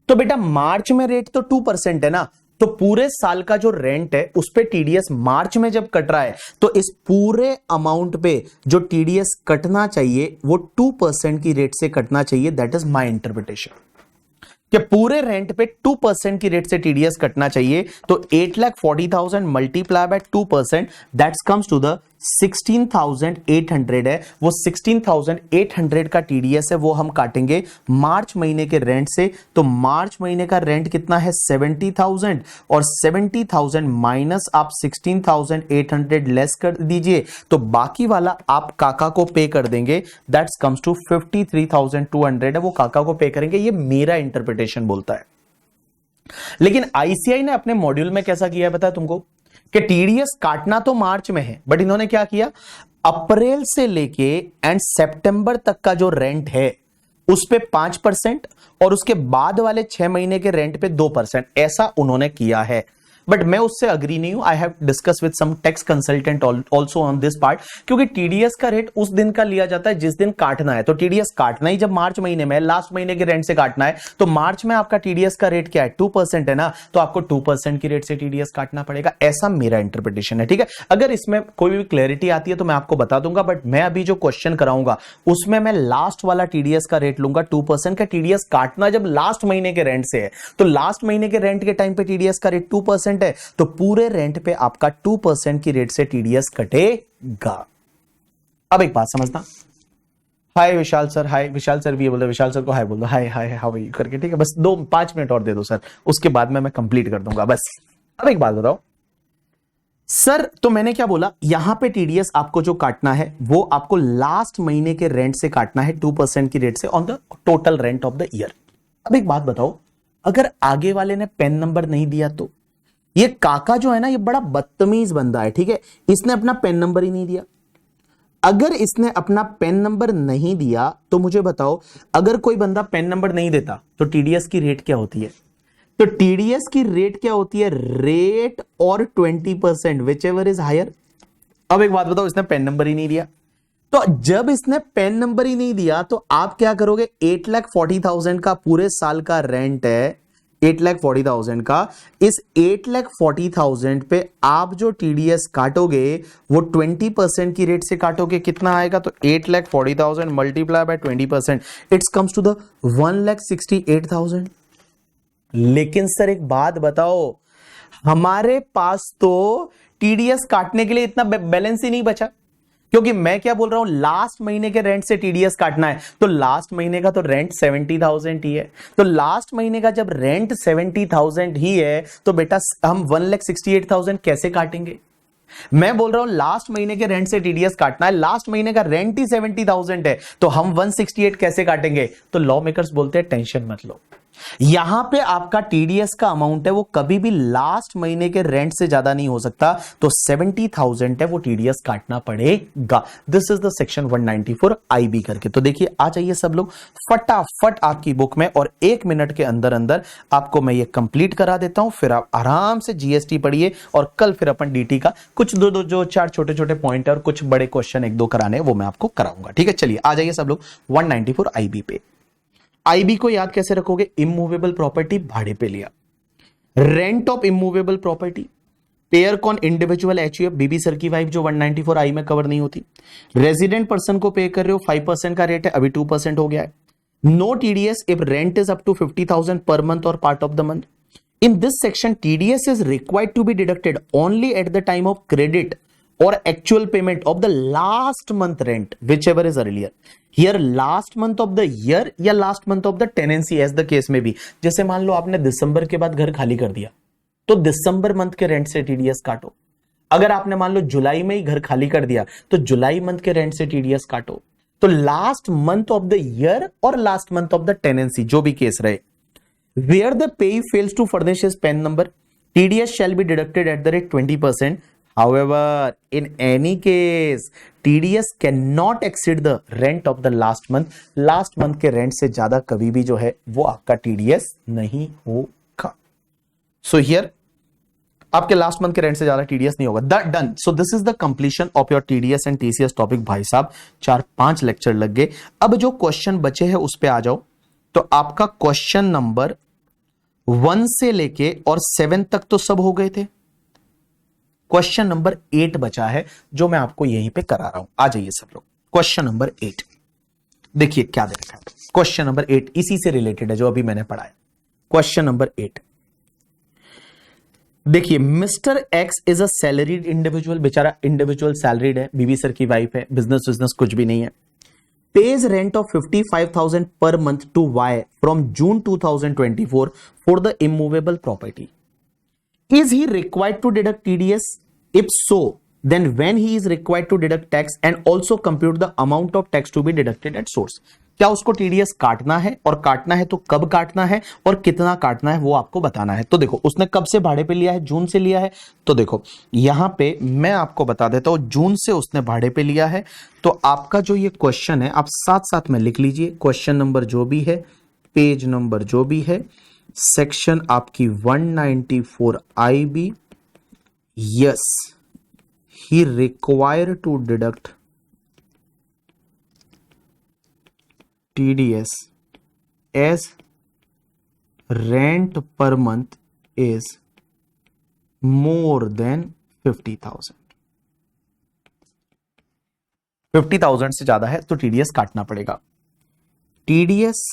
तो बेटा मार्च में रेट तो 2% है ना, तो पूरे साल का जो रेंट है उस पे टीडीएस मार्च में जब कट रहा है, तो इस पूरे अमाउंट पे जो टीडीएस कटना चाहिए वो 2% की रेट से कटना चाहिए। दैट इज माय इंटरप्रिटेशन कि पूरे रेंट पे 2% की रेट से टीडीएस कटना चाहिए। तो 8,40,000 multiply by 2%, that's comes to the 16,800 है। वो 16,800 का टीडीएस है, वो हम काटेंगे मार्च महीने के रेंट से। तो मार्च महीने का रेंट कितना है? 70,000, और 70,000 माइनस आप 16,800 लेस कर दीजिए, तो बाकी वाला आप काका को पे कर देंगे। दैट्स कम्स टू 53,200 है, वो काका को पे करेंगे। ये मेरा इंटरप्रिटेशन बोलता है। लेकिन आईसीआई ने अपने मॉड्यूल में कैसा किया है पता है तुमको? कि टीडीएस काटना तो मार्च में है, बट इन्होंने क्या किया, अप्रैल से लेके एंड सितंबर तक का जो रेंट है उस पे 5%, और उसके बाद वाले 6 महीने के रेंट पे 2%, ऐसा उन्होंने किया है। बट मैं उससे अग्री नहीं हूं। I have discuss with some tax consultant also on this part, क्योंकि टीडीएस का रेट उस दिन का लिया जाता है जिस दिन काटना है। तो टीडीएस काटना ही जब मार्च महीने में, लास्ट महीने के रेंट से काटना है, तो मार्च में आपका टीडीएस का रेट क्या है? 2% है ना, तो आपको 2% की रेट से टीडीएस काटना पड़ेगा। ऐसा मेरा इंटरप्रिटेशन है। ठीक है, अगर इसमें कोई भी क्लैरिटी आती है तो मैं आपको बता दूंगा, बट मैं अभी जो क्वेश्चन कराऊंगा उसमें मैं लास्ट वाला टीडीएस का रेट लूंगा। 2% का टीडीएस काटना जब लास्ट महीने के रेंट से है, तो लास्ट महीने के रेंट के टाइम पे टीडीएस का रेट 2% है, तो पूरे रेंट पे आपका 2% की रेट से टीडीएस कटेगा। अब एक बात समझना। हाय विशाल सर, हाय विशाल सर भी बोल रहे, विशाल सर को हाय बोल दो, हाय हाय हाउ आर यू करके। ठीक है, बस 5 मिनट और दे दो सर, उसके बाद में मैं कंप्लीट कर दूंगा बस। अब एक बात बताओ सर, तो मैंने क्या बोला, यहां पे टीडीएस आपको जो काटना है वो आपको लास्ट महीने के रेंट से काटना है, 2% की रेट से on the total rent of the year. अब एक बात बताओ, अगर आगे वाले ने पेन नंबर नहीं दिया तो? ये काका जो है ना, ये बड़ा बदतमीज बंदा है। ठीक है, इसने अपना पेन नंबर ही नहीं दिया। अगर इसने अपना पेन नंबर नहीं दिया तो मुझे बताओ, अगर कोई बंदा पेन नंबर नहीं देता तो टीडीएस की रेट क्या होती है? तो टीडीएस की रेट क्या होती है? रेट और 20%, विच एवर इज हायर। अब एक बात बताओ, इसने पेन नंबर ही नहीं दिया, तो जब इसने पेन नंबर ही नहीं दिया तो आप क्या करोगे? 8,40,000 का पूरे साल का रेंट है, 8,40,000 का। इस 8,40,000 पे आप जो टीडीएस काटोगे वो 20% की रेट से काटोगे। कितना आएगा? तो 8,40,000 multiply by 20%, it's comes to the 1,68,000। लेकिन सर एक बात बताओ, हमारे पास तो टीडीएस काटने के लिए इतना बैलेंस ही नहीं बचा, क्योंकि मैं क्या बोल रहा हूं, लास्ट महीने के रेंट से टीडीएस काटना है। तो लास्ट महीने का तो रेंट 70,000 ही है, तो लास्ट महीने का जब रेंट 70,000 ही है तो बेटा हम 1,68,000 कैसे काटेंगे? मैं बोल रहा हूं लास्ट महीने के रेंट से टीडीएस काटना है, लास्ट महीने का रेंट ही 70,000 है, तो हम 168 कैसे काटेंगे? तो लॉ मेकर्स बोलते हैं टेंशन मत लो, यहां पे आपका टीडीएस का अमाउंट है वो कभी भी लास्ट महीने के रेंट से ज्यादा नहीं हो सकता, तो 70,000 है वो टीडीएस काटना पड़ेगा। This is the section 194 IB करके। तो देखिए, आ जाइए सब लोग फटाफट आपकी बुक में, और 1 मिनट के अंदर अंदर आपको मैं ये कंप्लीट करा देता हूं, फिर आप आराम से जीएसटी पढ़िए, और कल फिर अपन डीटी का कुछ दो चार छोटे छोटे पॉइंट और कुछ बड़े क्वेश्चन 1-2 कराने वो मैं आपको कराऊंगा। ठीक है, चलिए आ जाइए सब लोग 194 आईबी पे। आईबी को याद कैसे रखोगे? इमूवेबल प्रॉपर्टी भाड़े पे लिया। Rent of immovable property, payer con individual HUF, BB sir की वाइफ जो 194 आई में कवर नहीं होती, रेजिडेंट पर्सन को पे कर रहे हो, 5% का रेट है, अभी 2% हो गया है। No TDS if rent is up to 50,000 per month और part of the month. In this section, TDS is required to be deducted only at the time of credit or actual payment of the last month rent, whichever is earlier. Here, last month of the year या last month of the tenancy, as the case may be. जैसे मान लो आपने दिसंबर के बाद घर खाली कर दिया, तो दिसंबर मंथ के रेंट से TDS काटो। अगर आपने मान लो जुलाई में ही घर खाली कर दिया, तो जुलाई मंथ के रेंट से TDS काटो। तो last month of the year और last month of the tenancy, जो भी केस रहे, where the payee fails to furnish his PAN number, TDS shall be deducted at the rate 20%. However, in any case, TDS cannot exceed the rent of the last month. Last month के rent से ज्यादा कभी भी जो है वो आपका TDS नहीं होगा। So here आपके लास्ट मंथ के रेंट से ज्यादा TDS नहीं होगा। Done. So this is the completion of your TDS and TCS topic. भाई साहब 4-5 लेक्चर लग गए। अब जो क्वेश्चन बचे हैं उस पे आ जाओ। तो आपका क्वेश्चन नंबर 1 से लेके और 7 तक तो सब हो गए थे। क्वेश्चन नंबर 8 बचा है जो मैं आपको यहीं पे करा रहा हूं। आ जाइए सब लोग। क्वेश्चन नंबर 8 देखिए क्या दे रखा है। क्वेश्चन नंबर 8 इसी से रिलेटेड है जो अभी मैंने पढ़ाया। क्वेश्चन नंबर 8 देखिए, mister x is a salaried individual, बेचारा इंडिविजुअल सैलरीड है, बीबी सर की वाइफ है, बिजनेस कुछ भी नहीं है। Pays rent of 55,000 per month to Y from June 2024 for the immovable property. Is he required to deduct TDS? If so, then when he is required to deduct tax and also compute the amount of tax to be deducted at source. क्या उसको TDS काटना है, और काटना है तो कब काटना है और कितना काटना है वो आपको बताना है। तो देखो उसने कब से भाड़े पे लिया है, जून से लिया है। तो देखो यहां पे मैं आपको बता देता हूं, जून से उसने भाड़े पे लिया है। तो आपका जो ये क्वेश्चन है आप साथ साथ में लिख लीजिए, क्वेश्चन नंबर जो भी है, पेज नंबर जो भी है, सेक्शन आपकी 194 IB। Yes, he require to deduct TDS as rent per month is more than 50,000। 50,000 से ज्यादा है तो TDS काटना पड़ेगा। TDS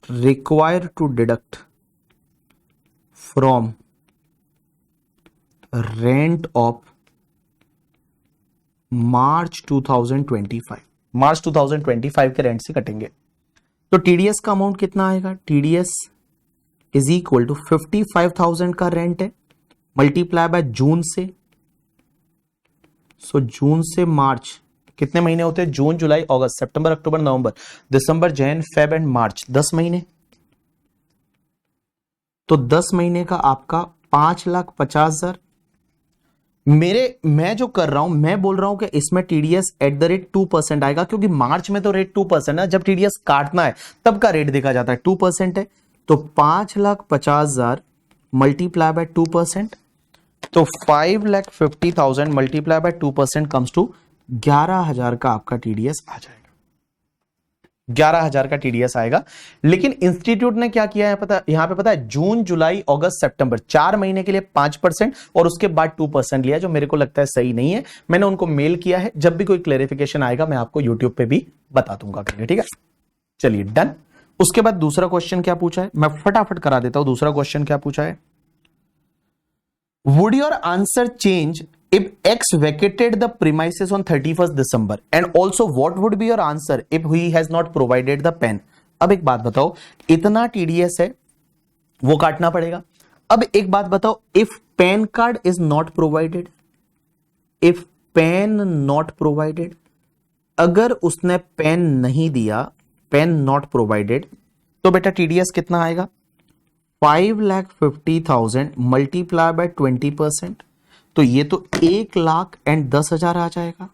required to deduct from rent of March 2025, मार्च 2025 के रेंट से कटेंगे। तो TDS का अमाउंट कितना आएगा? TDS इज इक्वल टू 55,000 का रेंट है मल्टीप्लाई बाय जून से। सो जून से मार्च कितने महीने होते हैं? जून, जुलाई, अगस्त, सितंबर, अक्टूबर, नवंबर, दिसंबर, जैन, फेब एंड मार्च, 10 महीने। तो 10 महीने का आपका 5,50,000। मैं जो कर रहा हूं, मैं बोल रहा हूं कि इसमें TDS एट द रेट 2% आएगा, क्योंकि मार्च में तो रेट 2% है, जब TDS काटना है तब का रेट देखा जाता है, 2% है। तो 5,50,000 मल्टीप्लाई बाय 2%, तो 5,50,000 मल्टीप्लाई बाय 2% कम्स टू 11,000 का आपका TDS आ जाएगा। 11,000 का TDS आएगा। लेकिन इंस्टीट्यूट ने क्या किया है पता, यहां पे पता है, जून, जुलाई, अगस्त, सितंबर 4 महीने के लिए 5% और उसके बाद 2% लिया, जो मेरे को लगता है सही नहीं है। मैंने उनको मेल किया है, जब भी कोई क्लेरिफिकेशन आएगा मैं आपको यूट्यूब पे भी बता दूंगा। ठीक है, चलिए डन। उसके बाद दूसरा क्वेश्चन क्या पूछा है, मैं फटाफट करा देता हूं। दूसरा क्वेश्चन क्या पूछा है, would your answer change if X vacated the premises on 31st December, and also what would be your answer if he has not provided the PAN? अब एक बात बताओ, इतना TDS है वो काटना पड़ेगा। अब एक बात बताओ, if PAN card is not provided, if PAN not provided, अगर उसने PAN नहीं दिया, PAN not provided, तो बेटा TDS कितना आएगा? 5,50,000 मल्टीप्लाई बाय 20%, तो ये तो 1,10,000 आ जाएगा।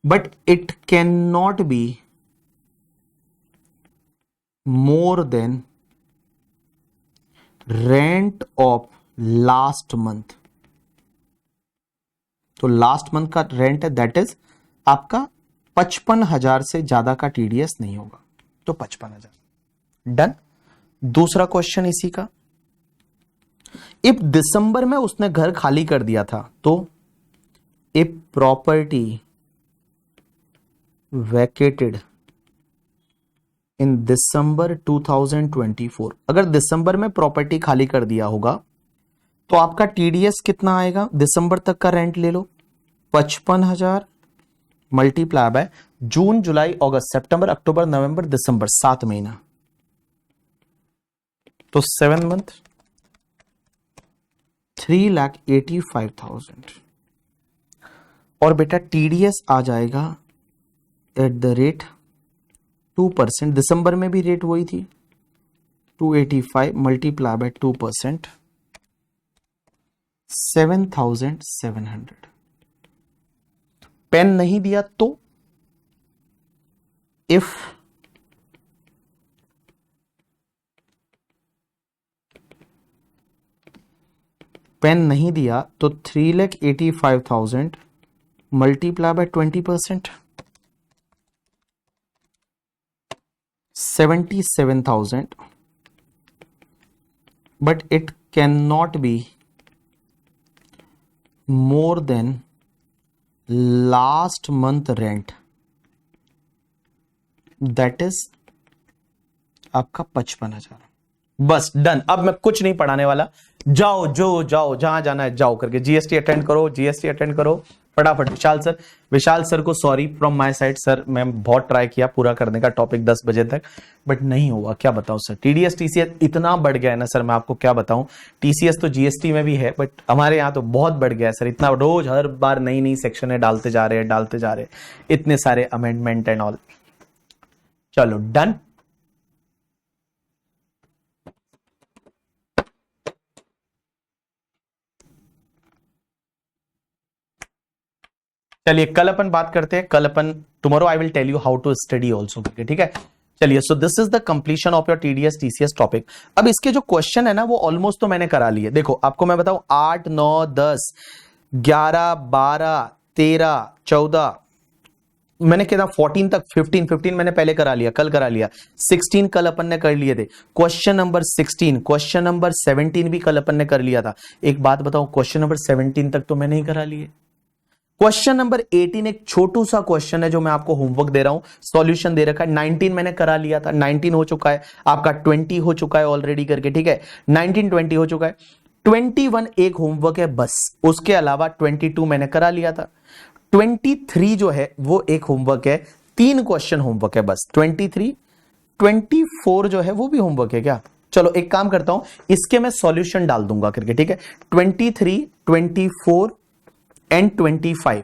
But it can not be more than rent of last month. तो लास्ट मंथ का रेंट है, दैट इज आपका 55,000 से ज्यादा का TDS नहीं होगा, तो 55,000। डन। दूसरा क्वेश्चन इसी का, इफ दिसंबर में उसने घर खाली कर दिया था तो इफ प्रॉपर्टी वैकेटेड इन दिसंबर 2024, अगर दिसंबर में प्रॉपर्टी खाली कर दिया होगा तो आपका टीडीएस कितना आएगा, दिसंबर तक का रेंट ले लो 55,000 मल्टीप्लाई बाय जून जुलाई अगस्त सितंबर अक्टूबर नवंबर दिसंबर 7 महीना, तो 7 मंथ 3,85,000 और बेटा टीडीएस आ जाएगा एट द रेट 2%, दिसंबर में भी रेट वही थी 285 मल्टीप्लाई बाय 2%, 7,700। पेन नहीं दिया तो इफ पेन नहीं दिया तो 3,85,000 multiply by 20%, 77,000, but it cannot be more than last month rent, that is आपका 55,000। बस डन, अब मैं कुछ नहीं पढ़ाने वाला, जाओ जो जाओ जहां जाना है जाओ करके जीएसटी अटेंड करो, जीएसटी अटेंड करो फटाफट। विशाल सर को sorry from my side sir, मैं बहुत ट्राई किया पूरा करने का टॉपिक 10 बजे तक, बट नहीं हुआ, क्या बताऊं सर। टीडीएस टीसीएस इतना बढ़ गया है ना सर, मैं आपको क्या बताऊं। टीसीएस तो जीएसटी में भी है बट हमारे यहाँ तो बहुत बढ़ गया है सर, इतना रोज हर बार नई नई सेक्शन डालते जा रहे, इतने सारे अमेंडमेंट एंड ऑल। चलो डन। चलिए कल अपन बात करते हैं, कल अपन tomorrow I will tell you how to study also, ठीक है। चलिए so this is the completion of your TDS TCS topic. अब इसके जो क्वेश्चन है ना वो ऑलमोस्ट तो मैंने करा लिए। देखो आपको मैं बताऊं 8 9 10 11 12 13 14 मैंने कहता 14 तक 15 मैंने पहले करा लिया, कल करा लिया। 16 कल अपन ने कर लिए थे। क्वेश्चन नंबर 16, क्वेश्चन नंबर 17 भी कल अपन ने कर लिया था। एक बात बताऊं, क्वेश्चन नंबर 17 तक तो मैंने ही करा लिए। क्वेश्चन नंबर 18 एक छोटू सा क्वेश्चन है जो मैं आपको होमवर्क दे रहा हूं, सॉल्यूशन दे रखा है। 19 मैंने करा लिया था, 19 हो चुका है आपका, 20 हो चुका है ऑलरेडी करके, ठीक है। 19 20 हो चुका है, 21 एक होमवर्क है बस, उसके अलावा 22 मैंने करा लिया था। 23 जो है वो एक होमवर्क है, 3 क्वेश्चन होमवर्क है बस। 23 24 जो है वो भी होमवर्क है क्या? चलो एक काम करता हूं, इसके मैं सॉल्यूशन डाल दूंगा करके, ठीक है। 23 24 एंड 25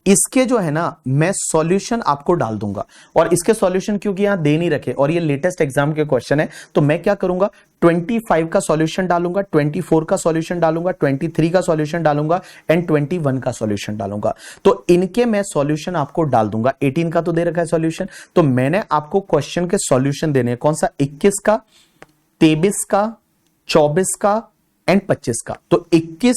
इसके जो है ना मैं सॉल्यूशन आपको डाल दूंगा। और इसके सॉल्यूशन क्योंकि यहां दे नहीं रखे और ये लेटेस्ट एग्जाम के क्वेश्चन है, तो मैं क्या करूंगा 25 का सॉल्यूशन डालूंगा, 24 का सॉल्यूशन डालूंगा, 23 का सॉल्यूशन डालूंगा एंड 21 का सॉल्यूशन डालूंगा। तो इनके मैं सॉल्यूशन आपको डाल दूंगा। 18 का तो दे रखा है सॉल्यूशन, तो मैंने आपको क्वेश्चन के सॉल्यूशन देने हैं। कौन सा? 21 का, 23 का, 24 का एंड 25 का। तो 21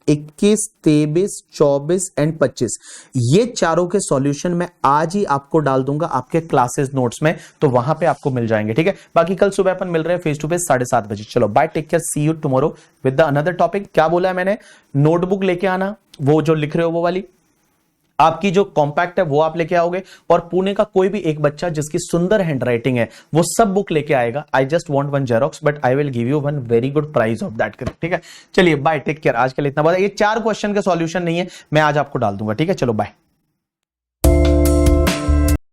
23 24 एंड 25 ये चारों के सॉल्यूशन मैं आज ही आपको डाल दूंगा आपके क्लासेस नोट्स में, तो वहां पे आपको मिल जाएंगे, ठीक है। बाकी कल सुबह अपन मिल रहे हैं फेस टू फेस 7:30 बजे। चलो bye, take care, see you tomorrow with the another topic. क्या बोला है मैंने? नोटबुक लेके आना, वो जो लिख रहे हो वो वाली, आपकी जो कॉम्पैक्ट है वो आप लेके आओगे, और पुणे का कोई भी एक बच्चा जिसकी सुंदर हैंडराइटिंग है वो सब बुक लेके आएगा। I just want one xerox but I will give you one very good price of that, ठीक है। चलिए बाय, टेक केयर। आज के लिए इतना बहुत है। ये 4 क्वेश्चन के सॉल्यूशन नहीं है, मैं आज आपको डाल दूंगा, ठीक है। चलो बाय।